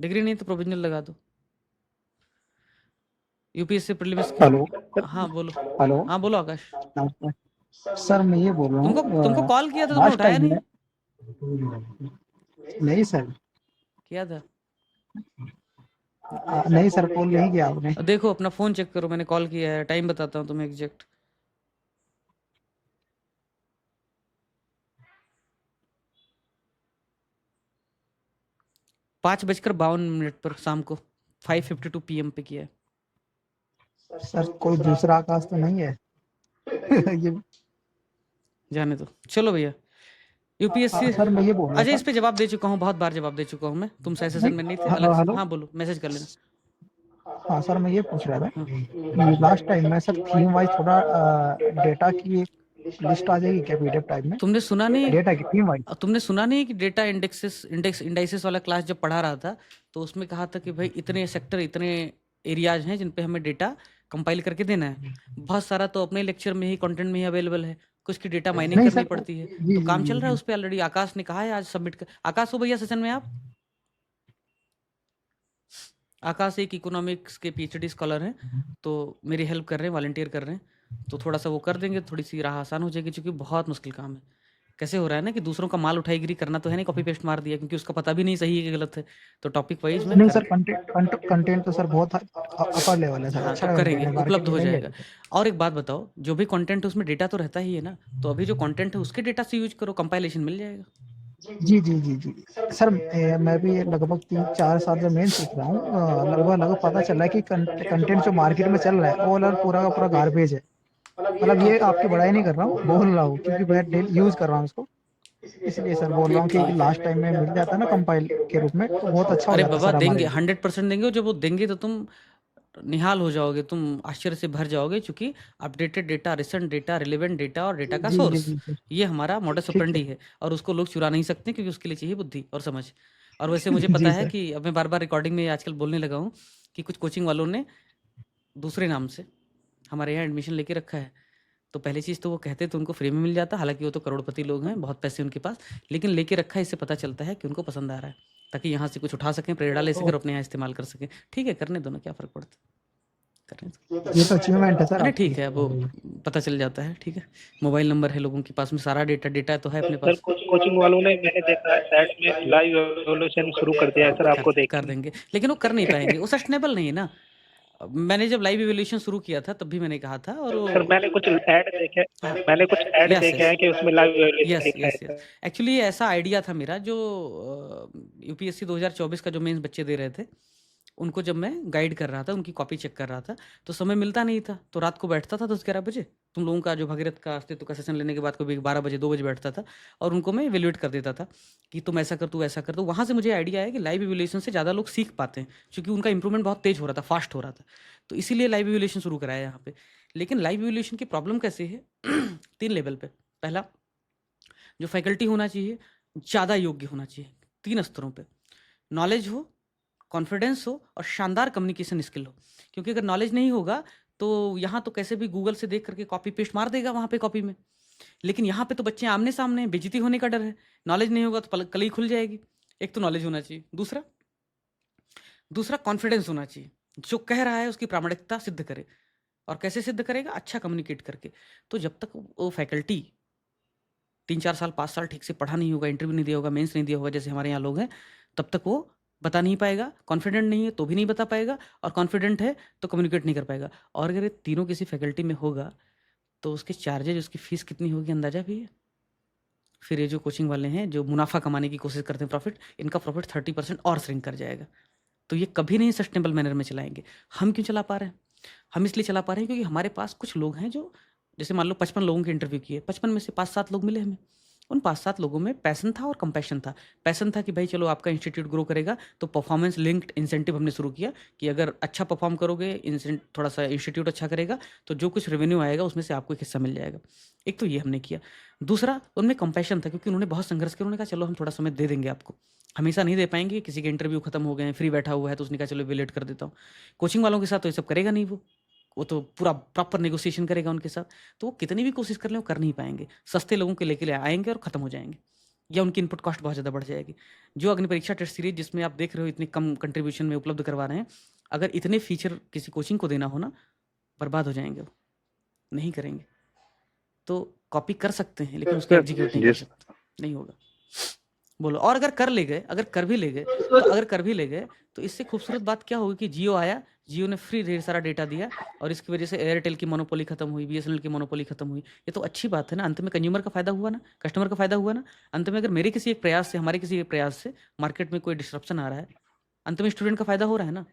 डिग्री नहीं तो प्रोविजनल लगा दो। UPSC प्रीलिम्स के।
हेलो
हाँ बोलो।
हेलो,
हाँ बोलो आकाश।
नमस्कार सर। मैं ये बोल रहा
तुमको
हूँ,
कॉल किया था, तुमने
लास्ट
उठाया
टाइम
नहीं?
नहीं सर,
किया था?
नहीं सर, कॉल नहीं किया आपने।
देखो अपना फोन चेक करो, मैंने कॉल किया है, टाइम बताता हूँ तुम्हें एग्जैक्ट। पाँच 5:52 पर शाम को 5:52 PM पे किया है।
सर कोई दूसरा आकाश तो नहीं है? ये
जाने दो, चलो भैया। UPSC
सर मैं ये बोल रहा
अजय,
था।
इस पे जवाब दे चुका हूँ, बहुत बार जवाब दे चुका हूँ मैं, तुम सेशन में नहीं थे,
हेलो
अलग से।
हेलो।
हाँ बोलो, मैसेज कर लेना।
हाँ सर, मैं ये पूछ रहा था, लास्ट टाइम में सर थीम वाइज थोड़ा डेटा की लिस्ट आ जाएगी क्या PDF टाइप में?
तुमने सुना नहीं,
डेटा की थीम वाइज।
तुमने सुना नहीं कि डेटा इंडाइसेस वाला क्लास जब पढ़ा रहा था तो उसमें कहा था कि भाई इतने सेक्टर, इतने एरियाज हैं जिन पे हमें डेटा कंपाइल करके देना है। बहुत सारा तो अपने लेक्चर में ही, कंटेंट में ही अवेलेबल है, कुछ की डेटा माइनिंग
नहीं
करनी
सर,
पड़ती है।
जी
तो
जी
काम
जी
चल रहा है
जी।
उस पर ऑलरेडी। आकाश ने कहा है आज सबमिट कर। आकाश हो भैया सेशन में आप? आकाश एक इकोनॉमिक्स के PhD स्कॉलर हैं, तो मेरी हेल्प कर रहे हैं, वॉलंटियर कर रहे हैं, तो थोड़ा सा वो कर देंगे, थोड़ी सी राह आसान हो जाएगी, क्योंकि बहुत मुश्किल काम है। कैसे हो रहा है ना कि दूसरों का माल उठाईगिरी करना तो है नहीं, कॉपी पेस्ट मार दिया, क्योंकि उसका पता भी नहीं सही है कि गलत है, तो टॉपिक वाइज में
नहीं
कर।
सर, कंटेंट तो सर बहुत अपर लेवल है सर।
हाँ
अच्छा
तो
कंटेंट
करेंगे,
है, मार्केट
उपलब्ध
में
हो
नहीं है।
जाएगा। और एक बात बताओ, जो भी कंटेंट है उसमें डेटा तो रहता ही है ना, तो अभी जो कंटेंट है उसके डेटा से यूज करो, कंपाइलेशन मिल जाएगा।
जी जी जी जी सर, मैं भी लगभग 3-4 साल से मेन सीख रहा हूँ। लगभग पता चला है कि कंटेंट जो मार्केट में चल रहा है वो वाला पूरा का पूरा गार्बेज है। मतलब ये आपकी बड़ाई नहीं कर रहा हूँ, बोल रहा हूँ क्योंकि मैं डेली यूज कर रहा हूँ उसको, इसलिए सर बोल रहा हूँ कि लास्ट टाइम में मिल जाता है ना कंपाइल के रूप में, तो बहुत अच्छा हो
अरे
जाता
बाबा
सर हमारे
देंगे,
लिए।
100% देंगे, और जब वो देंगे तो तुम निहाल हो जाओगे, तुम आश्चर्य से भर जाओगे, क्योंकि updated data, recent data, relevant data और डेटा का
जी जी
सोर्स,
जी सर,
ये हमारा मॉडस
ठीक
ऑपरेंडी है, और उसको लोग चुरा नहीं सकते, क्योंकि उसके लिए चाहिए बुद्धि और समझ। और वैसे मुझे
है
पता
जी
है
सर।
कि अब मैं बार बार रिकॉर्डिंग में आजकल बोलने लगा हूँ कि कुछ कोचिंग वालों ने दूसरे नाम से हमारे यहाँ एडमिशन लेके रखा है। तो पहली चीज़ तो वो कहते तो उनको फ्री में मिल जाता, हालांकि वो तो करोड़पति लोग हैं, बहुत पैसे उनके पास, लेकिन लेके रखा है, इससे पता चलता है कि उनको पसंद आ रहा है, ताकि यहाँ से कुछ उठा सकें, प्रेरणा ले सकें और अपने यहाँ इस्तेमाल कर सकें। ठीक है, करने दो ना, क्या फ़र्क पड़ता है, करने दो।
ये तो अचीवमेंट है सर
नहीं
आपकी।
ठीक है, वो पता चल जाता है, ठीक है। मोबाइल नंबर है लोगों के पास में, सारा डेटा तो है अपने
सर
पास।
कुछ कोचिंग वालों ने, मैंने देखा है चैट में लाइव एवोल्यूशन शुरू कर दिया है सर, आपको देख
कर देंगे, लेकिन वो कर नहीं पाएंगे, वो सस्टेनेबल नहीं है ना। मैंने जब लाइव इवोल्यूशन शुरू किया था तब भी मैंने कहा था, और
सर मैंने कुछ ऐड देखे, मैंने कुछ ऐड
यस
देखे हैं कि उसमें लाइव एवोल्यूशन
यस
लिखा है
यस
सर।
यस एक्चुअली ये ऐसा आइडिया था मेरा, जो UPSC 2024 का जो मेंस बच्चे दे रहे थे, उनको जब मैं गाइड कर रहा था, उनकी कॉपी चेक कर रहा था, तो समय मिलता नहीं था, तो रात को बैठता था 10-11 बजे। तुम लोगों का जो भगीरथ का अस्तित्व का सेशन लेने के बाद कभी 12 बजे 2 बजे बैठता था और उनको मैं इवेल्युएट कर देता था कि तुम ऐसा कर, तू ऐसा कर। तो वहाँ से मुझे आइडिया आया कि लाइव इवेल्युएशन से ज़्यादा लोग सीख पाते हैं, क्योंकि उनका इंप्रूवमेंट बहुत तेज हो रहा था, फास्ट हो रहा था। तो इसीलिए लाइव इवेल्युएशन शुरू कराया यहाँ पे। लेकिन लाइव इवेल्युएशन की प्रॉब्लम कैसे है 3 लेवल पे। पहला, जो फैकल्टी होना चाहिए ज़्यादा योग्य होना चाहिए 3 स्तरों पे। नॉलेज हो, कॉन्फिडेंस हो और शानदार कम्युनिकेशन स्किल हो। क्योंकि अगर नॉलेज नहीं होगा तो यहाँ तो कैसे भी गूगल से देख करके कॉपी पेस्ट मार देगा वहाँ पे कॉपी में, लेकिन यहाँ पे तो बच्चे आमने सामने हैं, बेइज्जती होने का डर है। नॉलेज नहीं होगा तो कल ही खुल जाएगी। एक तो नॉलेज होना चाहिए। दूसरा कॉन्फिडेंस होना चाहिए, जो कह रहा है उसकी प्रामाणिकता सिद्ध करे। और कैसे सिद्ध करेगा? अच्छा कम्युनिकेट करके। तो जब तक वो फैकल्टी 3-4 साल 5 साल ठीक से पढ़ा नहीं होगा, इंटरव्यू नहीं दिया होगा, मेंस नहीं दिया होगा जैसे हमारे यहाँ लोग हैं, तब तक वो बता नहीं पाएगा। कॉन्फिडेंट नहीं है तो भी नहीं बता पाएगा, और कॉन्फिडेंट है तो कम्युनिकेट नहीं कर पाएगा। और अगर ये तीनों किसी फैकल्टी में होगा तो उसके चार्जेज, उसकी फीस कितनी होगी अंदाजा भी है। फिर ये जो कोचिंग वाले हैं जो मुनाफा कमाने की कोशिश करते हैं, प्रॉफिट, इनका प्रॉफिट 30% और श्रिंक कर जाएगा। तो ये कभी नहीं सस्टेनेबल मैनर में चलाएंगे। हम क्यों चला पा रहे हैं? हम इसलिए चला पा रहे हैं क्योंकि हमारे पास कुछ लोग हैं जो, जैसे मान लो 55 लोगों के इंटरव्यू किए, 55 में से 5-7 लोग मिले हमें। उन 5-7 लोगों में पैशन था और कंपैशन था। पैशन था कि भाई चलो आपका इंस्टीट्यूट ग्रो करेगा, तो परफॉर्मेंस लिंक्ड इंसेंटिव हमने शुरू किया कि अगर अच्छा परफॉर्म करोगे, थोड़ा सा इंस्टीट्यूट अच्छा करेगा, तो जो कुछ रेवेन्यू आएगा उसमें से आपको एक हिस्सा मिल जाएगा। एक तो ये हमने किया। दूसरा, उनमें कंपैशन था क्योंकि उन्होंने बहुत संघर्ष किया। उन्होंने कहा चलो हम थोड़ा समय दे देंगे आपको, हमेशा नहीं दे पाएंगे। किसी के इंटरव्यू खत्म हो गए, फ्री बैठा हुआ है, तो उसने कहा चलो वेलेट कर देता हूँ। कोचिंग वालों के साथ तो ये सब करेगा नहीं, वो तो पूरा प्रॉपर नेगोशिएशन करेगा उनके साथ। तो वो कितनी भी कोशिश कर लें वो कर नहीं पाएंगे। सस्ते लोगों के लेके आएंगे और ख़त्म हो जाएंगे, या उनकी इनपुट कॉस्ट बहुत ज़्यादा बढ़ जाएगी। जो अग्नि परीक्षा टेस्ट सीरीज जिसमें आप देख रहे हो इतनी कम कंट्रीब्यूशन में उपलब्ध करवा रहे हैं, अगर इतने फीचर किसी कोचिंग को देना हो ना, बर्बाद हो जाएंगे, वो नहीं करेंगे। तो कॉपी कर सकते हैं लेकिन उसको एग्जीक्यूट नहीं कर सकते, नहीं होगा। बोलो। और अगर कर भी ले गए तो इससे खूबसूरत बात क्या होगी कि जियो आया, जियो ने फ्री ढेर सारा डेटा दिया और इसकी वजह से एयरटेल की मोनोपोली खत्म हुई, बीएसएनएल की मोनोपोली खत्म हुई। ये तो अच्छी बात है ना। अंत में कंज्यूमर का फायदा हुआ ना, कस्टमर का फायदा हुआ ना। अंत में अगर मेरे किसी एक प्रयास से, हमारे किसी एक प्रयास से मार्केट में कोई डिस्ट्रप्शन आ रहा है, अंत में स्टूडेंट का फायदा हो रहा है ना,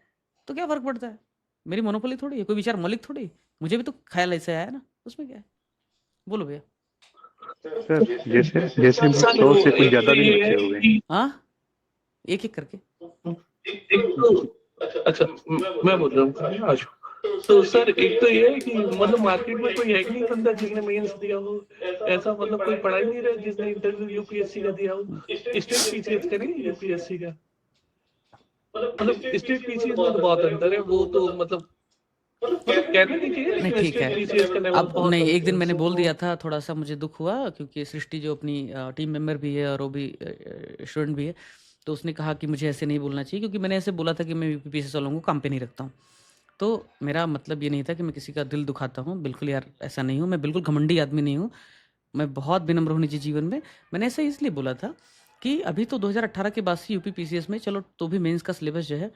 तो क्या फर्क पड़ता है? मेरी मोनोपोली थोड़ी है, कोई विचार मौलिक थोड़ी। मुझे भी तो ख्याल ऐसे आया ना, उसमें क्या है? बोलो भैया।
सर जैसे 100 से कुछ ज्यादा भी बच्चे हो गए।
हाँ, एक करके।
अच्छा मैं बोल रहा हूँ आज। तो सर एक तो ये है कि मतलब मार्केट में कोई है कि नहीं बंदा जिसने मेंस दिया हो, ऐसा मतलब कोई पढ़ा ही नहीं रहा जिसने इंटरव्यू यूपीएससी का दिया हो। स्टेट पीसीएस का नहीं, यूपीएससी का। मतलब स्टेट पीसीएस में तो बहुत अंतर है। वो तो मतलब कहने दीजिए।
नहीं ठीक है। अब नहीं, एक दिन मैंने बोल दिया था, थोड़ा सा मुझे दुख हुआ क्योंकि सृष्टि जो अपनी टीम मेंबर भी है और वो भी स्टूडेंट भी है, तो उसने कहा कि मुझे ऐसे नहीं बोलना चाहिए, क्योंकि मैंने ऐसे बोला था कि मैं यूपीपीएससी वालों को काम पे नहीं रखता हूँ। तो मेरा मतलब ये नहीं था कि मैं किसी का दिल दुखाता हूँ, बिल्कुल यार ऐसा नहीं हूँ। मैं बिल्कुल घमंडी आदमी नहीं हूँ, मैं बहुत विनम्र हूँ निजी जीवन में। मैंने ऐसा इसलिए बोला था कि अभी तो 2018 के बाद से यूपीपीसीएस में, चलो तो भी मेंस का सिलेबस जो है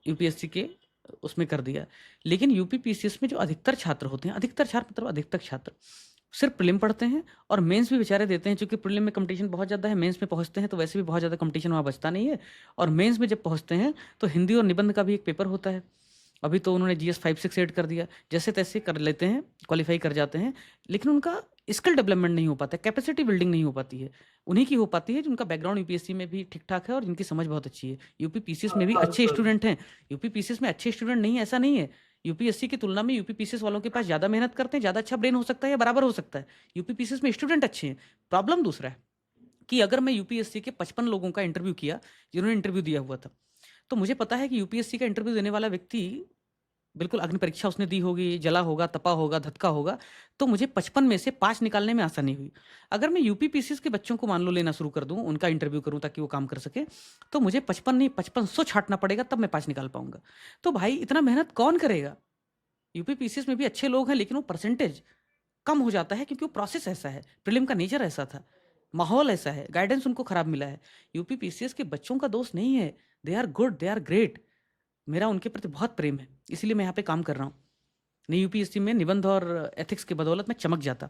यूपीएससी के उसमें कर दिया, लेकिन यूपीपीसीएस में जो अधिकतर छात्र होते हैं, अधिकतर छात्र सिर्फ प्रीलिम पढ़ते हैं और मेंस भी बेचारे देते हैं। क्योंकि प्रीलिम में कंपटीशन बहुत ज़्यादा है, मेंस में पहुंचते हैं तो वैसे भी बहुत ज़्यादा कंपटीशन वहाँ बचता नहीं है। और मेंस में जब पहुंचते हैं तो हिंदी और निबंध का भी एक पेपर होता है। अभी तो उन्होंने GS 5-6 ऐड कर दिया, जैसे तैसे कर लेते हैं, क्वालिफाई कर जाते हैं, लेकिन उनका स्किल डेवलपमेंट नहीं हो पाता, कैपेसिटी बिल्डिंग नहीं हो पाती है। उन्हीं की हो पाती है जिनका बैकग्राउंड यूपीएससी में भी ठीक ठाक है और जिनकी समझ बहुत अच्छी है। यूपीपीसीएस में भी अच्छे स्टूडेंट हैं, यूपीपीसीएस में अच्छे स्टूडेंट नहीं है ऐसा नहीं है। यूपीएससी की तुलना में यूपीपीसीएस वालों के पास ज़्यादा मेहनत करते हैं, ज़्यादा अच्छा ब्रेन हो सकता है या बराबर हो सकता है। यूपीपीसीएस में स्टूडेंट अच्छे हैं। प्रॉब्लम दूसरा है कि अगर मैं यूपीएससी के 55 लोगों का इंटरव्यू किया जिन्होंने इंटरव्यू दिया हुआ था, तो मुझे पता है कि यूपीएससी का इंटरव्यू देने वाला व्यक्ति बिल्कुल अग्नि परीक्षा उसने दी होगी, जला होगा, तपा होगा, धतका होगा, तो मुझे 55 में से 5 निकालने में आसानी हुई। अगर मैं यूपीपीसीएस के बच्चों को मान लो लेना शुरू कर दूं, उनका इंटरव्यू करूं ताकि वो काम कर सके, तो मुझे 55 नहीं 5500 छाटना पड़ेगा, तब मैं 5 निकाल पाऊंगा। तो भाई इतना मेहनत कौन करेगा? यूपीपीसीएस में भी अच्छे लोग हैं लेकिन वो परसेंटेज कम हो जाता है क्योंकि वो प्रोसेस ऐसा है, प्रीलिम का नेचर ऐसा था, माहौल ऐसा है, गाइडेंस उनको खराब मिला है। यूपीपीसीएस के बच्चों का दोष नहीं है, they are good, they are great. मेरा उनके प्रति बहुत प्रेम है, इसीलिए मैं यहाँ पे काम कर रहा हूँ। नहीं यूपीएससी में निबंध और एथिक्स की बदौलत मैं चमक जाता।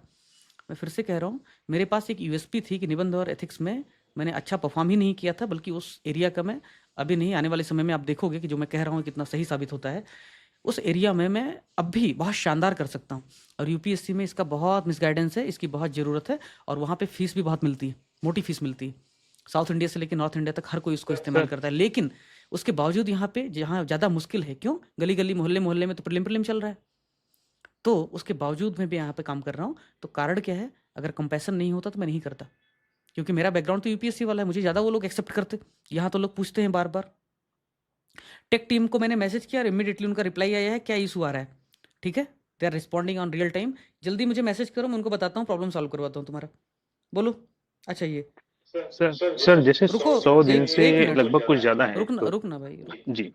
मैं फिर से कह रहा हूँ, मेरे पास एक यूएसपी थी कि निबंध और एथिक्स में मैंने अच्छा परफॉर्म ही नहीं किया था, बल्कि उस एरिया का मैं अभी नहीं, आने वाले समय में आप देखोगे कि जो मैं कह रहा हूँ कितना सही साबित होता है। उस एरिया में मैं अब भी बहुत शानदार कर सकता हूँ, और यूपीएससी में इसका बहुत मिसगाइडेंस है, इसकी बहुत ज़रूरत है, और वहाँ पे फीस भी बहुत मिलती है, मोटी फीस मिलती है। साउथ इंडिया से लेकर नॉर्थ इंडिया तक हर कोई इसको इस्तेमाल करता है, लेकिन उसके बावजूद यहाँ पे जहाँ ज़्यादा मुश्किल है, क्यों, गली गली मोहल्ले मोहल्ले में तो प्रीलिम चल रहा है, तो उसके बावजूद मैं भी यहाँ पे काम कर रहा हूँ। तो कारण क्या है, अगर कंपैशन नहीं होता तो मैं नहीं करता, क्योंकि मेरा बैकग्राउंड तो यूपीएससी वाला है, मुझे ज़्यादा वो लोग एक्सेप्ट करते। यहाँ तो लोग पूछते हैं बार बार। टेक टीम को मैंने मैसेज किया और इमीडिएटली उनका रिप्लाई आया है, क्या इशू आ रहा है, ठीक है, they are responding on real time, जल्दी मुझे मैसेज करो, मैं उनको बताता हूँ, प्रॉब्लम सॉल्व करवाता हूँ तुम्हारा। बोलो। अच्छा ये
सर जैसे
रुको,
100 दिन
एक
से
मिनट,
लगभग कुछ ज्यादा है
रुकना भाई,
जी।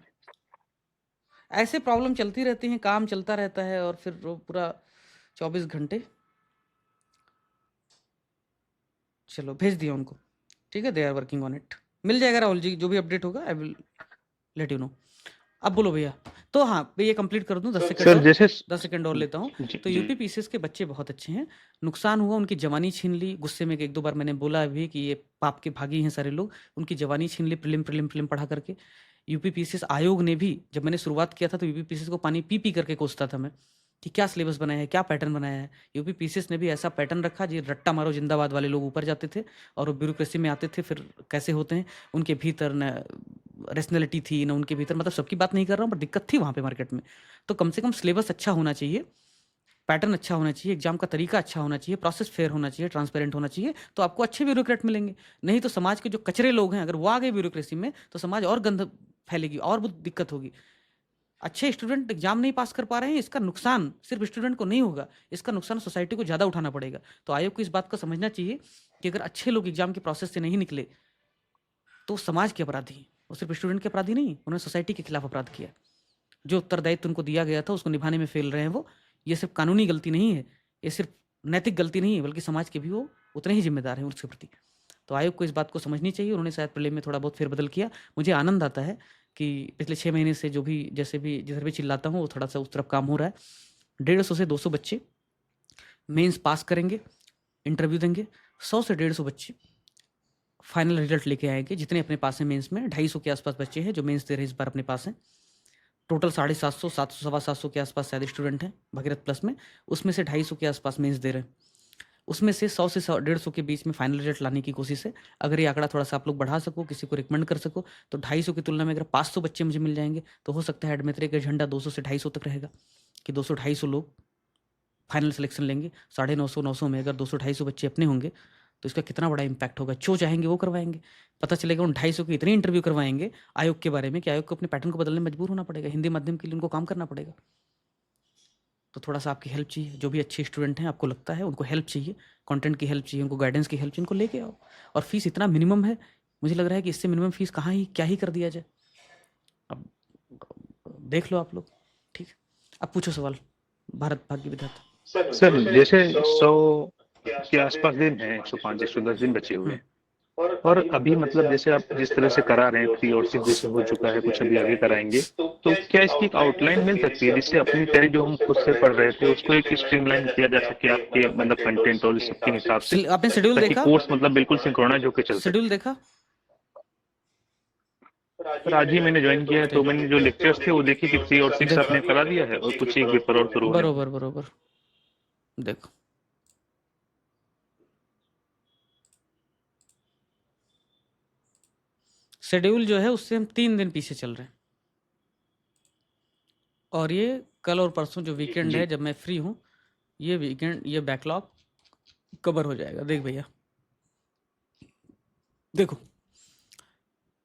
ऐसे प्रॉब्लम चलती रहती हैं, काम चलता रहता है, और फिर वो पूरा 24 घंटे। चलो भेज दिया उनको, ठीक है, they are working on it, मिल जाएगा राहुल जी, जो भी अपडेट होगा I will let you know. अब बोलो भैया, तो हाँ मैं ये कंप्लीट कर दूं, 10 सेकंड
सर
और,
जैसे
10 सेकंड और लेता हूँ। तो
जी
यूपी पीसीएस के बच्चे बहुत अच्छे हैं, नुकसान हुआ, उनकी जवानी छीन ली, गुस्से में एक दो बार मैंने बोला अभी कि ये पाप के भागी हैं सारे लोग, उनकी जवानी छीन ली प्रीलिम पढ़ा करके। यूपी पीसीएस आयोग ने भी, जब मैंने शुरुआत किया था तो यूपी पीसीएस को पानी पी पी करके कोसता था मैं, कि क्या सिलेबस बनाया है, क्या पैटर्न बनाया है। यूपी पीसीएस ने भी ऐसा पैटर्न रखा, जी रट्टा मारो जिंदाबाद वाले लोग ऊपर जाते थे, और वो ब्यूरोक्रेसी में आते थे, फिर कैसे होते हैं, उनके भीतर न रेशनैलिटी थी ना उनके भीतर, मतलब सबकी बात नहीं कर रहा हूँ, पर दिक्कत थी वहाँ पे मार्केट में। तो कम से कम सिलेबस अच्छा होना चाहिए, पैटर्न अच्छा होना चाहिए, एग्जाम का तरीका अच्छा होना चाहिए, प्रोसेस फेयर होना चाहिए, ट्रांसपेरेंट होना चाहिए, तो आपको अच्छे ब्यूरोक्रेट मिलेंगे। नहीं तो समाज के जो कचरे लोग हैं, अगर वो आ गए ब्यूरोक्रेसी में, तो समाज और गंद फैलेगी और बहुत दिक्कत होगी। अच्छे स्टूडेंट एग्जाम नहीं पास कर पा रहे हैं, इसका नुकसान सिर्फ स्टूडेंट को नहीं होगा, इसका नुकसान सोसाइटी को ज़्यादा उठाना पड़ेगा। तो आयोग को इस बात को समझना चाहिए कि अगर अच्छे लोग एग्जाम के प्रोसेस से नहीं निकले तो समाज के अपराधी हैं, वो सिर्फ स्टूडेंट के अपराधी नहीं, उन्होंने सोसाइटी के खिलाफ अपराध किया। जो उत्तरदायित्व उनको दिया गया था उसको निभाने में फेल रहे हैं वो। ये सिर्फ कानूनी गलती नहीं है, ये सिर्फ नैतिक गलती नहीं है, बल्कि समाज के भी वो उतने ही जिम्मेदार हैं उसके प्रति। तो आयोग को इस बात को समझनी चाहिए। उन्होंने शायद प्रीलिम में थोड़ा बहुत फेरबदल किया। मुझे आनंद आता है कि पिछले 6 महीने से जो भी जैसे भी जिधर भी चिल्लाता हूँ वो थोड़ा सा उस तरफ काम हो रहा है। 150 से 200 बच्चे मेंस पास करेंगे, इंटरव्यू देंगे। 100 से 150 बच्चे फाइनल रिजल्ट लेके आएंगे, जितने अपने पास हैं मेंस में। 250 के आसपास बच्चे हैं जो मेंस दे रहे हैं इस बार अपने पास हैं। टोटल 750, 700, सवा 700 के आसपास शायद स्टूडेंट हैं भगीरथ प्लस में, उसमें से 250 के आसपास मेंस दे रहे हैं। उसमें से 100 से 150 के बीच में फाइनल रिजल्ट लाने की कोशिश है। अगर ये आंकड़ा थोड़ा सा आप लोग बढ़ा सको, किसी को रिकमेंड कर सको, तो 250 की तुलना में अगर 500 बच्चे मुझे मिल जाएंगे तो हो सकता है एडमित्री का झंडा 200 से 250 तक रहेगा, कि 200-250 लोग फाइनल सिलेक्शन लेंगे। 950-900 में अगर 200-250 बच्चे अपने होंगे तो इसका कितना बड़ा इंपैक्ट होगा। जो चाहेंगे वो करवाएंगे। पता चलेगा उन 250 के इतने इंटरव्यू करवाएंगे आयोग के बारे में कि आयोग को अपने पैटर्न को बदलने में मजबूर होना पड़ेगा। हिंदी माध्यम के लिए उनको काम करना पड़ेगा। तो थोड़ा सा आपकी हेल्प चाहिए। जो भी अच्छे स्टूडेंट हैं, आपको लगता है उनको हेल्प चाहिए, कंटेंट की हेल्प चाहिए, उनको गाइडेंस की हेल्प चाहिए, उनको लेके आओ। और फीस इतना मिनिमम है, मुझे लग रहा है कि इससे मिनिमम फीस कहाँ ही क्या ही कर दिया जाए। अब देख लो आप लोग, ठीक। अब पूछो सवाल, भारत भाग्य विधाता।
सर जैसे 100 के आसपास दिन है, 105 110 दिन बचे हुए, और अभी मतलब जैसे आप जिस तरह से करा रहे हैं 3 और 6 जैसे हो चुका है, कुछ अभी आगे कराएंगे, तो क्या इसकी एक आउटलाइन मिल सकती है जिससे अपनी तैयारी जो हम खुद से पढ़ रहे थे उसको एक स्ट्रीमलाइन किया जा सके आपके मतलब कंटेंट और सबके हिसाब से?
आपने शेड्यूल देखा?
कोर्स मतलब बिल्कुल सिंक्रोनाइज होकर चल।
शेड्यूल देखा?
आज ही मैंने ज्वाइन किया है, तो मैंने जो लेक्चर्स थे वो देखे कि 3 और 6 आपने करा दिया है और कुछ एक पेपर और शुरू है।
बरोबर देखो, शेड्यूल जो है उससे हम 3 दिन पीछे चल रहे हैं, और ये कल और परसों जो वीकेंड है, जब मैं फ्री हूँ, ये वीकेंड ये बैकलॉग कवर हो जाएगा। देख भैया, देखो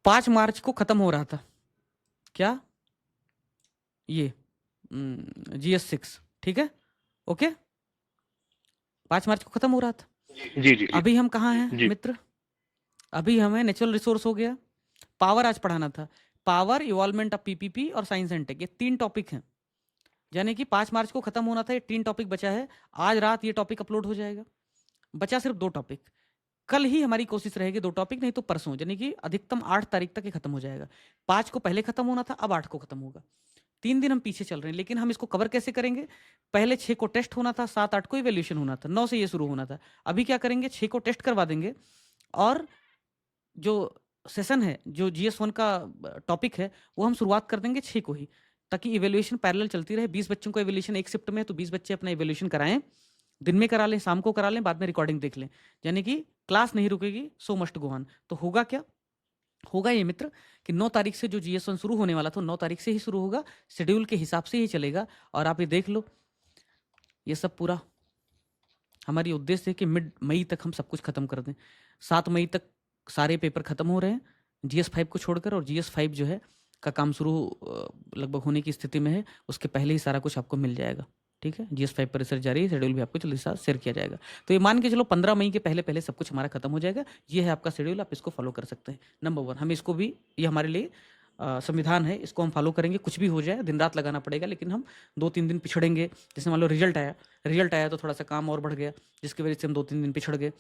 5 मार्च को खत्म हो रहा था क्या, ये GS6, ठीक है, ओके। 5 मार्च को खत्म हो रहा था।
जी।
अभी हम कहाँ हैं मित्र? अभी हमें नेचुरल रिसोर्स हो गया, पावर आज पढ़ाना था, पावर, इवॉल्वमेंट ऑफ पीपीपी और साइंस एंड टेक, ये 3 टॉपिक हैं। यानी कि 5 मार्च को खत्म होना था, ये 3 टॉपिक बचा है। आज रात ये टॉपिक अपलोड हो जाएगा। बचा सिर्फ 2 टॉपिक। कल ही हमारी कोशिश रहेगी 2 टॉपिक, नहीं तो परसों, यानी कि अधिकतम 8 तारीख तक ये खत्म हो जाएगा। 5 को पहले खत्म होना था, अब 8 को खत्म होगा। 3 दिन हम पीछे चल रहे हैं, लेकिन हम इसको कवर कैसे करेंगे? पहले 6 को टेस्ट होना था, 7-8 को इवैल्यूएशन होना था, 9 से ये शुरू होना था। अभी क्या करेंगे, 6 को टेस्ट करवा देंगे और जो सेशन है, जो GS1 का टॉपिक है, वो हम शुरुआत कर देंगे 6 को ही, ताकि इवैल्यूएशन पैरेलल चलती रहे। 20 बच्चों का इवैल्यूएशन एक शिफ्ट में है, तो 20 बच्चे अपना इवैल्यूएशन कराएं, दिन में करा लें, शाम को करा लें, बाद में रिकॉर्डिंग देख लें, यानी कि क्लास नहीं रुकेगी, सो मस्ट गो ऑन। तो होगा क्या, होगा ये मित्र कि 9 तारीख से जो GS1 शुरू होने वाला था 9 तारीख से ही शुरू होगा, शेड्यूल के हिसाब से ही चलेगा। और आप ये देख लो, ये सब पूरा हमारी उद्देश्य है कि मिड मई तक हम सब कुछ खत्म कर दें। 7 मई तक सारे पेपर खत्म हो रहे हैं GS5 को छोड़कर, और GS5 जो है का काम शुरू लगभग होने की स्थिति में है, उसके पहले ही सारा कुछ आपको मिल जाएगा। ठीक है, GS5 पर रिसर्च जारी है, शेड्यूल भी आपको जल्दी से शेयर किया जाएगा। तो ये मान के चलो 15 मई के पहले पहले सब कुछ हमारा खत्म हो जाएगा। ये है आपका शेड्यूल, आप इसको फॉलो कर सकते हैं। नंबर 1, हम इसको भी, ये हमारे लिए संविधान है, इसको हम फॉलो करेंगे, कुछ भी हो जाए दिन रात लगाना पड़ेगा, लेकिन हम 2-3 दिन पिछड़ेंगे। जैसे मान लो रिजल्ट आया तो थोड़ा सा काम और बढ़ गया, जिसकी वजह से हम 2-3 दिन पिछड़ गए।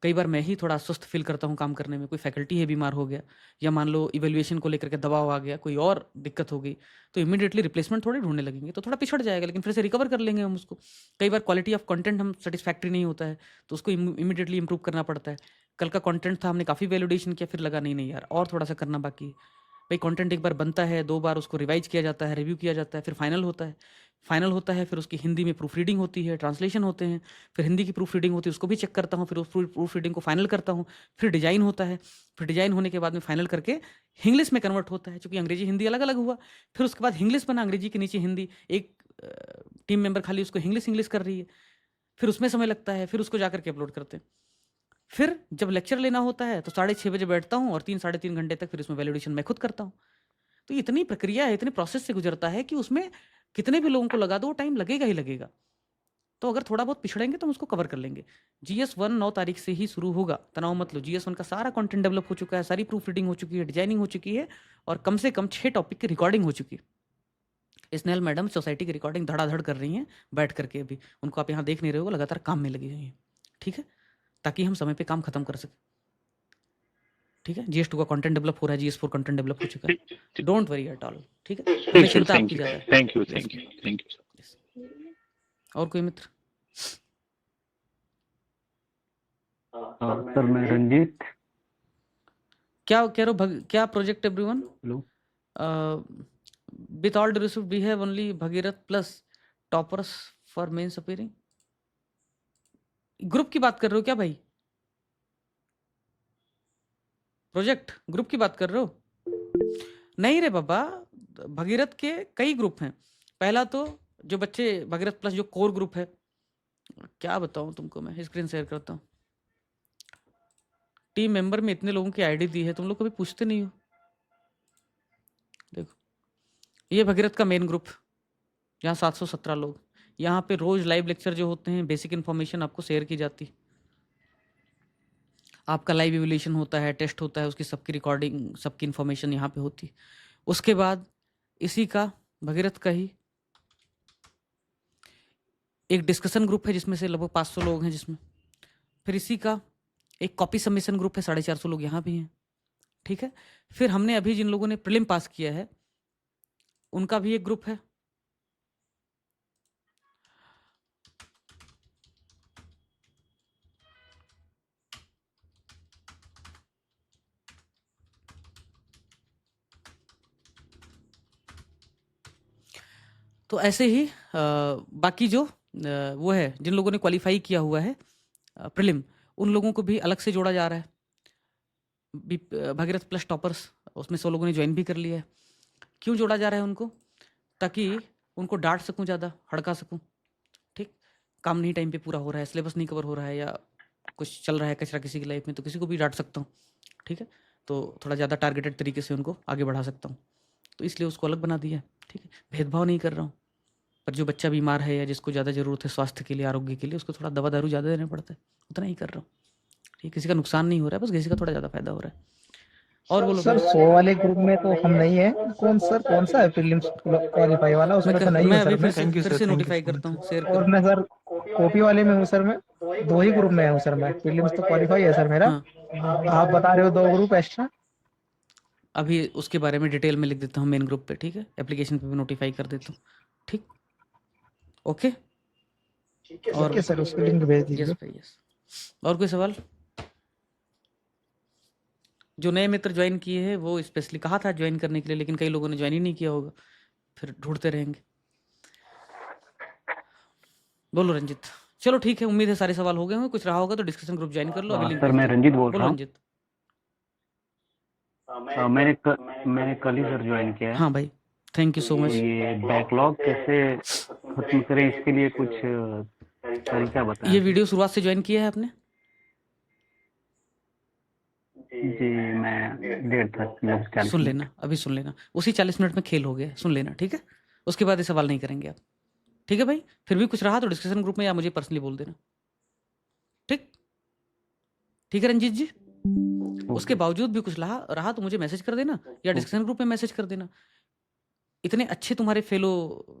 कई बार मैं ही थोड़ा अस्वस्थ फील करता हूँ काम करने में, कोई फैकल्टी है बीमार हो गया, या मान लो इवैल्यूएशन को लेकर के दबाव आ गया, कोई और दिक्कत हो गई, तो इमीडिएटली रिप्लेसमेंट थोड़े ढूंढने लगेंगे, तो थोड़ा पिछड़ जाएगा, लेकिन फिर से रिकवर कर लेंगे हम उसको। कई बार क्वालिटी ऑफ कंटेंट हम सेटिस्फैक्ट्री नहीं होता है, तो उसको इमीडिएटली इंप्रूव करना पड़ता है। कल का कंटेंट था, हमने काफ़ी वैलिडेशन किया, फिर लगा नहीं यार और थोड़ा सा करना बाकी है। भाई कंटेंट एक बार बनता है, 2 बार उसको रिवाइज किया जाता है, रिव्यू किया जाता है, फिर फाइनल होता है, फिर उसकी हिंदी में प्रूफ रीडिंग होती है, ट्रांसलेशन होते हैं, फिर हिंदी की प्रूफ रीडिंग होती है, उसको भी चेक करता हूँ, फिर उस प्रूफ रीडिंग को फाइनल करता हूँ, फिर डिजाइन होता है, फिर डिजाइन होने के बाद में फाइनल करके इंग्लिश में कन्वर्ट होता है, क्योंकि अंग्रेजी हिंदी अलग अलग हुआ, फिर उसके बाद इंग्लिश बना, अंग्रेजी के नीचे हिंदी, एक टीम मेंबर खाली उसको इंग्लिश कर रही है, फिर उसमें समय लगता है, फिर उसको जाकर के अपलोड करते हैं। फिर जब लेक्चर लेना होता है तो 6:30 बजे बैठता हूँ, और 3-3.5 घंटे तक फिर उसमें वैलिडेशन मैं खुद करता हूँ। तो इतनी प्रक्रिया है, इतनी प्रोसेस से गुजरता है कि उसमें कितने भी लोगों को लगा दो, टाइम लगेगा ही लगेगा। तो अगर थोड़ा बहुत पिछड़ेंगे तो हम उसको कवर कर लेंगे। GS1 9 तारीख से ही शुरू होगा, तनाव मत लो। GS1 का सारा कंटेंट डेवलप हो चुका है, सारी प्रूफ रीडिंग हो चुकी है, डिजाइनिंग हो चुकी है, और कम से कम 6 टॉपिक की रिकॉर्डिंग हो चुकी है। स्नेहल मैडम सोसाइटी की रिकॉर्डिंग धड़ाधड़ कर रही हैं बैठ करके, अभी उनको आप यहाँ देख नहीं रहे हो, लगातार काम में लगी हुई हैं। ठीक है, ताकि हम समय पे काम खत्म कर सकें। ठीक है, GS2 का कंटेंट डेवलप हो रहा है, GS4 कंटेंट डेवलप हो चुका है, डोंट वरी एट ऑल। ठीक है, हमें चिंता आपकी ज्यादा है।
Thank you.
और कोई मित्र?
सर मैं रंजीत।
क्या कह रहे हो? क्या project everyone?
Hello.
With all due respect, we have only Bhagirath plus toppers for mains appearing. Group की बात कर रहे हो क्या भाई? प्रोजेक्ट ग्रुप की बात कर रहे हो? नहीं रे बाबा, भगीरथ के कई ग्रुप हैं। पहला तो जो बच्चे भगीरथ प्लस जो कोर ग्रुप है, क्या बताऊं तुमको, मैं स्क्रीन शेयर करता हूं। टीम मेंबर में इतने लोगों की आईडी दी है, तुम लोग कभी पूछते नहीं हो। देखो, ये भगीरथ का मेन ग्रुप, यहाँ 717 लोग। यहाँ पे रोज लाइव लेक्चर जो होते हैं, बेसिक इन्फॉर्मेशन आपको शेयर की जाती, आपका लाइव इवैल्यूएशन होता है, टेस्ट होता है, उसकी सबकी रिकॉर्डिंग, सबकी इन्फॉर्मेशन यहाँ पे होती। उसके बाद इसी का भगीरथ का ही एक डिस्कशन ग्रुप है, जिसमें से लगभग 500 लोग हैं जिसमें। फिर इसी का एक कॉपी सबमिशन ग्रुप है, 450 लोग यहाँ भी हैं। ठीक है, फिर हमने अभी जिन लोगों ने प्रीलिम पास किया है उनका भी एक ग्रुप है। तो ऐसे ही बाकी जो वो है, जिन लोगों ने क्वालिफाई किया हुआ है प्रीलिम, उन लोगों को भी अलग से जोड़ा जा रहा है। भगीरथ प्लस टॉपर्स, उसमें 100 लोगों ने ज्वाइन भी कर लिया है। क्यों जोड़ा जा रहा है उनको? ताकि उनको डांट सकूं, ज़्यादा हड़का सकूं। ठीक, काम नहीं टाइम पे पूरा हो रहा है, सिलेबस नहीं कवर हो रहा है, या कुछ चल रहा है कचरा किसी की लाइफ में, तो किसी को भी डांट सकता हूँ। ठीक है, तो थोड़ा ज़्यादा टारगेटेड तरीके से उनको आगे बढ़ा सकता हूँ, तो इसलिए उसको अलग बना दिया है। ठीक है, भेदभाव नहीं कर रहा हूँ, पर जो बच्चा बीमार है या जिसको ज़्यादा ज़रूरत है स्वास्थ्य के लिए, आरोग्य के लिए, उसको थोड़ा दवा दारू ज़्यादा देना पड़ता है, उतना ही कर रहा हूँ। ठीक, किसी का नुकसान नहीं हो रहा है, बस किसी का थोड़ा ज़्यादा फायदा हो रहा है। और बोलो
सर, 100 वाले ग्रुप में तो हम नहीं है। कौन सा है प्रीलिम्स क्वालिफाई वाला? उसमें तो नहीं
मैं
है
अभी
सर।
फिर से नोटिफाई करता हूँ, शेयर
और मैं सर कॉपी वाले में हूँ सर। मैं 2 ही ग्रुप में हूँ सर। मैं प्रीलिम्स तो क्वालिफाई है सर मेरा। आप बता रहे हो 2 ग्रुप एक्स्ट्रा।
अभी उसके बारे में डिटेल में लिख देता हूँ मेन ग्रुप पे। ठीक है, एप्लीकेशन पे भी नोटिफाई कर देता हूँ। ठीक, ओके।
और सर उसकी लिंक भेज दीजिए।
यस भाई, यस। और कोई सवाल? जो नए मित्र ज्वाइन किए हैं वो स्पेशली कहा था ज्वाइन करने के लिए, लेकिन कई लोगों ने ज्वाइन ही नहीं किया होगा, फिर ढूंढते रहेंगे। बोलो रंजित। चलो ठीक है, उम्मीद है सारे सवाल हो गए होंगे। कुछ रहा होगा तो डिस्कशन ग्रुप ज्वाइन कर लो। अभी लिंक
सर मैं रंजित बोल रहा
बोलो
हूँ।
रंजित।
मैंने कल ही सर ज्वाइन किया है।
हाँ भाई, थैंक यू सो मच।
ये बैकलॉग कैसे खत्म करें इसके लिए कुछ तरीका बताएं।
ये वीडियो शुरुआत से ज्वाइन किया है आपने?
जी मैं 1:30
सुन लेना, अभी सुन लेना, उसी 40 मिनट में खेल हो गया, सुन लेना ठीक है। उसके बाद ये सवाल नहीं करेंगे आप, ठीक है भाई। फिर भी कुछ रहा तो डिस्कशन ग्रुप में या मुझे पर्सनली बोल देना, ठीक ठीक है रंजीत जी। उसके बावजूद भी कुछ रहा तो मुझे मैसेज कर देना या डिस्कशन ग्रुप में मैसेज कर देना। इतने अच्छे तुम्हारे फेलो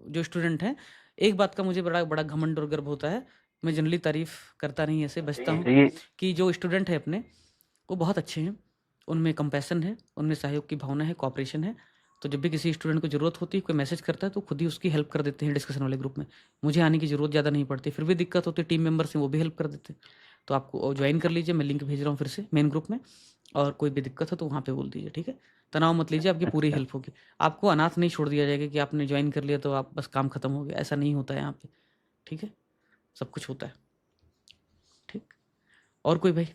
जो स्टूडेंट हैं, एक बात का मुझे बड़ा बड़ा घमंड और गर्व होता है। मैं जनरली तारीफ करता नहीं, ऐसे बचता हूँ कि जो स्टूडेंट है अपने वो बहुत अच्छे हैं, उनमें कंपैशन है, उनमें सहयोग की भावना है, कोऑपरेशन है। तो जब भी किसी स्टूडेंट को ज़रूरत होती है, कोई मैसेज करता है तो खुद ही उसकी हेल्प कर देते हैं डिस्कशन वाले ग्रुप में। मुझे आने की ज़रूरत ज़्यादा नहीं पड़ती, फिर भी दिक्कत होती है टीम मेंबर्स हैं वो भी हेल्प कर देते हैं। तो आपको ज्वाइन कर लीजिए, मैं लिंक भेज रहा हूँ फिर से मेन ग्रुप में, और कोई भी दिक्कत हो तो वहाँ पे बोल दीजिए, ठीक है। तनाव मत लीजिए, आपकी पूरी हेल्प होगी। आपको अनाथ नहीं छोड़ दिया जाएगा कि आपने ज्वाइन कर लिया तो आप बस काम खत्म हो गया, ऐसा नहीं होता है यहाँ पे, ठीक है। सब कुछ होता है, ठीक। और कोई भाई?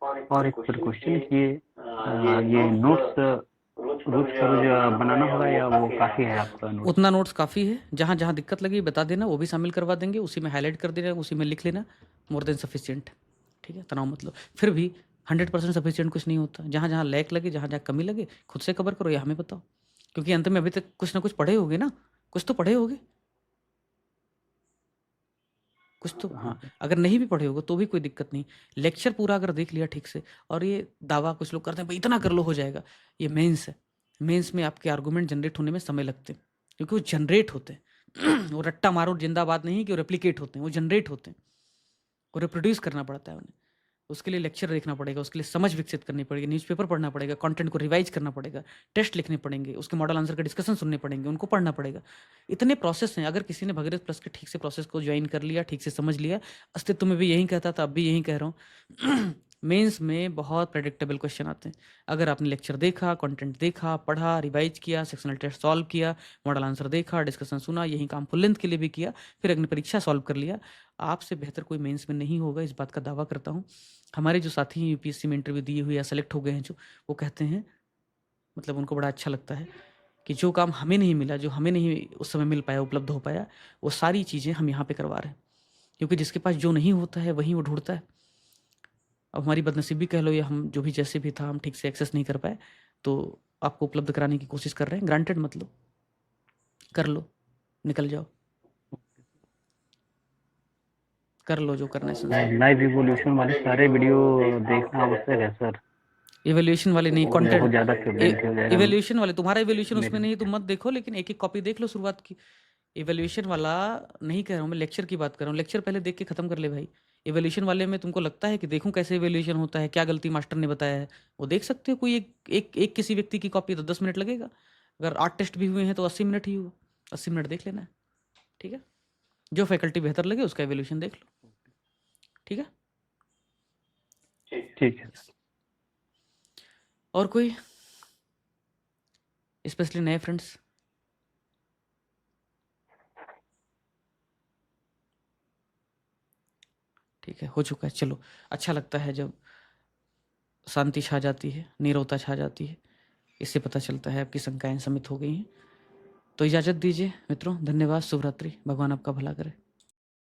और एक क्वेश्चन कि ये नोट्स रोज का रोज बनाना होगा या वो काफ़ी है आपका नोट्स?
उतना नोट्स काफ़ी है। जहाँ जहाँ दिक्कत लगी बता देना, वो भी शामिल करवा देंगे, उसी में हाईलाइट कर देना, उसी में लिख लेना। मोर देन सफिशिएंट, ठीक है। तनाव मतलब फिर भी 100% सफिशिएंट कुछ नहीं होता। जहाँ जहाँ लैक लगे, जहाँ जहाँ कमी लगे, खुद से कवर करो या हमें बताओ, क्योंकि अंत में अभी तक कुछ ना कुछ पढ़े होगे ना, कुछ तो पढ़े होगे, कुछ तो। हाँ, अगर नहीं भी पढ़े होगे तो भी कोई दिक्कत नहीं। लेक्चर पूरा अगर देख लिया ठीक से, और ये दावा कुछ लोग करते हैं भाई इतना कर लो हो जाएगा, ये मेंस है। मेंस में आपके आर्गूमेंट जनरेट होने में समय लगते हैं, क्योंकि वो जनरेट होते हैं। वो रट्टा मारो जिंदाबाद नहीं कि वो रेप्लिकेट होते हैं, वो जनरेट होते हैं, वो रिप्रोड्यूस करना पड़ता है उन्हें। उसके लिए लेक्चर देखना पड़ेगा, उसके लिए समझ विकसित करनी पड़ेगी, न्यूज़पेपर पढ़ना पड़ेगा, कंटेंट को रिवाइज करना पड़ेगा, टेस्ट लिखने पड़ेंगे, उसके मॉडल आंसर का डिस्कशन सुनने पड़ेंगे, उनको पढ़ना पड़ेगा। इतने प्रोसेस हैं। अगर किसी ने भगीरथ प्लस के ठीक से प्रोसेस को ज्वाइन कर लिया, ठीक से समझ लिया, अस्तित्व में भी यही कहता था, अब भी यही कह रहा हूँ। मेंस में बहुत प्रेडिक्टेबल क्वेश्चन आते हैं। अगर आपने लेक्चर देखा, कंटेंट देखा, पढ़ा, रिवाइज किया, सेक्शनल टेस्ट सॉल्व किया, मॉडल आंसर देखा, डिस्कशन सुना, यही काम फुल लेंथ के लिए भी किया, फिर अग्नि परीक्षा सॉल्व कर लिया, आपसे बेहतर कोई मेंस में नहीं होगा, इस बात का दावा करता हूँ। हमारे जो साथी हैं यूपीएससी में इंटरव्यू दिए हुए या सेलेक्ट हो गए हैं जो, वो कहते हैं, मतलब उनको बड़ा अच्छा लगता है कि जो काम हमें नहीं मिला, जो हमें नहीं उस समय मिल पाया, उपलब्ध हो पाया, वो सारी चीज़ें हम यहाँ पे करवा रहे हैं। क्योंकि जिसके पास जो नहीं होता है वही वो ढूंढता है। अब हमारी बदनसीबी कह लो, या हम जो भी जैसे भी था, हम ठीक से एक्सेस नहीं कर पाए, तो आपको उपलब्ध कराने की कोशिश कर रहे हैं। ग्रांटेड मत लो, कर लो, निकल जाओ, कर लो जो करना है।
लाइव इवोल्यूशन वाले सारे वीडियो देखना आवश्यक है सर।
इवैल्यूएशन वाले नहीं, कंटेंट
ज़्यादा फ्रीक्वेंट हो जाएगा।
इवैल्यूएशन वाले, तुम्हारा इवैल्यूएशन उसमें नहीं, तुम मत देखो, लेकिन एक एक कॉपी देख लो शुरुआत की। इवैल्यूएशन वाला नहीं कह रहा हूँ मैं, लेक्चर की बात कर रहा हूँ। लेक्चर पहले देख के खत्म कर ले भाई। इवैल्यूएशन वाले में तुमको लगता है कि देखूं कैसे इवैल्यूएशन होता है, क्या गलती मास्टर ने बताया है, वो देख सकते हो। कोई एक किसी व्यक्ति की कॉपी तो 10 मिनट लगेगा। अगर 8 टेस्ट भी हुए हैं तो 80 मिनट ही हुआ, 80 मिनट देख लेना है, ठीक है। जो फैकल्टी बेहतर लगे उसका इवैल्यूएशन देख लो, ठीक है।
ठीक है।
और कोई स्पेशली नए फ्रेंड्स? ठीक है, हो चुका है। चलो, अच्छा लगता है जब शांति छा जाती है, नीरवता छा जाती है। इससे पता चलता है आपकी शंकाएं शमित हो गई हैं। तो इजाज़त दीजिए मित्रों, धन्यवाद, शुभ रात्रि, भगवान आपका भला करे।